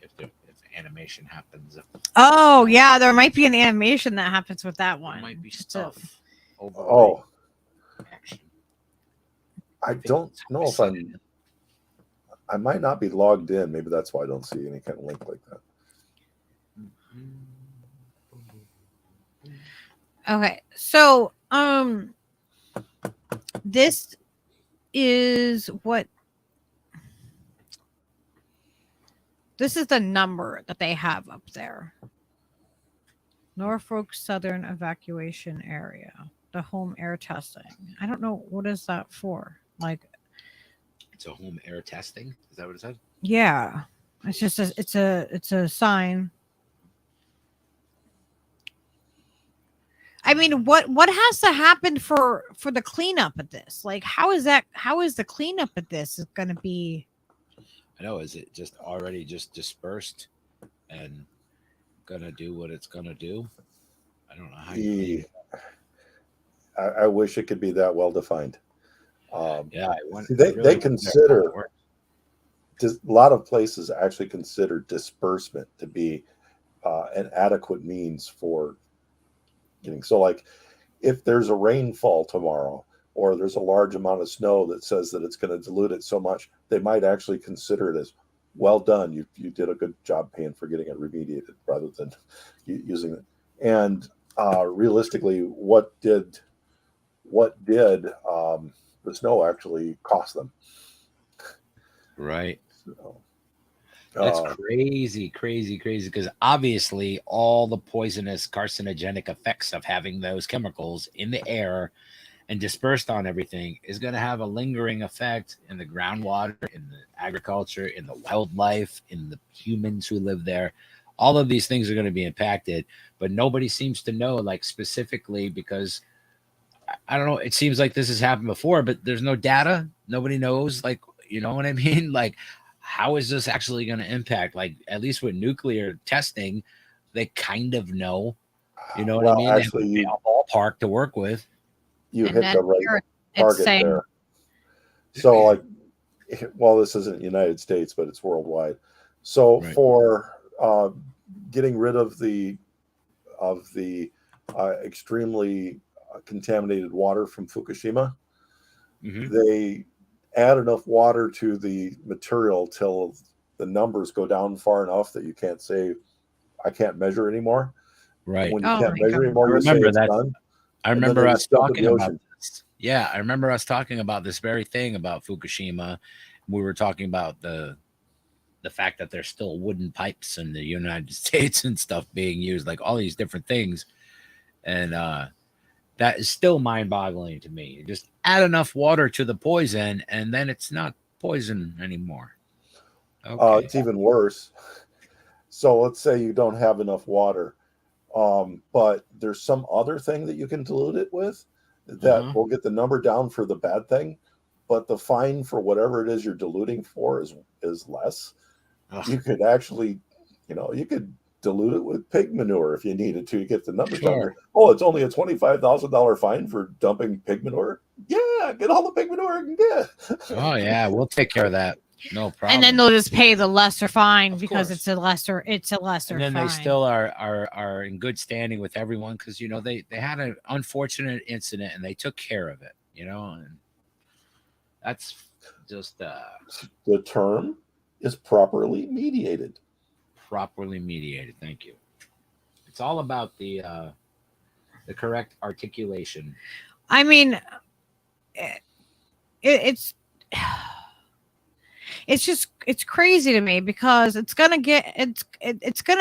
animation happens. Oh yeah, there might be an animation that happens with that one. There might be stuff. Oh, I don't know if I might not be logged in. Maybe that's why I don't see any kind of link like that. Okay, so this is what this is the number that they have up there. Norfolk Southern Evacuation Area, the home air testing. I don't know what is that for. Like, it's a home air testing. Is that what it said? Yeah, it's just it's a sign. I mean, what has to happen for the cleanup of this? Like, how is the cleanup of this is going to be? I know. Is it just already just dispersed and gonna do what it's gonna do? I don't know how. I wish it could be that well defined. Yeah, they consider. A lot of places actually consider disbursement to be an adequate means for getting. So, like, if there's a rainfall tomorrow, or there's a large amount of snow that says that it's going to dilute it so much, they might actually consider it as well done. You did a good job paying for getting it remediated rather than using it. And realistically, what did the snow actually cost them? Right. So, that's crazy. Because obviously, all the poisonous, carcinogenic effects of having those chemicals in the air and dispersed on everything is going to have a lingering effect in the groundwater, in the agriculture, in the wildlife, in the humans who live there. All of these things are going to be impacted, but nobody seems to know, like, specifically, because I don't know. It seems like this has happened before, but there's no data. Nobody knows, like, you know what I mean? Like, how is this actually going to impact? Like, at least with nuclear testing, they kind of know, you know what I mean? Actually, they have a ballpark to work with. You hit the right target there. So, like, well, this isn't United States, but it's worldwide. So for getting rid of the extremely contaminated water from Fukushima, they add enough water to the material till the numbers go down far enough that you can't say, I can't measure anymore. Right. When you can't measure anymore, you say it's done. I remember us talking about this. Yeah, I remember us talking about this very thing about Fukushima. We were talking about the fact that there's still wooden pipes in the United States and stuff being used, like all these different things. And that is still mind-boggling to me. You just add enough water to the poison, and then it's not poison anymore. Okay. It's even worse. So let's say you don't have enough water, but there's some other thing that you can dilute it with that will get the number down for the bad thing, but the fine for whatever it is you're diluting for is less. You could actually, you could dilute it with pig manure if you needed to get the numbers down there. Oh, it's only a $25,000 fine for dumping pig manure. Yeah, get all the big manure you can get. Oh yeah, we'll take care of that. No problem. And then they'll just pay the lesser fine Of because course. it's a lesser And then fine. they still are in good standing with everyone because they had an unfortunate incident and they took care of it. And that's just The term is properly mediated. properly mediated. Thank you. It's all about the correct articulation. I mean, it's it's crazy to me because it's gonna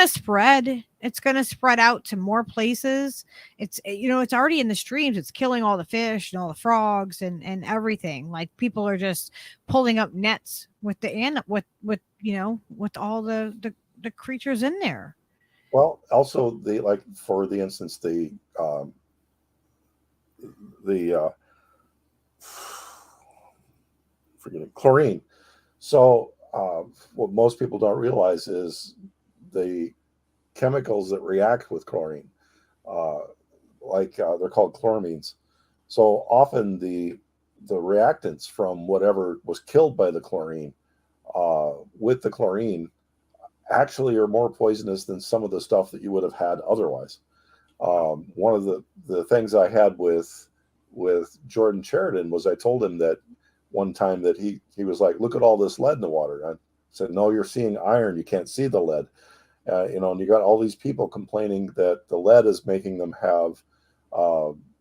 spread. It's gonna spread out to more places. It's already in the streams. It's killing all the fish and all the frogs and everything. Like people are just pulling up nets with with all the creatures in there. Well, also for the instance the forget it, chlorine. So what most people don't realize is the chemicals that react with chlorine, they're called chloramines. So often the reactants from whatever was killed by the chlorine with the chlorine actually are more poisonous than some of the stuff that you would have had otherwise. One of the things I had with Jordan Sheridan was I told him that one time that he was like, look at all this lead in the water. I said, no, you're seeing iron. You can't see the lead. And you got all these people complaining that the lead is making them have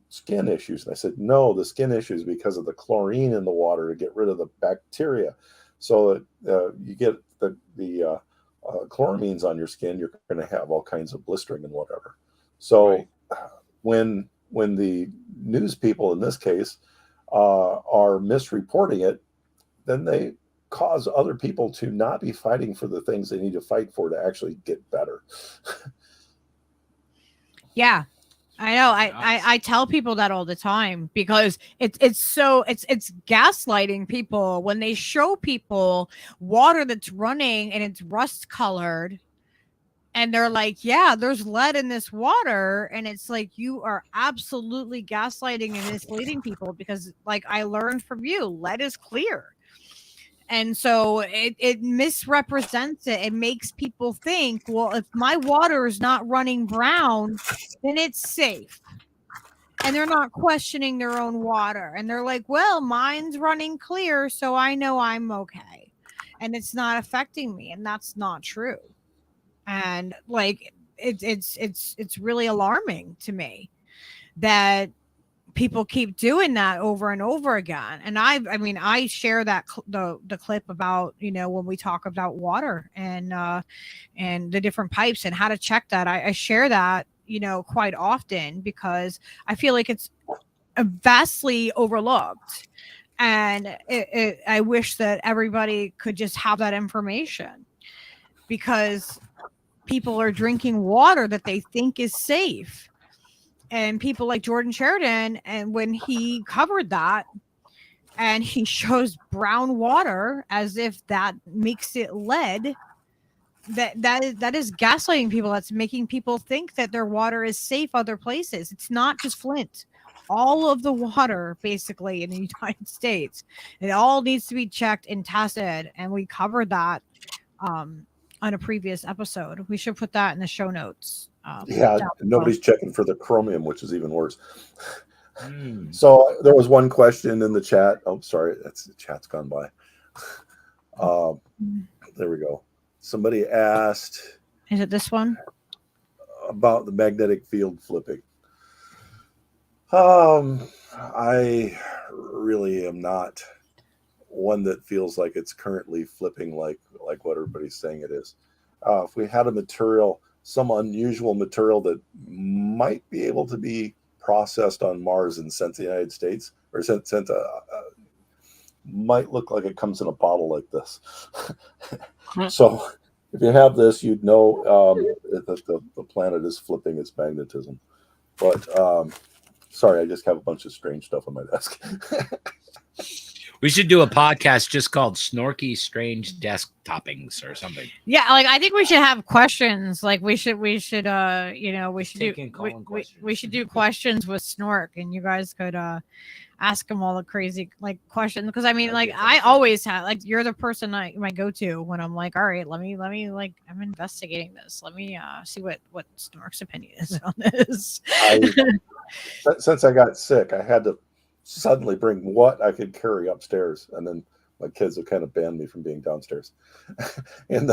skin issues. And I said, no, the skin issues because of the chlorine in the water to get rid of the bacteria. So that you get the chloramines on your skin, you're going to have all kinds of blistering and whatever. So Right. when the news people in this case are misreporting it, then they cause other people to not be fighting for the things they need to fight for to actually get better. Yeah, I know. I tell people that all the time because it's gaslighting people when they show people water that's running and it's rust colored. And they're like, yeah, there's lead in this water. And it's like, you are absolutely gaslighting and misleading people because, like, I learned from you, lead is clear. And so it misrepresents it. It makes people think, well, if my water is not running brown, then it's safe. And they're not questioning their own water. And they're like, well, mine's running clear, so I know I'm okay. And it's not affecting me. And that's not true. And like it's really alarming to me that people keep doing that over and over again. And I share that the clip about when we talk about water and the different pipes and how to check that. I share that quite often because I feel like it's vastly overlooked, and I wish that everybody could just have that information because people are drinking water that they think is safe. And people like Jordan Sheridan, and when he covered that and he shows brown water as if that makes it lead, that is gaslighting people. That's making people think that their water is safe other places. It's not just Flint. All of the water basically in the United States, it all needs to be checked and tested. And we covered that on a previous episode. We should put that in the show notes. Yeah, nobody's checking for the chromium, which is even worse. So there was one question in the chat. Oh, sorry, the chat's gone by. There we go. Somebody asked, is it this one? About the magnetic field flipping. I really am not one that feels like it's currently flipping like what everybody's saying it is. If we had a material, some unusual material that might be able to be processed on Mars and sent to the United States, or might look like it comes in a bottle like this. So if you have this, you'd know that the planet is flipping its magnetism. But sorry, I just have a bunch of strange stuff on my desk. We should do a podcast just called Snorky Strange Desk Toppings or something. Yeah, like I think we should have questions. Like we should do questions with Snork, and you guys could ask them all the crazy like questions. Because I mean, like I always have like you're the person I my go to when I'm like, all right, let me like I'm investigating this. Let me see what Snork's opinion is on this. Since I got sick, I had to suddenly bring what I could carry upstairs, and then my kids have kind of banned me from being downstairs. And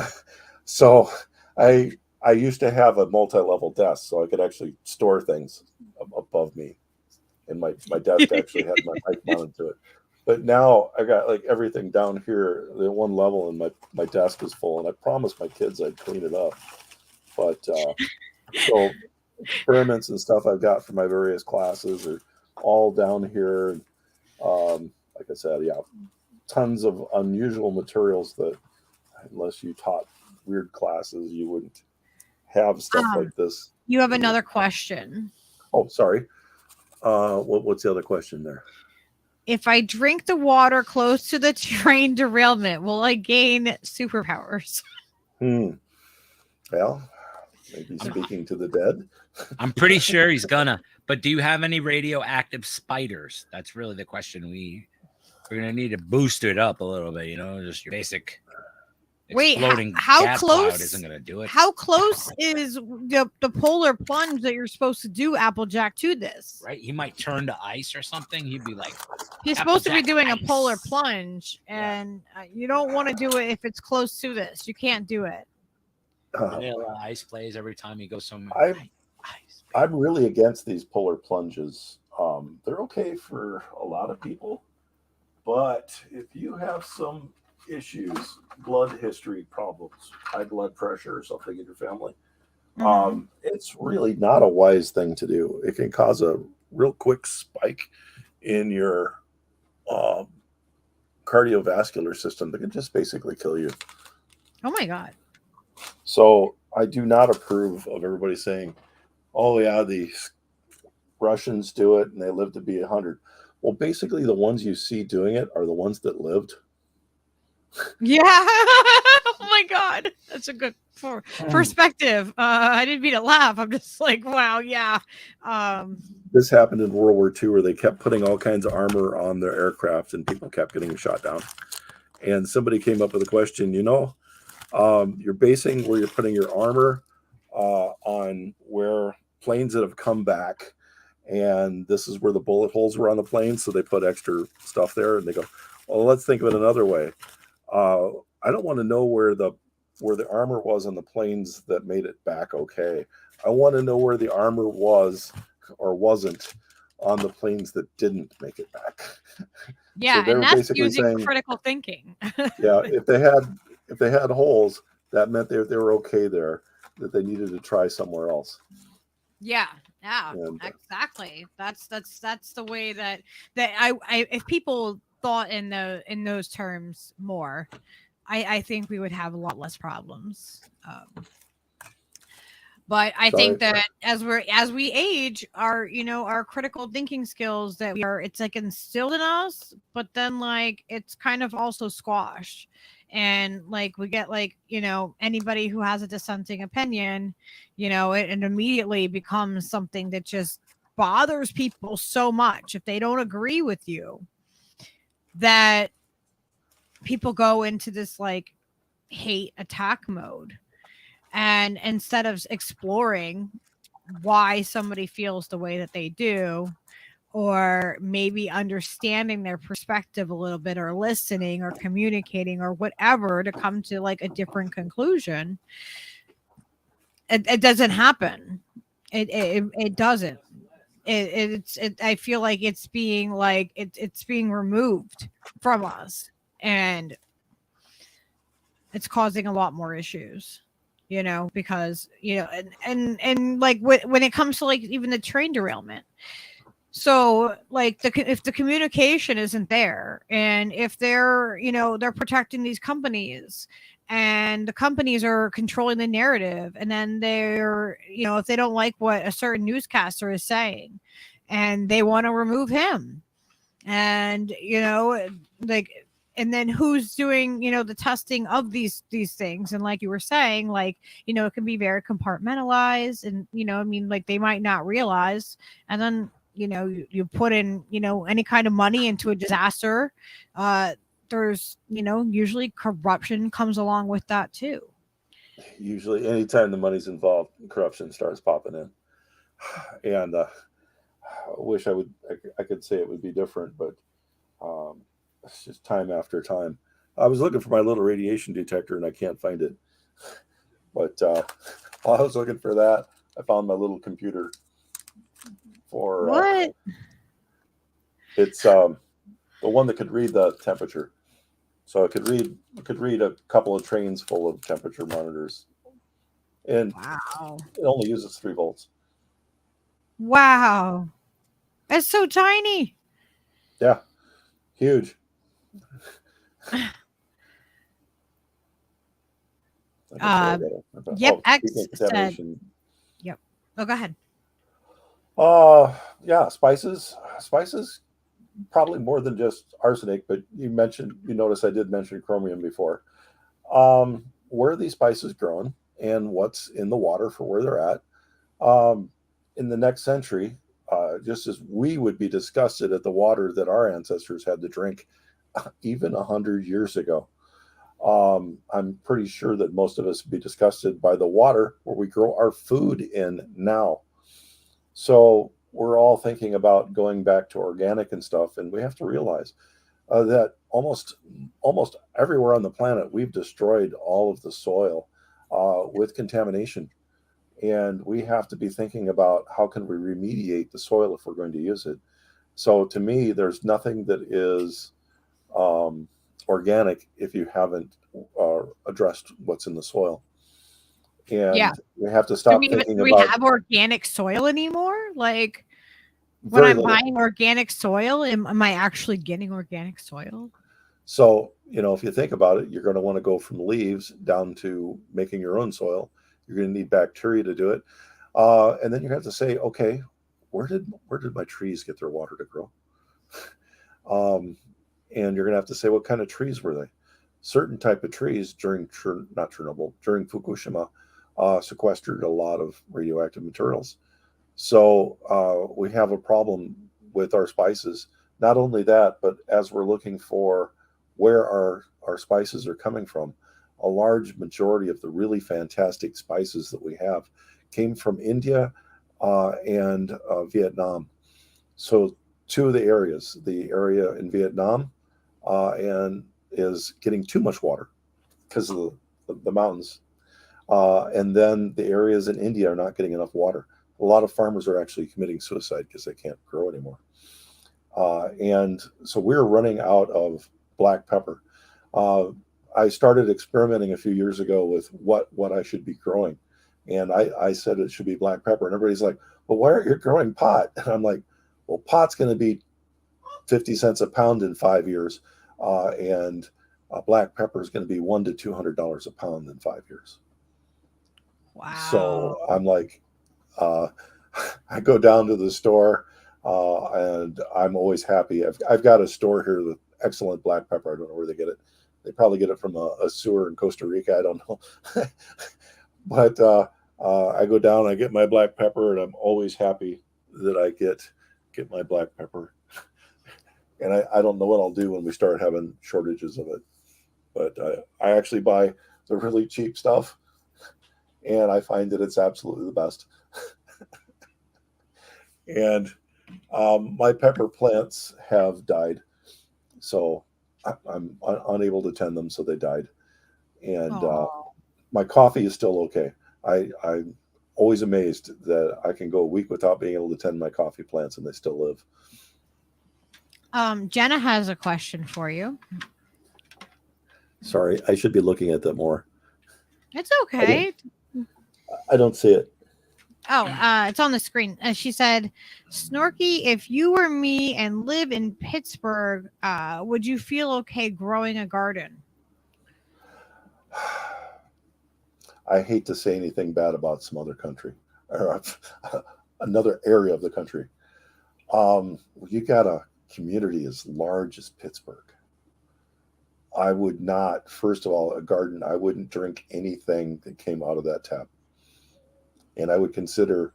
so I used to have a multi-level desk, so I could actually store things above me, and my desk actually had my mic mounted to it. But now I got like everything down here at one level, and my desk is full. And I promised my kids I'd clean it up, but so experiments and stuff I've got for my various classes are all down here. Like I said, yeah, tons of unusual materials that unless you taught weird classes, you wouldn't have stuff like this. You have another question. Oh, sorry. What's the other question there? If I drink the water close to the train derailment, will I gain superpowers? Well, maybe speaking to the dead. I'm pretty sure he's gonna. But do you have any radioactive spiders? That's really the question. We're gonna need to boost it up a little bit. Just your basic. Exploding how gas close cloud isn't gonna do it. How close is the polar plunge that you're supposed to do, Applejack, to this? Right, he might turn to ice or something. He'd be like, he's supposed to be doing a polar plunge, and you don't want to do it if it's close to this. You can't do it. Vanilla Ice plays every time he goes somewhere. I'm really against these polar plunges. They're okay for a lot of people, but if you have some issues, blood history problems, high blood pressure or something in your family, it's really not a wise thing to do. It can cause a real quick spike in your cardiovascular system that can just basically kill you. Oh my God. So I do not approve of everybody saying, oh yeah, the Russians do it and they live to be 100. Well, basically the ones you see doing it are the ones that lived. Yeah. Oh my God. That's a good perspective. I didn't mean to laugh. I'm just like, wow. Yeah. This happened in World War II where they kept putting all kinds of armor on their aircraft and people kept getting shot down. And somebody came up with a question, you're basing where you're putting your armor on where planes that have come back, and this is where the bullet holes were on the plane, so they put extra stuff there, and they go, well, let's think of it another way. I don't want to know where the armor was on the planes that made it back okay. I want to know where the armor was or wasn't on the planes that didn't make it back. Yeah, so and that's using critical thinking. Yeah, if they had holes, that meant they were okay there, that they needed to try somewhere else. Yeah, exactly. That's the way that I if people thought in those terms more, I think we would have a lot less problems. But I think that as we age, our critical thinking skills it's like instilled in us, but then like it's kind of also squashed. And like we get anybody who has a dissenting opinion, it immediately becomes something that just bothers people so much if they don't agree with you, that people go into this like hate attack mode. And instead of exploring why somebody feels the way that they do, or maybe understanding their perspective a little bit, or listening or communicating or whatever to come to like a different conclusion, it doesn't happen. It doesn't. I feel like it's being removed from us, and it's causing a lot more issues. Because and like when it comes to like even the train derailment. So like if the communication isn't there, and if they're protecting these companies, and the companies are controlling the narrative, and then they're if they don't like what a certain newscaster is saying, and they want to remove him, and and then who's doing the testing of these things, and like you were saying, like it can be very compartmentalized, and like they might not realize, and then you put in, any kind of money into a disaster, there's, usually corruption comes along with that too. Usually, anytime the money's involved, corruption starts popping in. And I wish I could say it would be different, but it's just time after time. I was looking for my little radiation detector and I can't find it. But while I was looking for that, I found my little computer for what? It's the one that could read the temperature. So it could read a couple of trains full of temperature monitors. And wow, it only uses 3 volts. Wow. That's so tiny. Yeah. Huge. Yep. X said. Yep. Oh, go ahead. Yeah, spices probably more than just arsenic, but you notice I did mention chromium before. Where are these spices grown and what's in the water for where they're at? In the next century, just as we would be disgusted at the water that our ancestors had to drink even 100 years ago, I'm pretty sure that most of us would be disgusted by the water where we grow our food in now. So we're all thinking about going back to organic and stuff, and we have to realize that almost everywhere on the planet we've destroyed all of the soil with contamination, and we have to be thinking about how can we remediate the soil if we're going to use it. So to me, there's nothing that is organic if you haven't addressed what's in the soil. And we have to stop thinking do we about. have organic soil anymore? Like, when I'm buying organic soil, am I actually getting organic soil? So, if you think about it, you're going to want to go from leaves down to making your own soil. You're going to need bacteria to do it. And then you have to say, okay, where did my trees get their water to grow? And you're going to have to say, what kind of trees were they? Certain type of trees during Fukushima sequestered a lot of radioactive materials. So we have a problem with our spices. Not only that, but as we're looking for where our spices are coming from, a large majority of the really fantastic spices that we have came from India and Vietnam. So 2 of the areas, the area in Vietnam and is getting too much water because of the mountains. And then the areas in India are not getting enough water. A lot of farmers are actually committing suicide because they can't grow anymore. And so we're running out of black pepper. I started experimenting a few years ago with what I should be growing. And I said it should be black pepper. And everybody's like, well, why aren't you growing pot? And I'm like, well, pot's going to be 50 cents a pound in 5 years. And black pepper is going to be $100 to $200 a pound in 5 years. Wow. So I'm like, I go down to the store and I'm always happy. I've got a store here with excellent black pepper. I don't know where they get it. They probably get it from a sewer in Costa Rica. I don't know. But I go down, I get my black pepper, and I'm always happy that I get my black pepper. And I don't know what I'll do when we start having shortages of it. But I actually buy the really cheap stuff, and I find that it's absolutely the best. And my pepper plants have died, so I'm unable to tend them, so they died. And my coffee is still okay. I'm always amazed that I can go a week without being able to tend my coffee plants, and they still live. Jenna has a question for you. Sorry, I should be looking at that more. It's okay. I don't see it. Oh, it's on the screen. She said, Snorky, if you were me and live in Pittsburgh, would you feel okay growing a garden? I hate to say anything bad about some other country or another area of the country. You got a community as large as Pittsburgh. I would not, first of all, a garden, I wouldn't drink anything that came out of that tap. And I would consider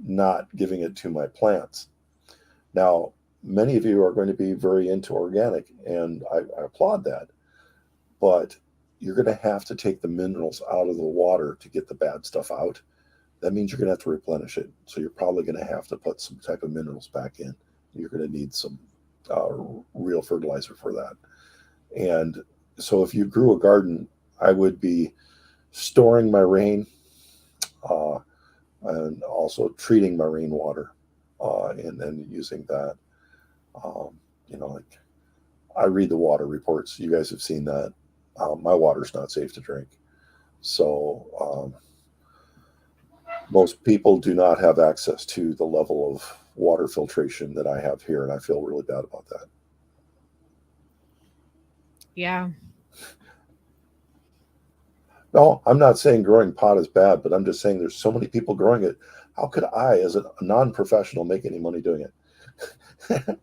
not giving it to my plants. Now, many of you are going to be very into organic, and I applaud that. But you're going to have to take the minerals out of the water to get the bad stuff out. That means you're going to have to replenish it. So you're probably going to have to put some type of minerals back in. You're going to need some real fertilizer for that. And so if you grew a garden, I would be storing my rain and also treating my rainwater and then using that. Like I read the water reports. You guys have seen that. My water's not safe to drink. So most people do not have access to the level of water filtration that I have here, and I feel really bad about that. Yeah. No, I'm not saying growing pot is bad, but I'm just saying there's so many people growing it. How could I, as a non-professional, make any money doing it?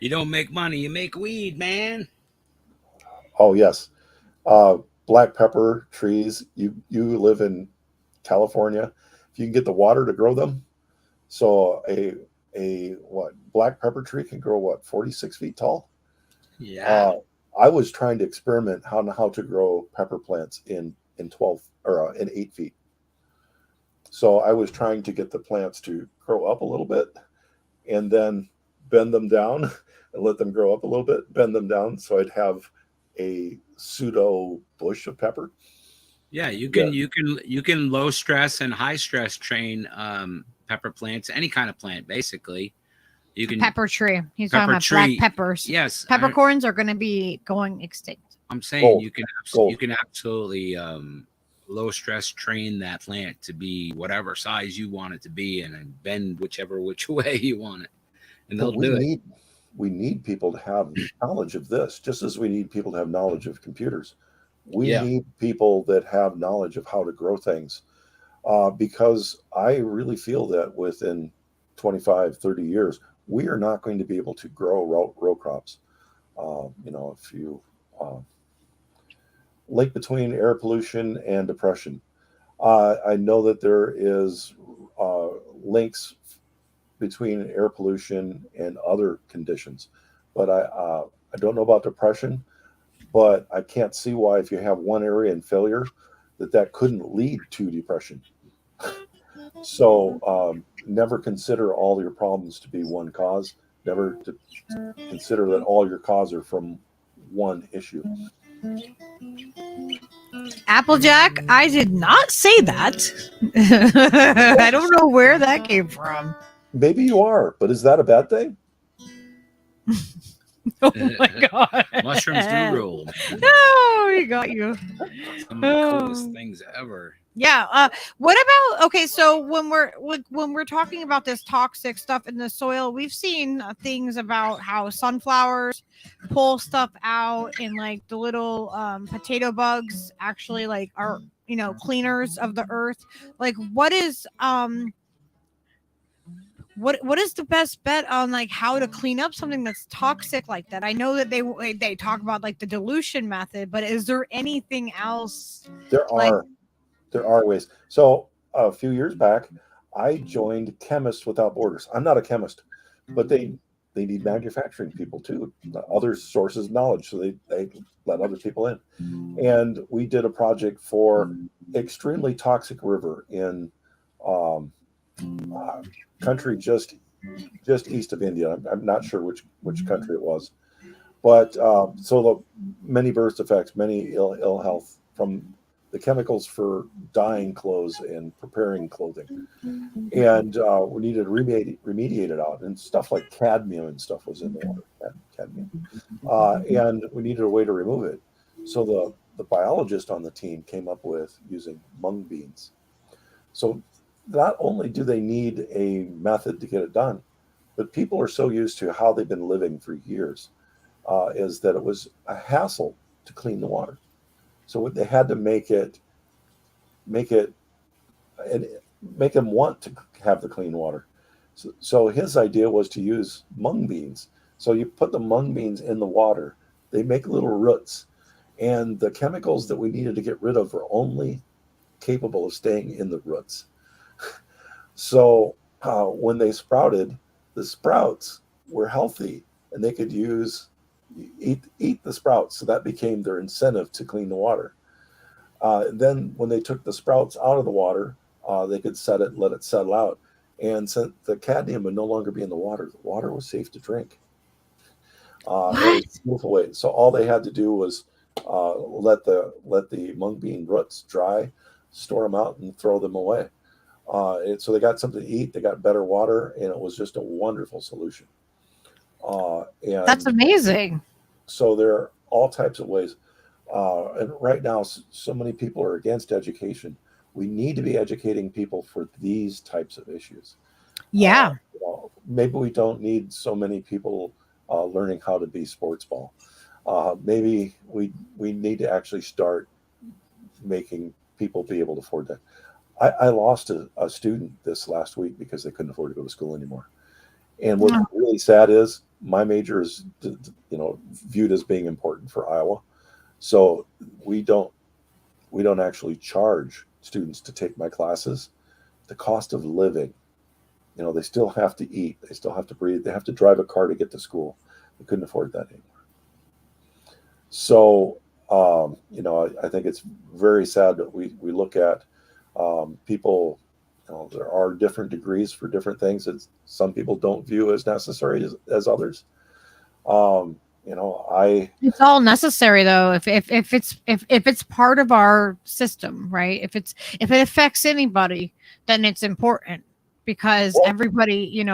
You don't make money, you make weed, man. Oh, yes. Black pepper trees. You live in California. If you can get the water to grow them. So a black pepper tree can grow 46 feet tall? Yeah. I was trying to experiment how to grow pepper plants in 8 feet. So I was trying to get the plants to grow up a little bit and then bend them down and let them grow up a little bit, bend them down. So I'd have a pseudo bush of pepper. Yeah, you can low stress and high stress train pepper plants, any kind of plant, basically. You can pepper tree. He's talking about black peppers. Yes, peppercorns are going to be going extinct. I'm saying you can absolutely low stress train that plant to be whatever size you want it to be, and then bend which way you want it, and they'll do it. We need people to have knowledge of this, just as we need people to have knowledge of computers. We need people that have knowledge of how to grow things, because I really feel that within 25, 30 years, we are not going to be able to grow row crops. If you link between air pollution and depression, I know that there is links between air pollution and other conditions, but I don't know about depression. But I can't see why, if you have one area in failure, that couldn't lead to depression. So never consider all your problems to be one cause. Never to consider that all your causes are from one issue. Applejack, I did not say that. I don't know where that came from. Maybe you are, but is that a bad thing? Oh my god! Mushrooms do rule. No, he got you. Some of the coolest things ever. Yeah. What about so when we're talking about this toxic stuff in the soil, we've seen things about how sunflowers pull stuff out, and like the little potato bugs actually are cleaners of the earth. Like, what is what is the best bet on how to clean up something that's toxic like that? I know that they talk about the dilution method, but is there anything else? There are ways. So a few years back, I joined Chemists Without Borders. I'm not a chemist, but they need manufacturing people too, other sources of knowledge. So they let other people in. And we did a project for extremely toxic river in country just east of India. I'm not sure which country it was, but so the many birth defects, many ill health from the chemicals for dyeing clothes and preparing clothing, and we needed to remediate it out, and stuff like cadmium and stuff was in the water, and we needed a way to remove it. So the biologist on the team came up with using mung beans. So not only do they need a method to get it done, but people are so used to how they've been living for years, is that it was a hassle to clean the water. So they had to make them want to have the clean water. So his idea was to use mung beans. So you put the mung beans in the water, they make little roots, and the chemicals that we needed to get rid of were only capable of staying in the roots. So when they sprouted, the sprouts were healthy and they could eat the sprouts. So that became their incentive to clean the water. Then when they took the sprouts out of the water, they could let it settle out. And so the cadmium would no longer be in the water. The water was safe to drink. Away. So all they had to do was let the mung bean roots dry, store them out, and throw them away. So they got something to eat. They got better water, and it was just a wonderful solution. And that's amazing. So there are all types of ways. And right now, so many people are against education. We need to be educating people for these types of issues. Yeah. Maybe we don't need so many people learning how to be sports ball. Maybe we need to actually start making people be able to afford that. I lost a student this last week because they couldn't afford to go to school anymore. And what's really sad is my major is, viewed as being important for Iowa. So we don't actually charge students to take my classes. The cost of living, they still have to eat, they still have to breathe, they have to drive a car to get to school. They couldn't afford that anymore. So, I think it's very sad that we look at people, there are different degrees for different things that some people don't view as necessary as others. It's all necessary though. If it's part of our system, right? If it affects anybody, then it's important because everybody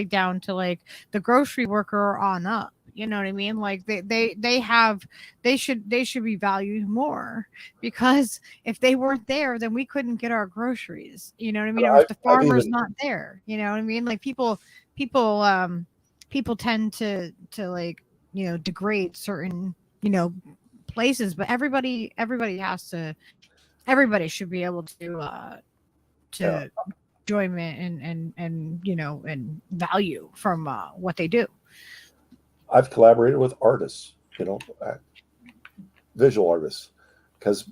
down to like the grocery worker on up. You know what I mean? Like they should be valued more because if they weren't there, then we couldn't get our groceries. You know what I mean? Or if the farmer's not there, you know what I mean? Like people tend to like, degrade certain, places, but everybody should be able to enjoyment and value from what they do. I've collaborated with artists, visual artists, because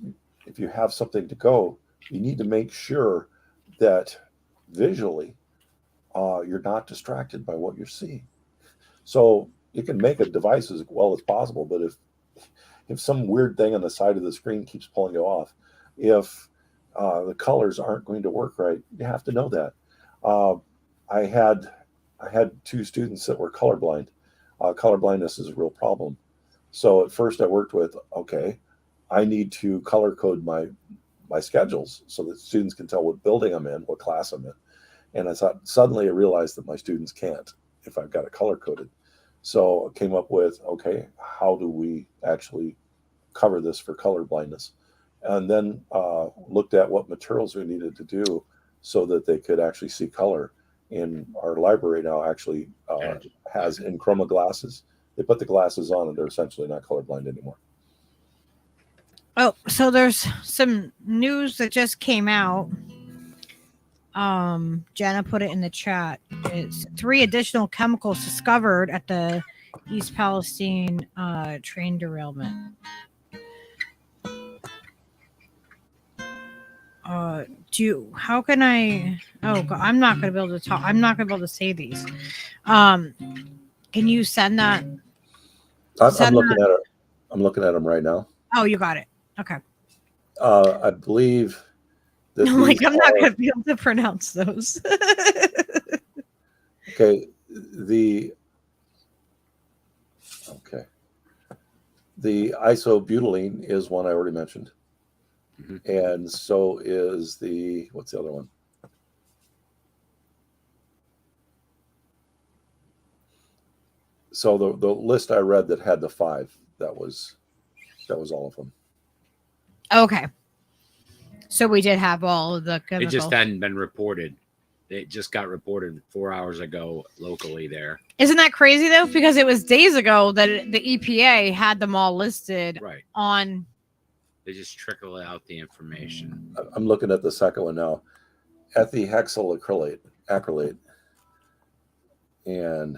if you have something to go, you need to make sure that visually you're not distracted by what you're seeing. So you can make a device as well as possible, but if some weird thing on the side of the screen keeps pulling you off, if the colors aren't going to work right, you have to know that. I had two students that were colorblind. Colorblindness is a real problem. So at first I worked with, I need to color code my schedules so that students can tell what building I'm in, what class I'm in. And I thought, suddenly I realized that my students can't if I've got it color coded. So I came up with, how do we actually cover this for color blindness? And then looked at what materials we needed to do so that they could actually see color. In our library now actually has Enchroma glasses. They put the glasses on and they're essentially not colorblind anymore. Oh, so there's some news that just came out. Jenna put it in the chat. It's 3 additional chemicals discovered at the East Palestine train derailment. How can I? Oh God, I'm not going to be able to talk. I'm not going to be able to say these. Can you send that? I'm looking at it. I'm looking at them right now. Oh, you got it. Okay. I believe that I'm not going to be able to pronounce those. The isobutylene is one I already mentioned. Mm-hmm. And so is what's the other one? So the list I read that had the 5, that was all of them. Okay. So we did have all of the chemicals. It just hadn't been reported. It just got reported 4 hours ago locally there. Isn't that crazy though? Because it was days ago that the EPA had them all listed on. They just trickle out the information. I'm looking at the second one now. Ethihexyl acrylate. And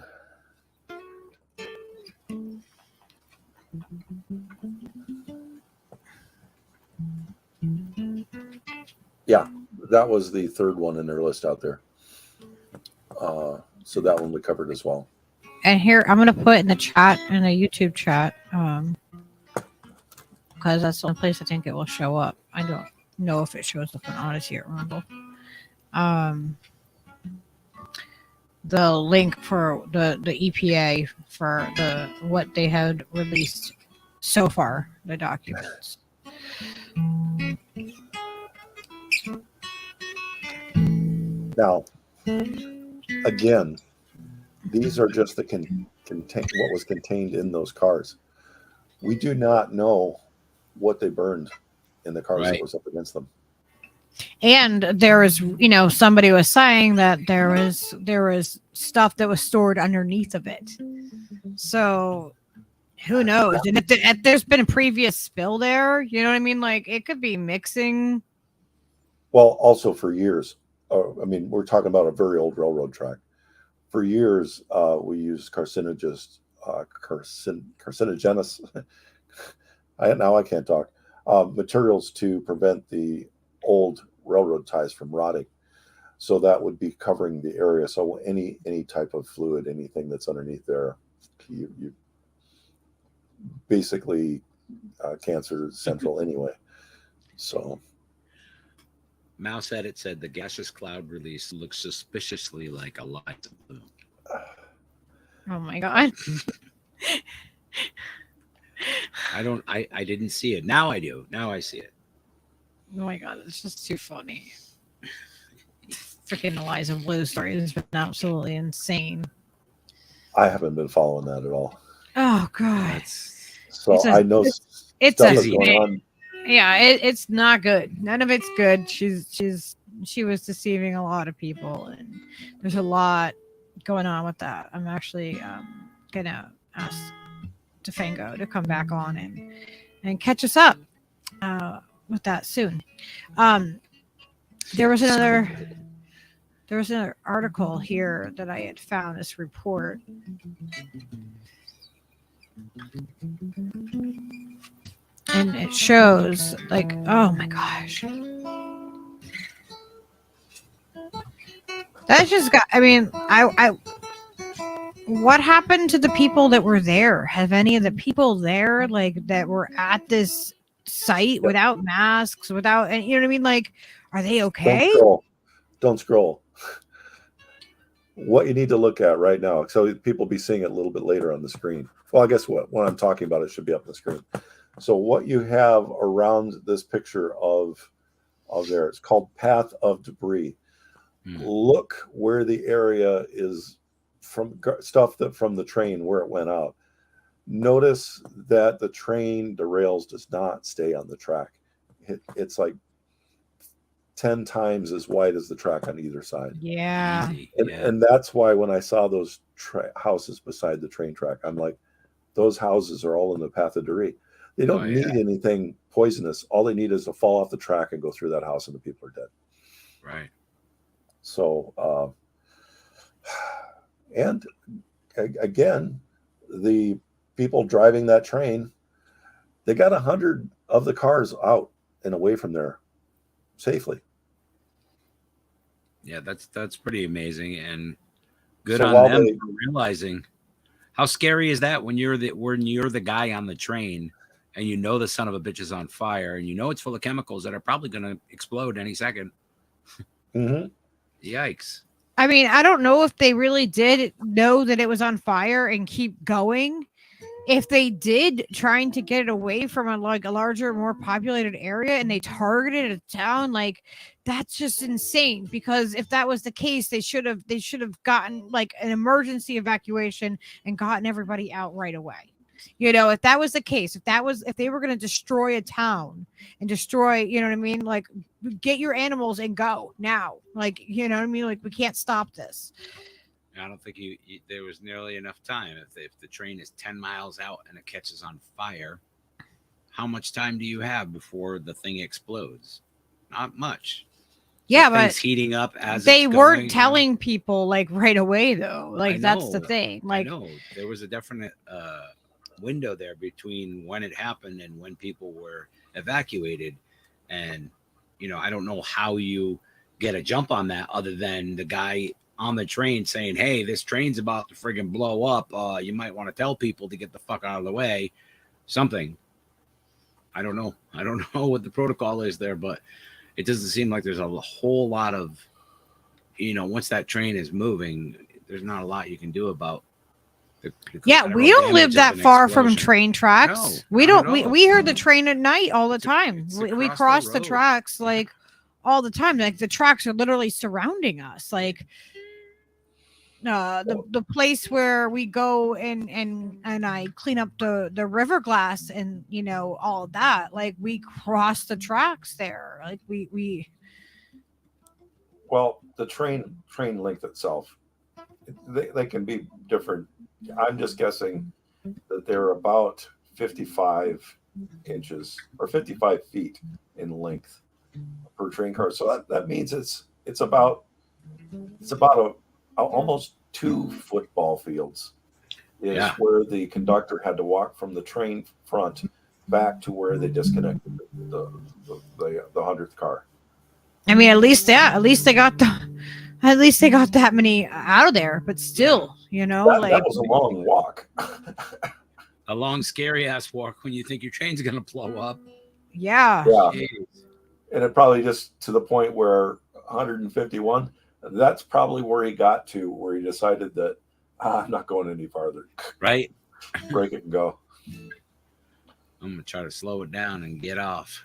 yeah, that was the third one in their list out there. So that one we covered as well. And here, I'm going to put in the chat, in the YouTube chat, because that's the only place I think it will show up. I don't know if it shows up on Odysee or Rumble. The link for the EPA for what they had released so far, the documents. Now, again, these are just the what was contained in those cars. We do not know what they burned in the cars that was up against them. And there was, somebody was saying that there was stuff that was stored underneath of it. So who knows? And if there's been a previous spill there, you know what I mean? Like it could be mixing. Well, also for years, we're talking about a very old railroad track. For years, we used carcinogenous. Now I can't talk. Materials to prevent the old railroad ties from rotting. So that would be covering the area. So any type of fluid, anything that's underneath there, you basically cancer central anyway. So Mouse Edit said the gaseous cloud release looks suspiciously like a light balloon. Oh my God. I didn't see it. Now I do. Now I see it. Oh my God, it's just too funny. Freaking Eliza Blue story has been absolutely insane. I haven't been following that at all. Oh God. I know it's stuff is going on. Yeah, it's not good. None of it's good. She was deceiving a lot of people, and there's a lot going on with that. I'm actually gonna ask Defango to come back on and catch us up with that soon. There was another article here that I had found, this report. And it shows like, oh my gosh. That just got, what happened to the people that were there? Have any of the people there that were at this site without masks, without, you know what I mean? Like, are they okay? Don't scroll. What you need to look at right now, so people be seeing it a little bit later on the screen. Well, I guess when I'm talking about it should be up on the screen. So what you have around this picture of there, it's called path of debris. Look where the area is from stuff that from the train where it went out. Notice that the train, the rails does not stay on the track. It's like 10 times as wide as the track on either side. Yeah. And that's why when I saw those houses beside the train track, I'm like, those houses are all in the path of debris. They don't need anything poisonous. All they need is to fall off the track and go through that house and the people are dead. Right. So, and again, the people driving that train, they got 100 of the cars out and away from there safely. Yeah, that's pretty amazing, and good on them for realizing. How scary is that when you're the guy on the train and you know the son of a bitch is on fire and you know it's full of chemicals that are probably going to explode any second. Mm-hmm. Yikes. I don't know if they really did know that it was on fire and keep going. If they did, trying to get it away from a larger, more populated area, and they targeted a town, that's just insane. Because if that was the case, they should have gotten an emergency evacuation and gotten everybody out right away. If that was the case, if they were going to destroy a town and destroy, you know what I mean? Get your animals and go now. You know what I mean? We can't stop this. I don't think there was nearly enough time. If the train is 10 miles out and it catches on fire, how much time do you have before the thing explodes? Not much. Yeah, but but it's heating up as they weren't telling people right away though. That's the thing. I know there was a definite window there between when it happened and when people were evacuated, and I don't know how you get a jump on that other than the guy on the train saying, hey, this train's about to friggin' blow up. You might want to tell people to get the fuck out of the way. Something. I don't know. I don't know what the protocol is there, but it doesn't seem like there's a whole lot of, once that train is moving, there's not a lot you can do about the we don't live that far from train tracks. No, we not don't. at all. We hear the train at night all the time. We across cross the the road. tracks like all the time. Like the tracks are literally surrounding us. Like the place where we go and I clean up the river glass and all of that. Like we cross the tracks there. Like we. Well, the train length itself, they can be different. I'm just guessing that they're about 55 inches or 55 feet in length per train car. So that means it's about almost 2 football fields is where the conductor had to walk from the train front back to where they disconnected the 100th car. I mean, at least they got that many out of there, but still, that was a long walk. A long, scary ass walk when you think your train's gonna blow up. Yeah. Jeez. And it probably just to the point where 151. That's probably where he got to, where he decided that I'm not going any farther. Right. Break it and go. I'm gonna try to slow it down and get off.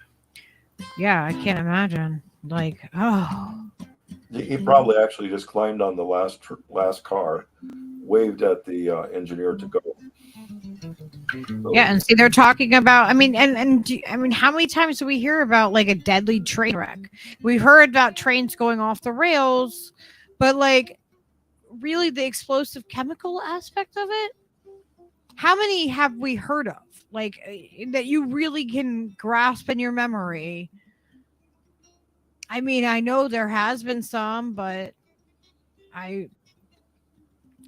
Yeah, I can't imagine. Like, He probably actually just climbed on the last car, waved at the engineer to go. Yeah, and see, they're talking about. I mean, how many times do we hear about like a deadly train wreck? We've heard about trains going off the rails, but like, really, the explosive chemical aspect of it. How many have we heard of? Like that you really can grasp in your memory. I mean, I know there has been some, but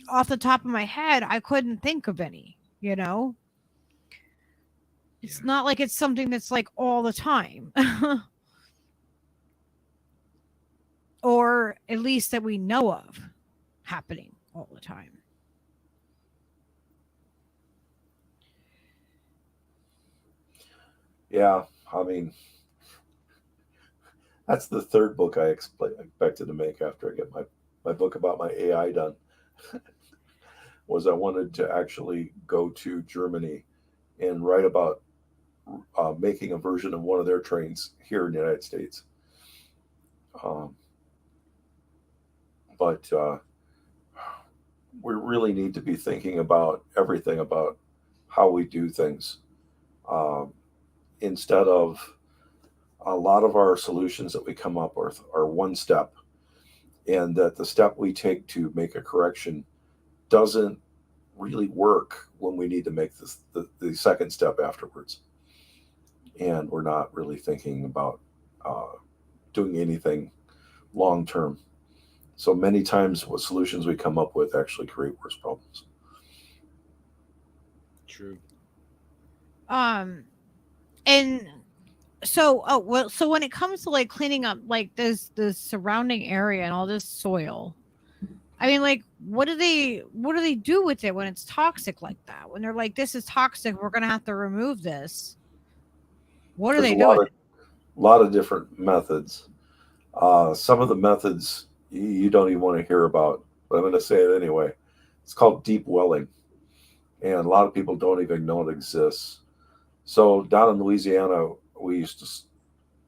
off the top of my head, I couldn't think of any, It's not like it's something that's like all the time. Or at least that we know of happening all the time. Yeah, I mean, that's the third book I expected to make after I get my book about my AI done. Was I wanted to actually go to Germany and write about making a version of one of their trains here in the United States. But we really need to be thinking about everything about how we do things. Instead of a lot of our solutions that we come up with are one step, and that the step we take to make a correction doesn't really work when we need to make the second step afterwards. And we're not really thinking about doing anything long term. So many times what solutions we come up with actually create worse problems. True. And so so when it comes to like cleaning up like the surrounding area and all this soil, I mean, like, what do they do with it when it's toxic like that? When they're like, this is toxic, we're gonna have to remove this. What are they doing? A lot of different methods. Some of the methods you don't even want to hear about, but I'm going to say it anyway. It's called deep welling, and a lot of people don't even know it exists. So down in Louisiana, we used to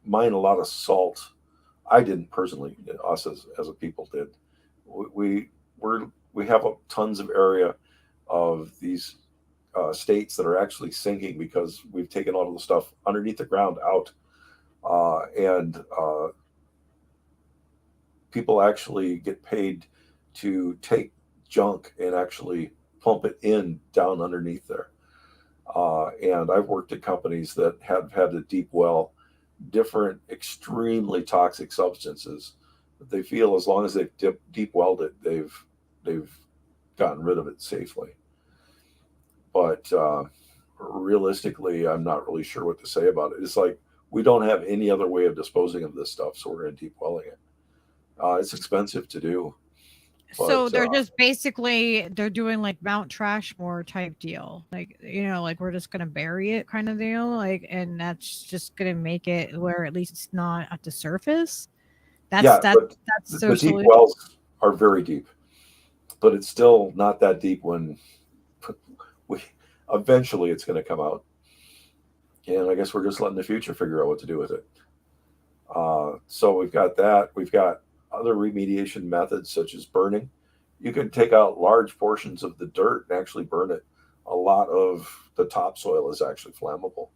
mine a lot of salt. I didn't personally, us as a people did. We have tons of area of these states that are actually sinking because we've taken all of the stuff underneath the ground out, and people actually get paid to take junk and actually pump it in down underneath there. And I've worked at companies that have had to deep well different extremely toxic substances that they feel as long as they've deep welled it, they've gotten rid of it safely. But realistically, I'm not really sure what to say about it. It's like we don't have any other way of disposing of this stuff, so we're going to deep welling it. It's expensive to do, So they're just basically they're doing like Mount Trashmore type deal, like like we're just gonna bury it kind of deal, like, and that's just gonna make it where at least it's not at the surface. That's the deep wells are very deep, but it's still not that deep when eventually it's going to come out. And I guess we're just letting the future figure out what to do with it. So we've got that. We've got other remediation methods such as burning. You can take out large portions of the dirt and actually burn it. A lot of the topsoil is actually flammable,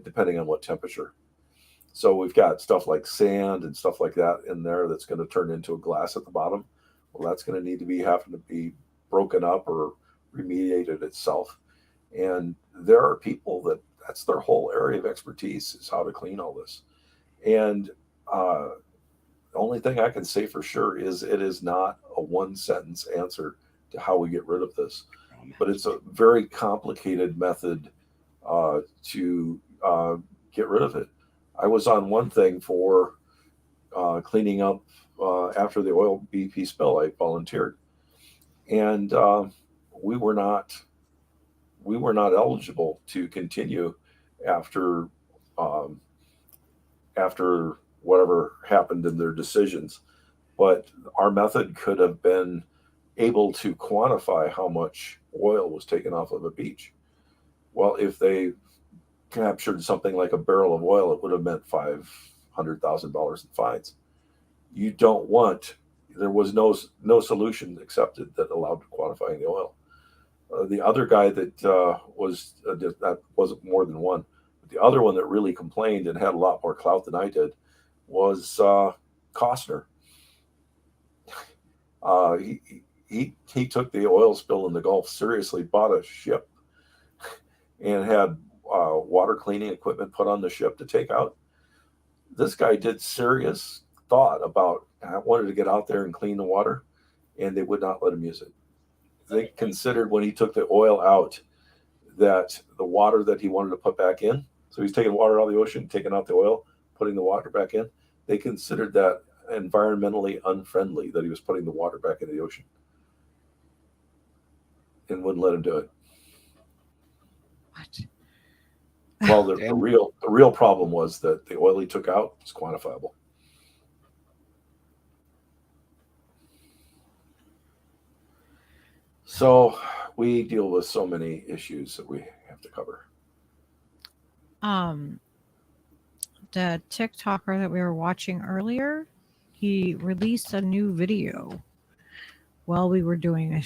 depending on what temperature. So we've got stuff like sand and stuff like that in there that's going to turn into a glass at the bottom. Well, that's going to need to be having to be broken up or remediated itself. And there are people that's their whole area of expertise is how to clean all this. And the only thing I can say for sure is it is not a one sentence answer to how we get rid of this, but it's a very complicated method to get rid of it. I was on one thing for cleaning up after the oil BP spill. I volunteered, and we were not eligible to continue after whatever happened in their decisions. But our method could have been able to quantify how much oil was taken off of a beach. Well, if they captured something like a barrel of oil, it would have meant $500,000 in fines. You don't want. There was no solution accepted that allowed quantifying the oil. The other guy that that wasn't more than one. But the other one that really complained and had a lot more clout than I did was Costner. He took the oil spill in the Gulf seriously, bought a ship, and had water cleaning equipment put on the ship to take out. This guy did serious thought about, I wanted to get out there and clean the water, and they would not let him use it. They considered when he took the oil out that the water that he wanted to put back in, so he's taking water out of the ocean, taking out the oil, putting the water back in. They considered that environmentally unfriendly, that he was putting the water back into the ocean, and wouldn't let him do it. What? Well, the real problem was that the oil he took out was quantifiable. So we deal with so many issues that we have to cover. The TikToker that we were watching earlier, he released a new video while we were doing our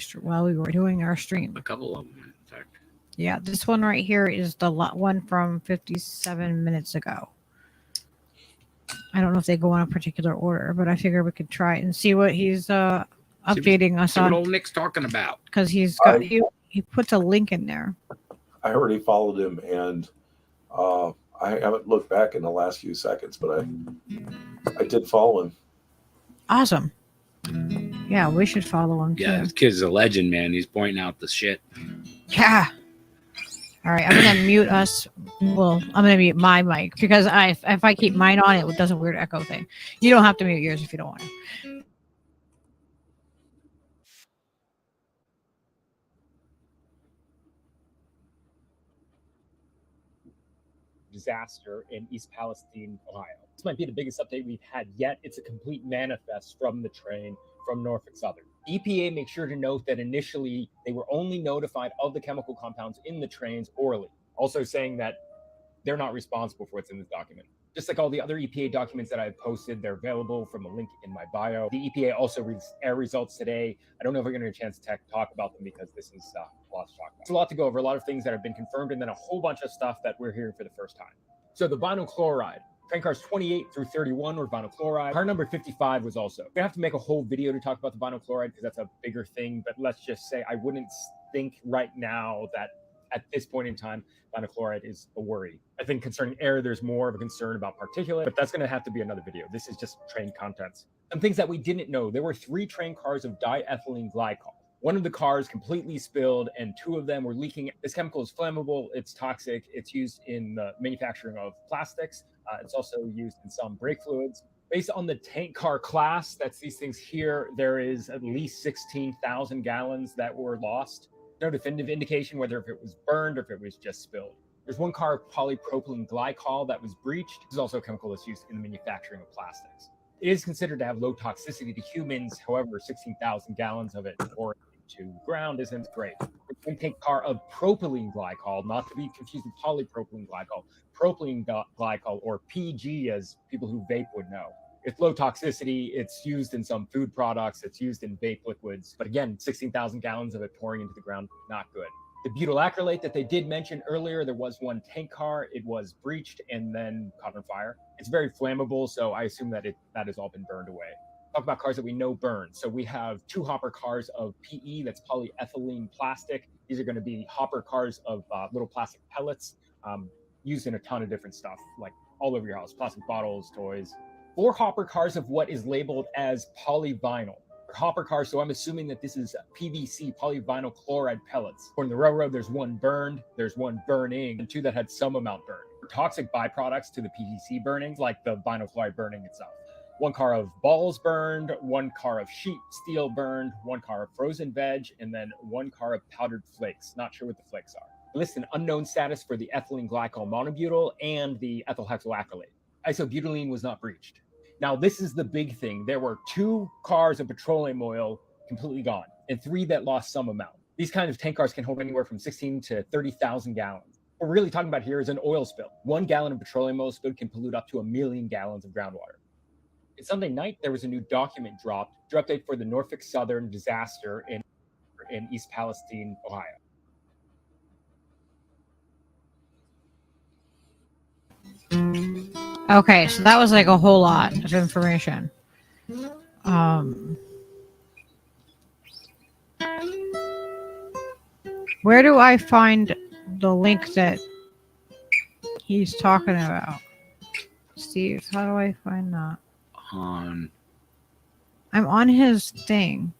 stream. A couple of them, in fact. Yeah, this one right here is the one from 57 minutes ago. I don't know if they go in a particular order, but I figure we could try it and see what he's updating us on. What old Nick's talking about? Because he's got he puts a link in there. I already followed him, and I haven't looked back in the last few seconds, but I did follow him. Awesome. Yeah, we should follow him too. Yeah, this kid's a legend, man. He's pointing out the shit. Yeah. All right, I'm gonna mute us. Well, I'm gonna mute my mic because if I keep mine on, it does a weird echo thing. You don't have to mute yours if you don't want to. Disaster in East Palestine, Ohio. This might be the biggest update we've had yet. It's a complete manifest from the train from Norfolk Southern. EPA makes sure to note that initially they were only notified of the chemical compounds in the trains orally, also saying that they're not responsible for what's in this document. Just like all the other EPA documents that I've posted, they're available from a link in my bio. The EPA also released air results today. I don't know if we're going to get a chance to talk about them because this is a lot to talk about. It's a lot to go over, a lot of things that have been confirmed, and then a whole bunch of stuff that we're hearing for the first time. So the vinyl chloride. Train cars 28 through 31 were vinyl chloride. Car number 55 was also. We have to make a whole video to talk about the vinyl chloride because that's a bigger thing, but let's just say I wouldn't think right now that at this point in time, vinyl chloride is a worry. I think concerning air, there's more of a concern about particulate, but that's going to have to be another video. This is just train contents. Some things that we didn't know. There were 3 train cars of diethylene glycol. One of the cars completely spilled and 2 of them were leaking. This chemical is flammable. It's toxic. It's used in the manufacturing of plastics. It's also used in some brake fluids. Based on the tank car class, that's these things here, there is at least 16,000 gallons that were lost. No definitive indication whether if it was burned or if it was just spilled. There's one car of polypropylene glycol that was breached. This is also a chemical that's used in the manufacturing of plastics. It is considered to have low toxicity to humans. However, 16,000 gallons of it pouring into the ground isn't great. One tank car of propylene glycol, not to be confused with polypropylene glycol, propylene glycol, or PG as people who vape would know. It's low toxicity. It's used in some food products. It's used in vape liquids. But again, 16,000 gallons of it pouring into the ground, not good. The butyl acrylate that they did mention earlier, there was one tank car. It was breached and then caught on fire. It's very flammable, so I assume that that has all been burned away. Talk about cars that we know burn. So we have 2 hopper cars of PE, that's polyethylene plastic. These are going to be hopper cars of little plastic pellets used in a ton of different stuff, like all over your house, plastic bottles, toys. 4 hopper cars of what is labeled as polyvinyl. Hopper cars, so I'm assuming that this is PVC, polyvinyl chloride pellets. On the railroad, there's one burned, there's one burning, and 2 that had some amount burned. Toxic byproducts to the PVC burning, like the vinyl chloride burning itself. 1 car of balls burned, 1 car of sheet steel burned, 1 car of frozen veg, and then 1 car of powdered flakes. Not sure what the flakes are. List an unknown status for the ethylene glycol monobutyl and the ethyl hexylacrylate. Isobutylene was not breached. Now, this is the big thing. There were 2 cars of petroleum oil completely gone and 3 that lost some amount. These kinds of tank cars can hold anywhere from 16 to 30,000 gallons. What we're really talking about here is an oil spill. 1 gallon of petroleum oil spilled can pollute up to 1 million gallons of groundwater. And Sunday night, there was a new document dropped, update for the Norfolk Southern disaster in East Palestine, Ohio. Okay, so that was like a whole lot of information. Where do I find the link that he's talking about? Steve, how do I find that? I'm on his thing.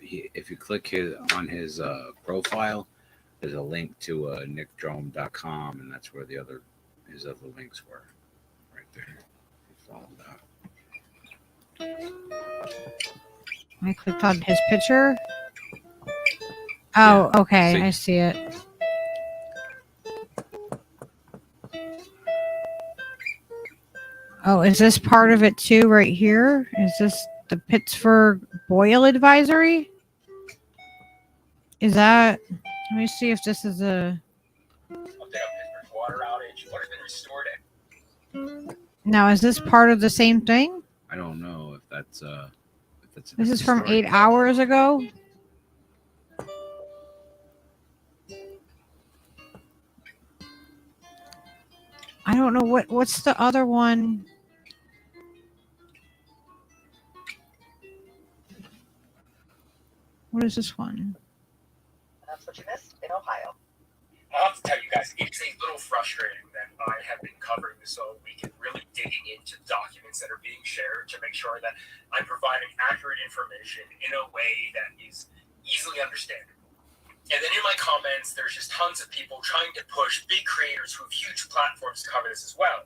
If you click on his profile, there's a link to nickdrome.com, and that's where his other links were, right there. Follow that. I clicked on his picture. Oh, Yeah. okay, See? I see it. Oh, is this part of it too, right here? Is this the Pittsburgh Boil Advisory? Is that? Let me see if this is a. Update on Pittsburgh's water outage. What has been restored? Now, is this part of the same thing? I don't know if that's This is from 8 hours ago. I don't know what's the other one. What is this one? That's what you missed in Ohio. I'll have to tell you guys, it's a little frustrating that I have been covering this so we can really digging into documents that are being shared to make sure that I'm providing accurate information in a way that is easily understandable. And then in my comments, there's just tons of people trying to push big creators who have huge platforms to cover this as well.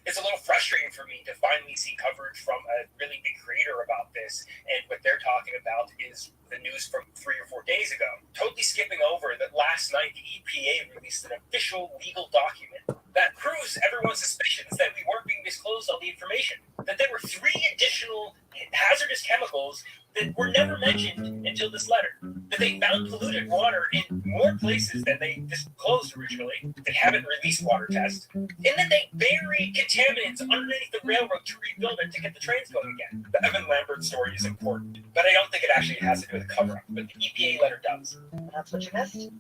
It's a little frustrating for me to finally see coverage from a really big creator about this, and what they're talking about is the news from 3 or 4 days ago. Totally skipping over that last night the EPA released an official legal document that proves everyone's suspicions that we weren't being disclosed all the information, that there were 3 additional hazardous chemicals that were never mentioned until this letter, that they found polluted water in more places than they disclosed originally, they haven't released water tests, and then they buried contaminants underneath the railroad to rebuild it to get the trains going again. The Evan Lambert story is important, but I don't think it actually has to do with the cover-up, but the EPA letter does. That's what you missed.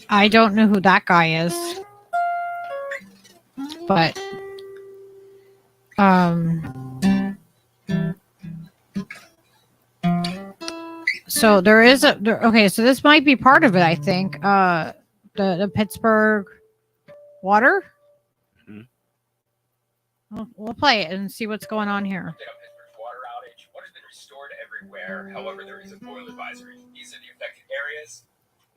I don't know who that guy is, but so there is okay, so this might be part of it, I think. The Pittsburgh water. Mm-hmm. We'll play it and see what's going on here. Pittsburgh's water outage. What has been restored everywhere? However, there is a boil advisory. These are the affected areas.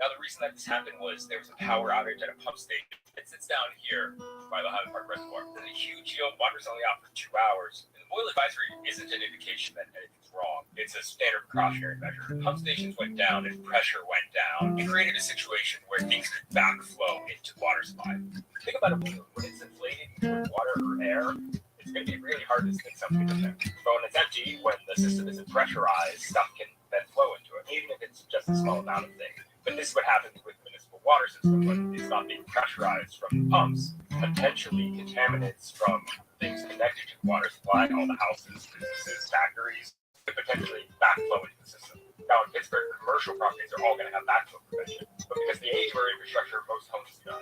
Now, the reason that this happened was there was a power outage at a pump station. It sits down here by the Highland Park Reservoir. There's a huge yield, water's only out for 2 hours. And the boil advisory isn't an indication that anything's wrong. It's a standard precautionary measure. Pump stations went down and pressure went down. It created a situation where things could backflow into the water supply. Think about a balloon. When it's inflated with water or air, it's going to be really hard to stick something in there. But when it's empty, when the system isn't pressurized, stuff can then flow into it, even if it's just a small amount of things. But this is what happens with the municipal water system when it's not being pressurized from the pumps. Potentially contaminants from things connected to the water supply, all the houses, businesses, factories, could potentially backflow into the system. Now in Pittsburgh, commercial properties are all going to have backflow prevention, but because the age of our infrastructure, most homes do not.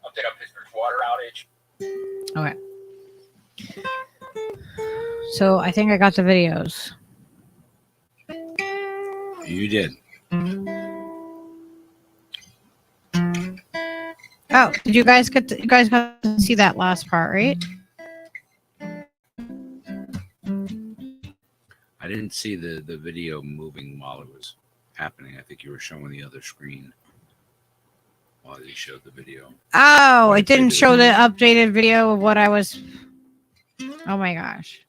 Update on Pittsburgh's water outage. Okay. So I think I got the videos. You did. Oh, did you guys got to see that last part, right? I didn't see the video moving while it was happening. I think you were showing the other screen while you showed the video. Oh, it didn't show the updated video of what I was. Oh my gosh.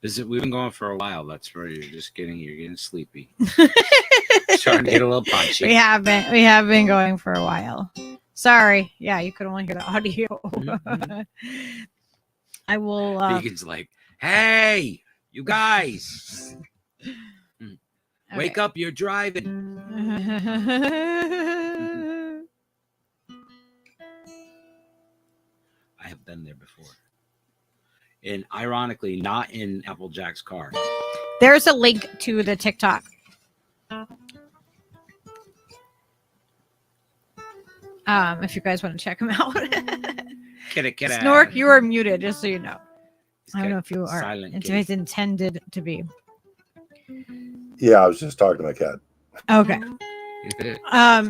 We've been going for a while. That's where you're getting sleepy. Starting to get a little punchy. We have been going for a while. Sorry. Yeah, you could only hear the audio. I will. Beacon's like, hey, you guys, wake up! You're driving. I have been there before. And ironically, not in Applejack's car. There's a link to the TikTok. If you guys want to check him out. Snork, you are muted, just so you know. I don't know if you are. It's intended to be. Yeah, I was just talking to my cat. Okay.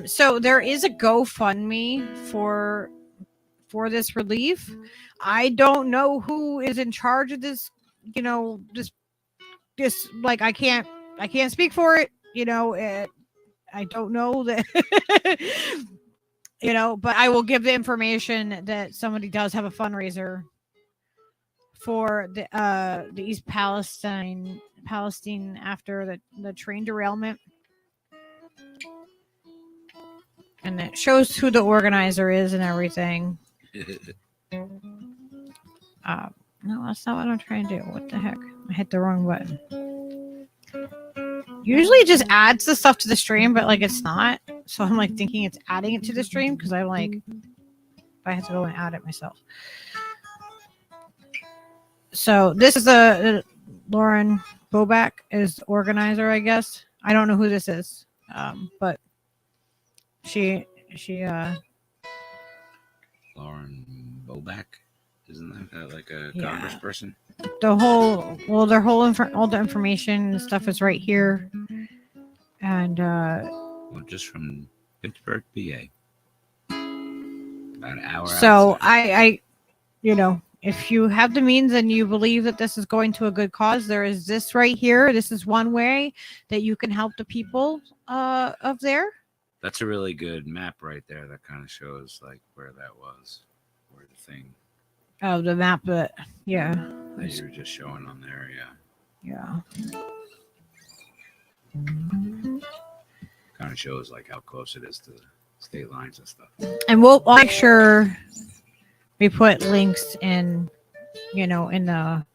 So there is a GoFundMe for this relief. I don't know who is in charge of this. You know, this like I can't speak for it. You know, I don't know that. You know, but I will give the information that somebody does have a fundraiser for the East Palestine after the train derailment. And it shows who the organizer is and everything. No, that's not what I'm trying to do. What the heck? I hit the wrong button. Usually it just adds the stuff to the stream, but like it's not. So I'm like thinking it's adding it to the stream because I'm like, I have to go and add it myself. So this is Lauren Boback is the organizer, I guess. I don't know who this is, but she Lauren Boback, isn't that like a congressperson? All the information and stuff is right here, and well, just from Pittsburgh, PA, about an hour. So outside. I you know, if you have the means and you believe that this is going to a good cause, there is this right here. This is one way that you can help the people of there. That's a really good map right there. That kind of shows like where that was, where the thing. Oh, the map that, yeah. That you were just showing on there, yeah. Yeah. Kind of shows like how close it is to the state lines and stuff. And we'll make sure we put links in, you know, in the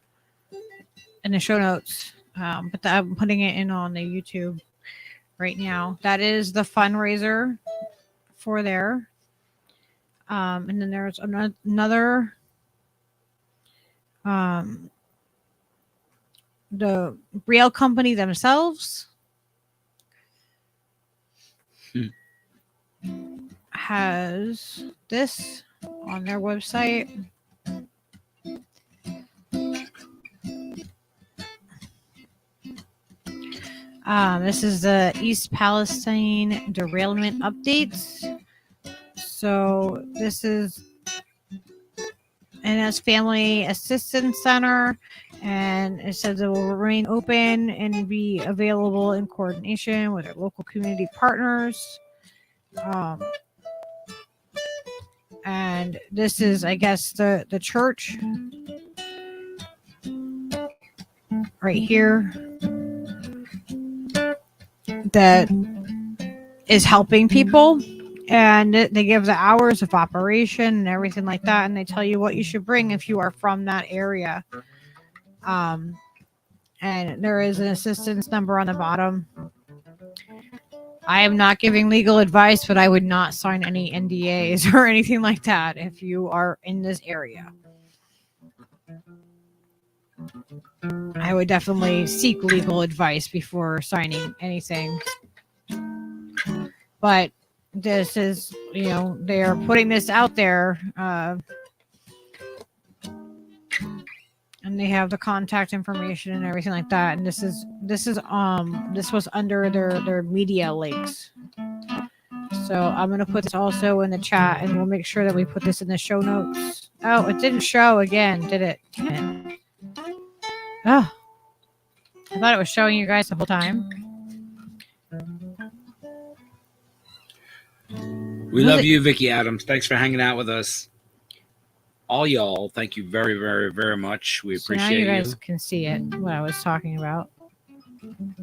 show notes. But I'm putting it in on the YouTube right now. That is the fundraiser for there. And then there's another. The rail company themselves has this on their website. This is the East Palestine derailment updates. So this is NS Family Assistance Center And it says it will remain open and be available in coordination with our local community partners. And this is, I guess, the church right here that is helping people. And they give the hours of operation and everything like that. And they tell you what you should bring if you are from that area. And there is an assistance number on the bottom. I am not giving legal advice, but I would not sign any NDAs or anything like that if you are in this area. I would definitely seek legal advice before signing anything. But this is, they are putting this out there. And they have the contact information and everything like that. And this was under their media links. So I'm going to put this also in the chat, and we'll make sure that we put this in the show notes. Oh, it didn't show again, did it? Damn it. Oh, I thought it was showing you guys the whole time. We love you, Vicky Adams. Thanks for hanging out with us. All y'all, thank you very, very, very much. We appreciate now you guys can see it, what I was talking about.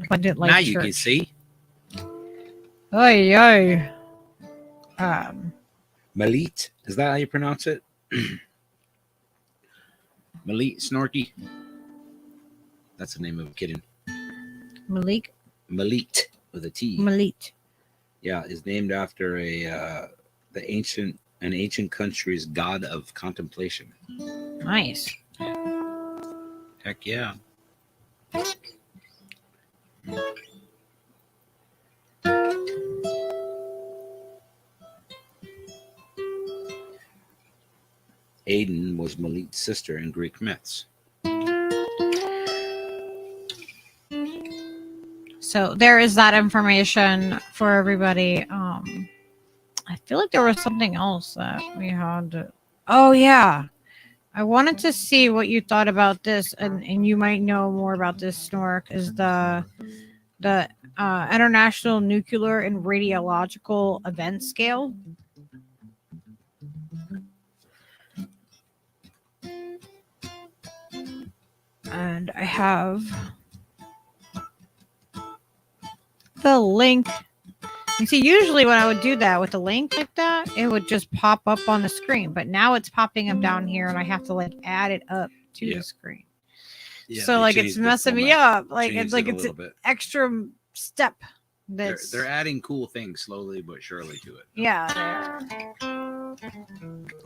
But didn't like now church. You can see. Oy, oy. Malit, is that how you pronounce it? Malit Snorky. That's the name of a kitten. Malik. Malit with a T. Malit. Yeah, is named after an ancient country's god of contemplation. Nice. Heck yeah. Aden was Malit's sister in Greek myths. So there is that information for everybody. I feel like there was something else that we had. Oh, yeah. I wanted to see what you thought about this, and you might know more about this, Snork, is the International Nuclear and Radiological Event Scale. And I have the link. You see, usually when I would do that with a link like that, it would just pop up on the screen. But now it's popping up down here, and I have to add it up to the screen. Yeah, so it's messing me up. It's an extra step. They're adding cool things slowly but surely to it. Yeah.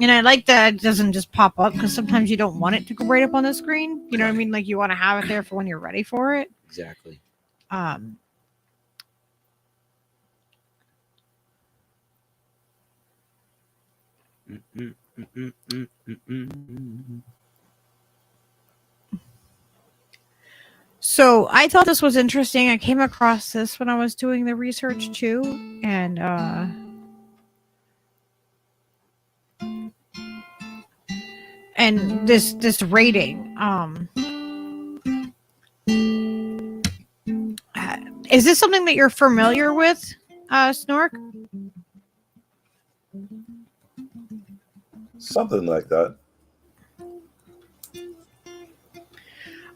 And I like that it doesn't just pop up, because sometimes you don't want it to go right up on the screen. You know what I mean? Like, you want to have it there for when you're ready for it. Exactly. So I thought this was interesting. I came across this when I was doing the research too, and this rating. Is this something that you're familiar with, Snork? Something like that.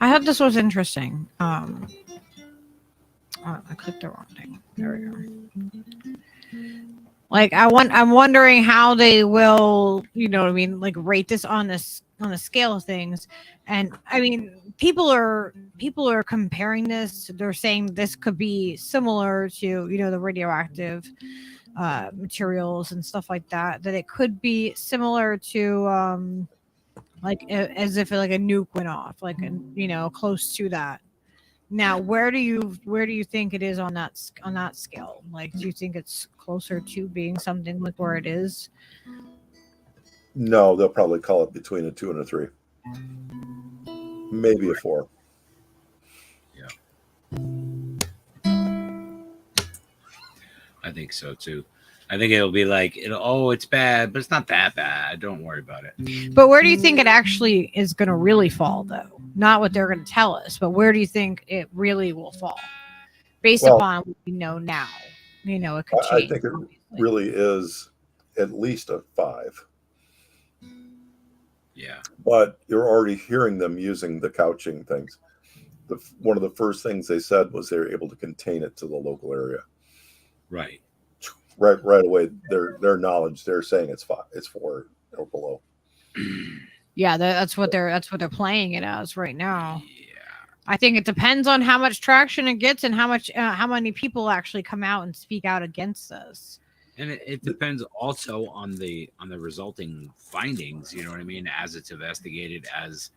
I thought this was interesting. I clicked the wrong thing. There we go. I'm wondering how they will, rate this on the scale of things. And I mean, people are comparing this. They're saying this could be similar to, the radioactive materials and stuff like that. That it could be similar to, as if a nuke went off, close to that. Now, where do you think it is on that scale? Do you think it's closer to being something like where it is? No, they'll probably call it between a 2 and a 3, maybe a 4. Yeah, I think so too. I think it'll be it's bad, but it's not that bad. Don't worry about it. But where do you think it actually is going to really fall, though? not what they're going to tell us, but where do you think it really will fall based Well, upon what we know now? You know, it could I change. think it really is at least a 5. Yeah. But you're already hearing them using the couching things. One of the first things they said was they were able to contain it to the local area. Right. Right away, their knowledge, they're saying it's 5, it's 4 or below. Yeah, that's what they're playing it as right now. Yeah. I think it depends on how much traction it gets and how many people actually come out and speak out against this. And it depends also on the resulting findings, you know what I mean, as it's investigated, as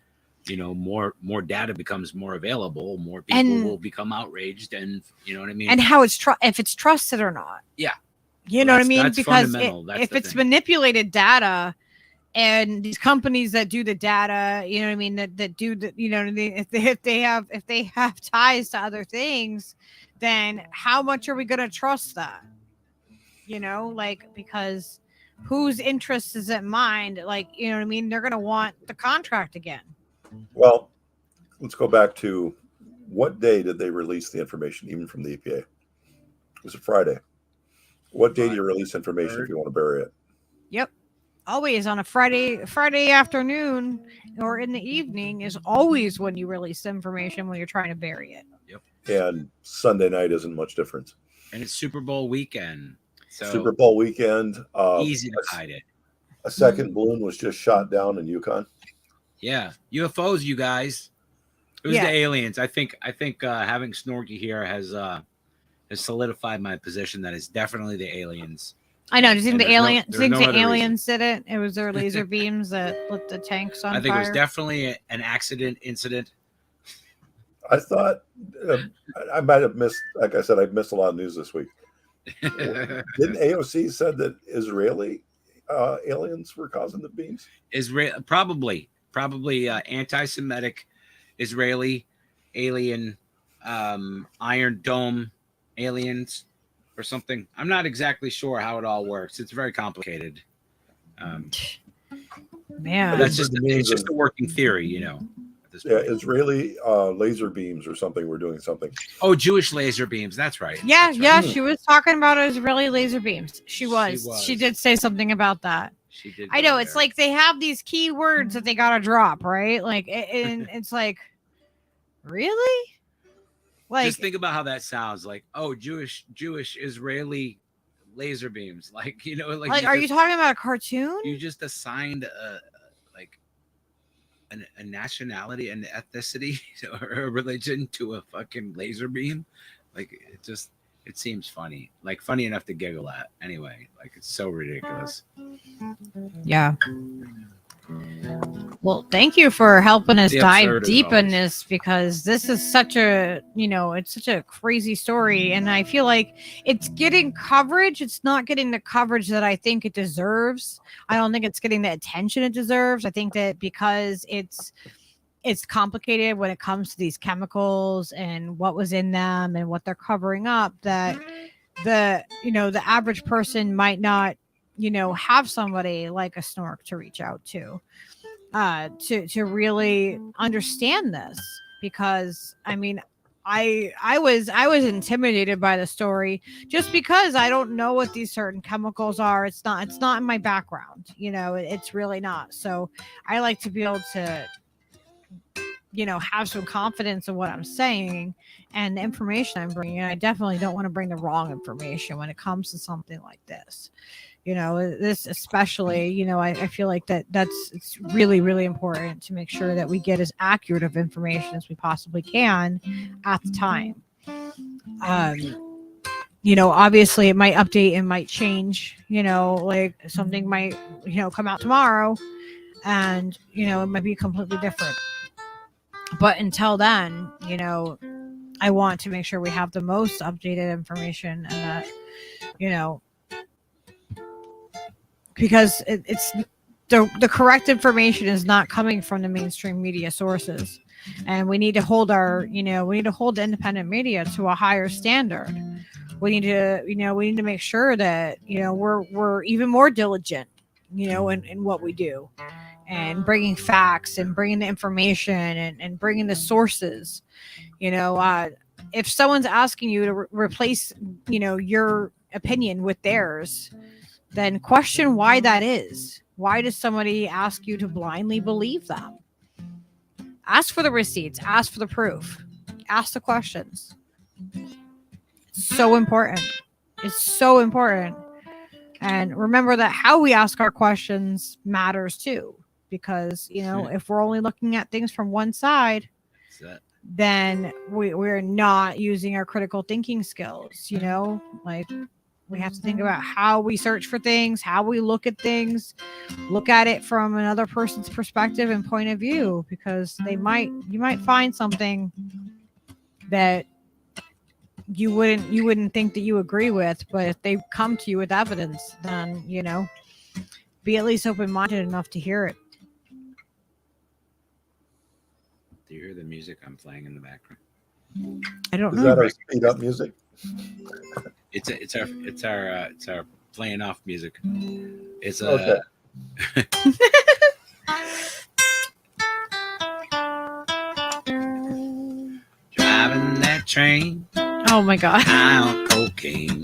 you know, more data becomes more available, more people will become outraged, and you know what I mean, and how if it's trusted or not. Yeah, you know what I mean, that's because if it's manipulated data, and these companies that do the data, you know what I mean, that do the, you know what I mean, if they have ties to other things, then how much are we going to trust that? You know, like, because whose interest is at mind? Like, you know what I mean? They're going to want the contract again. Well, let's go back to what day did they release the information, even from the EPA? It was a Friday. What day do you release information if you want to bury it? Yep. Always on a Friday afternoon or in the evening is always when you release information when you're trying to bury it. Yep. And Sunday night isn't much difference. And it's Super Bowl weekend. So Super Bowl weekend. Easy to hide it. A second balloon was just shot down in Yukon. Yeah, UFOs, you guys. It was the aliens. I think having Snorky here has solidified my position that it's definitely the aliens. I know. Do you think the aliens did it? It was their laser beams that lit the tanks on fire. I think it was definitely an incident. I thought I might have missed. Like I said, I've missed a lot of news this week. Didn't AOC said that Israeli aliens were causing the beams? Probably anti-Semitic Israeli alien, Iron Dome aliens or something. I'm not exactly sure how it all works. It's very complicated. Man, that's just a working theory, you know. Yeah, Israeli laser beams or something. We're doing something. Oh, Jewish laser beams. That's right. Yeah, that's yeah. right. She was talking about Israeli laser beams. She did say something about that. She did. I know. It's like they have these key words that they gotta drop, right? Like, and it's like, really? Like, just think about how that sounds. Like, oh, Jewish Israeli laser beams. Like, you know, like are you talking about a cartoon? You just assigned a nationality and ethnicity or a religion to a fucking laser beam. Like, it seems funny, like funny enough to giggle at anyway. Like, it's so ridiculous. Yeah. Well, thank you for helping us dive deep in this, because this is such a, it's such a crazy story. And I feel like it's getting coverage. It's not getting the coverage that I think it deserves. I don't think it's getting the attention it deserves. I think that because it's complicated when it comes to these chemicals and what was in them and what they're covering up, that the average person might not, have somebody like a Snork to reach out to really understand this. Because I mean, I was intimidated by the story just because I don't know what these certain chemicals are. It's not in my background, it's really not. So I like to be able to, have some confidence in what I'm saying and the information I'm bringing. I definitely don't want to bring the wrong information when it comes to something like this. This especially, I feel like it's really, really important to make sure that we get as accurate of information as we possibly can at the time. Obviously it might update and might change, like something might, come out tomorrow and, it might be completely different. But until then, I want to make sure we have the most updated information, and that, because it's the correct information is not coming from the mainstream media sources, and we need to hold the independent media to a higher standard. We need to make sure that we're even more diligent in what we do, and bringing facts and bringing the information and bringing the sources. If someone's asking you to replace, your opinion with theirs, then question why that is. Why does somebody ask you to blindly believe them? Ask for the receipts, ask for the proof, ask the questions. It's so important. It's so important. And remember that how we ask our questions matters too, because, if we're only looking at things from one side, then we're not using our critical thinking skills. We have to think about how we search for things, how we look at things, look at it from another person's perspective and point of view, because you might find something that you wouldn't think that you agree with, but if they come to you with evidence, then, be at least open-minded enough to hear it. Do you hear the music I'm playing in the background? I don't know. Is that our speed up music? It's our playing off music. It's okay. Driving that train. Oh my God. High on cocaine.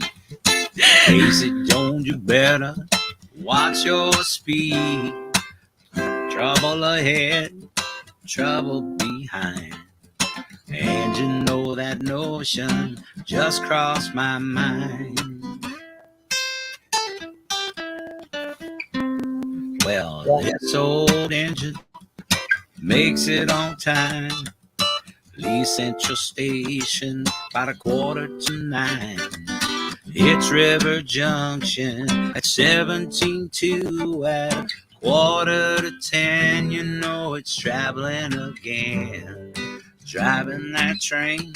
Casey Jones, you better watch your speed. Trouble ahead, trouble behind. And you know that notion just crossed my mind. Well, this old engine makes it on time. Lee Central Station about 8:45. It's River Junction at 17:02. At 9:45, you know it's traveling again. Driving that train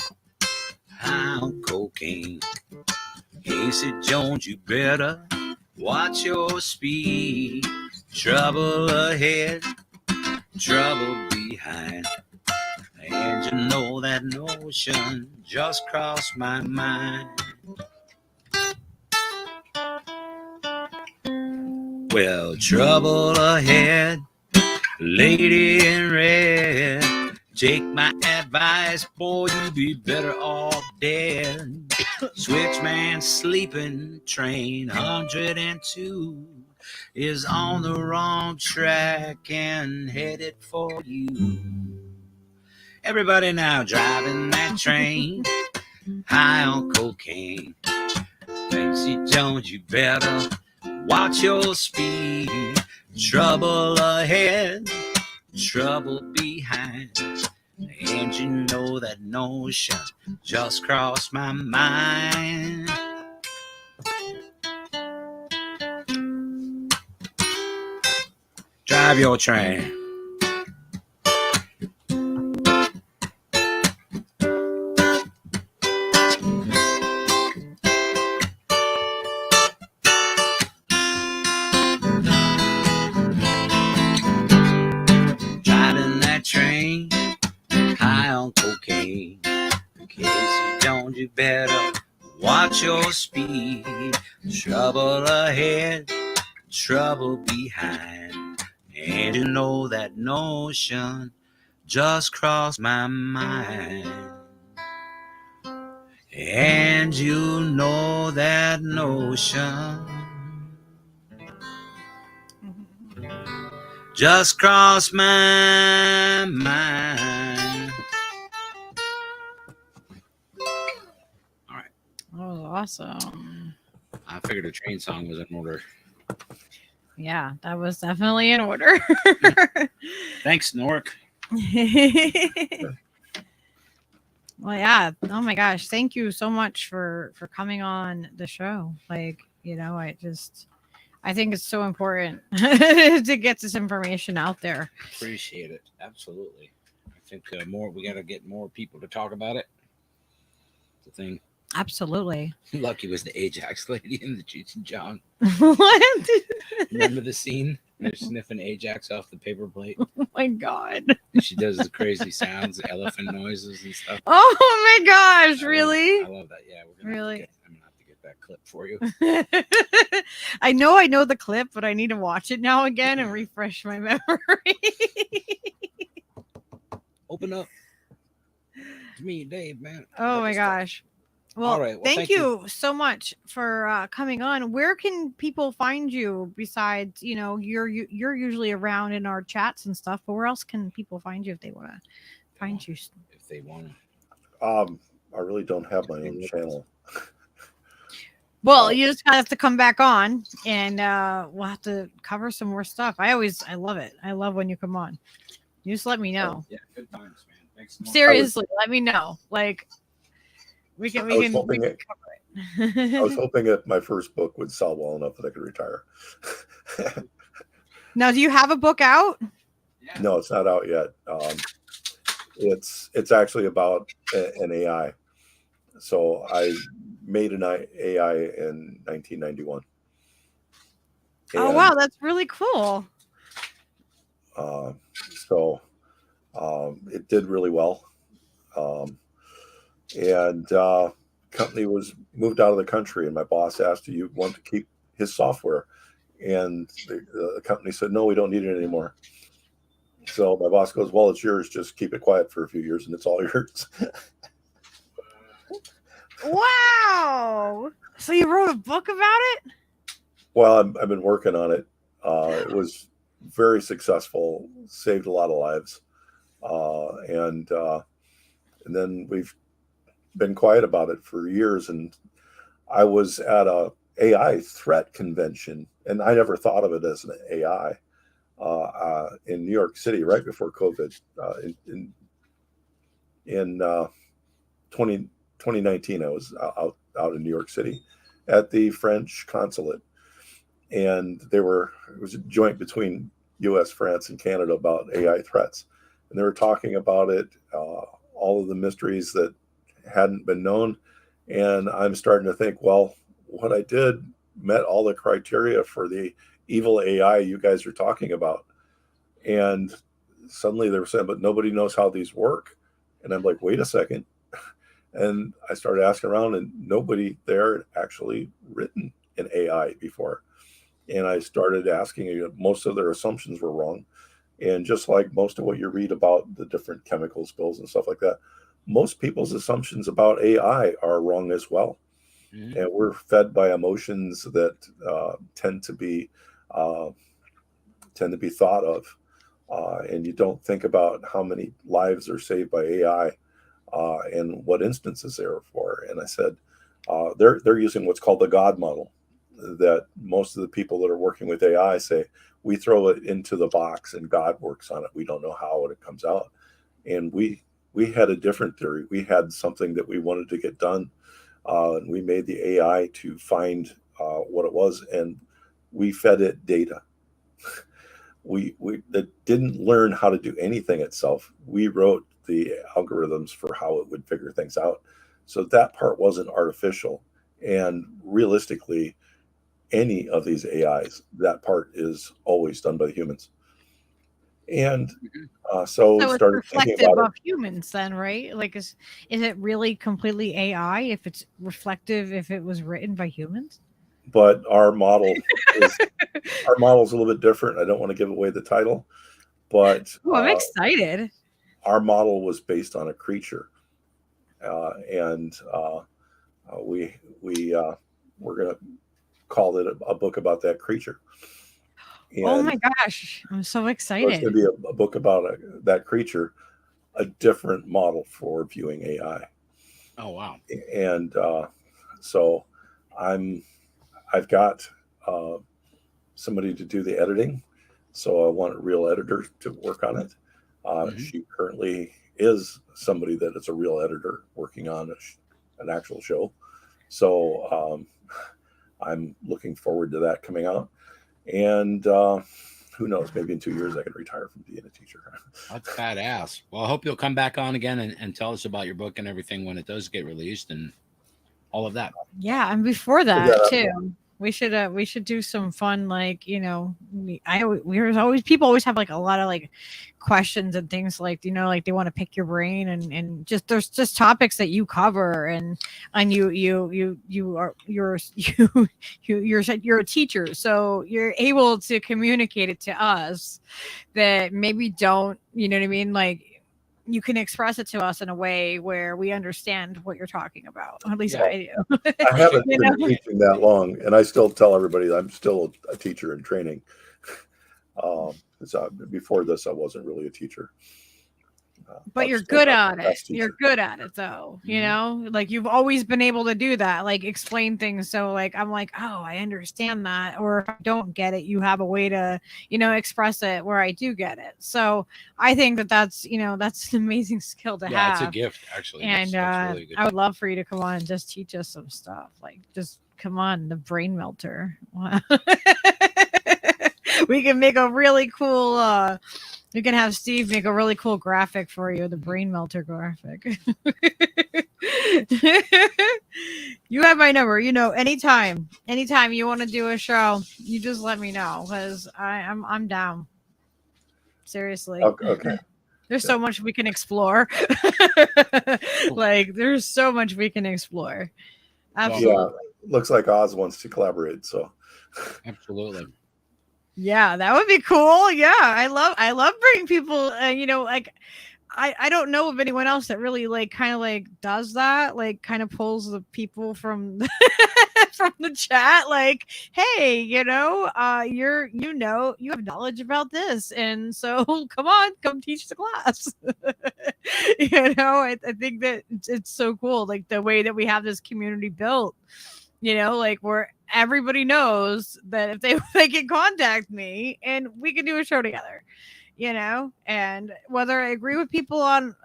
high on cocaine. Casey Jones, you better watch your speed. Trouble ahead, trouble behind. And you know that notion just crossed my mind. Well, trouble ahead, lady in red. Take my advice, boy, you'd be better off dead. Switchman sleeping, train 102 is on the wrong track and headed for you. Everybody now driving that train, high on cocaine. Casey Jones, you better watch your speed. Trouble ahead, trouble behind. And you know that notion just crossed my mind. Drive your train. Driving that train high on cocaine. In case you don't, you better watch your speed. Trouble ahead, trouble behind. And you know that notion just crossed my mind. And you know that notion just crossed my mind. All right. That was awesome. I figured a train song was in order. Yeah, that was definitely in order. Thanks, Nork. Well, yeah. Oh my gosh. Thank you so much for coming on the show. Like, I think it's so important to get this information out there. Appreciate it. Absolutely. I think we got to get more people to talk about it. The thing. Absolutely. Lucky was the Ajax lady in the Cheech and Chong. What? Remember the scene? They're sniffing Ajax off the paper plate. Oh my God. She does the crazy sounds, the elephant noises and stuff. Oh my gosh, really? I love that. Yeah, we're gonna really. I'm gonna have to get that clip for you. I know the clip, but I need to watch it now again and refresh my memory. Open up. It's me, Dave, man. Oh my gosh. Well, all right. Well, thank you so much for coming on. Where can people find you besides, you're usually around in our chats and stuff, but where else can people find you if they want to find you? If they want I really don't have my own channel. Well, you just have to come back on and we'll have to cover some more stuff. I love it. I love when you come on. You just let me know. Yeah, good times, man. Thanks so much. Seriously, let me know. Like we can cover it. I was hoping that my first book would sell well enough that I could retire. Now, do you have a book out? No, it's not out yet. It's actually about an AI. So I made an AI in 1991. Oh wow, that's really cool. So it did really well. Company was moved out of the country, and my boss asked, "Do you want to keep his software?" And the company said, "No, we don't need it anymore." So my boss goes, "Well, it's yours. Just keep it quiet for a few years, and it's all yours." Wow! So you wrote a book about it? Well, I've been working on it. It was very successful, saved a lot of lives, and then we've been quiet about it for years. And I was at a AI threat convention, and I never thought of it as an AI in New York City right before COVID in 2019. I was out in New York City at the French consulate, and it was a joint between US, France, and Canada about AI threats, and they were talking about it, all of the mysteries that hadn't been known. And I'm starting to think, well, what I did met all the criteria for the evil AI you guys are talking about. And suddenly they were saying, but nobody knows how these work. And I'm like, wait a second. And I started asking around, and nobody there had actually written an AI before. And I started asking, most of their assumptions were wrong. And just like most of what you read about the different chemical spills and stuff like that, most people's assumptions about AI are wrong as well. Mm-hmm. And we're fed by emotions that tend to be thought of. And you don't think about how many lives are saved by AI and what instances they're for. And I said, they're using what's called the God model, that most of the people that are working with AI say, we throw it into the box and God works on it. We don't know how it comes out. And we had a different theory. We had something that we wanted to get done. And we made the AI to find what it was, and we fed it data. That didn't learn how to do anything itself. We wrote the algorithms for how it would figure things out. So that part wasn't artificial. And realistically, any of these AIs, that part is always done by the humans. And so it's started reflective thinking about of humans then, right? Like, is it really completely AI if it's reflective, if it was written by humans? But our model is a little bit different. I don't want to give away the title, but I'm excited. Our model was based on a creature, and we're going to call it a book about that creature. And oh my gosh, I'm so excited. So it's going to be a book about that creature, a different model for viewing AI. Oh, wow. And so I've got somebody to do the editing. So I want a real editor to work on it. She currently is somebody that is a real editor working on an actual show. So I'm looking forward to that coming out. And who knows, maybe in 2 years I can retire from being a teacher. That's badass. Well, I hope you'll come back on again and tell us about your book and everything when it does get released and all of that. Yeah, and before that too. We should do some fun, like, you know, people always have like a lot of like questions and things, like, you know, like they want to pick your brain, and just there's just topics that you cover, and you're a teacher, so you're able to communicate it to us that maybe don't, you know what I mean, like you can express it to us in a way where we understand what you're talking about. At least I do. I haven't been teaching that long, and I still tell everybody I'm still a teacher in training. Before this, I wasn't really a teacher. But you're good at it. You're good at it, though. You know, like you've always been able to do that, like explain things. So like, I'm like, oh, I understand that. Or if I don't get it, you have a way to, you know, express it where I do get it. So I think that that's, you know, that's an amazing skill to have. Yeah, it's a gift, actually. And that's really good. I would love for you to come on and just teach us some stuff. Like, just come on, the brain melter. Wow. We can make a really cool, you can have Steve make a really cool graphic for you, the brain melter graphic. You have my number, you know, anytime you want to do a show, you just let me know, because I'm down. Seriously. Okay. There's so much we can explore. Like, there's so much we can explore. Absolutely. Yeah, looks like Oz wants to collaborate, so. Absolutely. Yeah, that would be cool. Yeah, I love bringing people. You know, like I don't know of anyone else that really like kind of like does that. Like, kind of pulls the people from from the chat. Like, hey, you know, you have knowledge about this, and so come teach the class. You know, I think that it's so cool. Like the way that we have this community built. You know, like where everybody knows that if they can contact me and we can do a show together, you know, and whether I agree with people on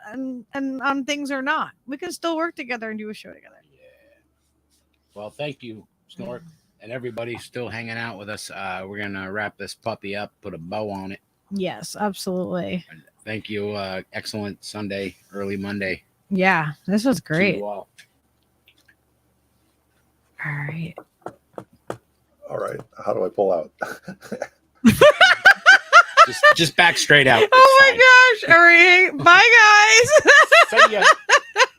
things or not, we can still work together and do a show together. Yeah. Well, thank you, Snort, and everybody still hanging out with us. We're gonna wrap this puppy up, put a bow on it. Yes, absolutely. Thank you. Excellent Sunday, early Monday. Yeah, this was great. See you all. All right. How do I pull out? just back straight out. Oh my gosh. All right. Bye, guys. See ya.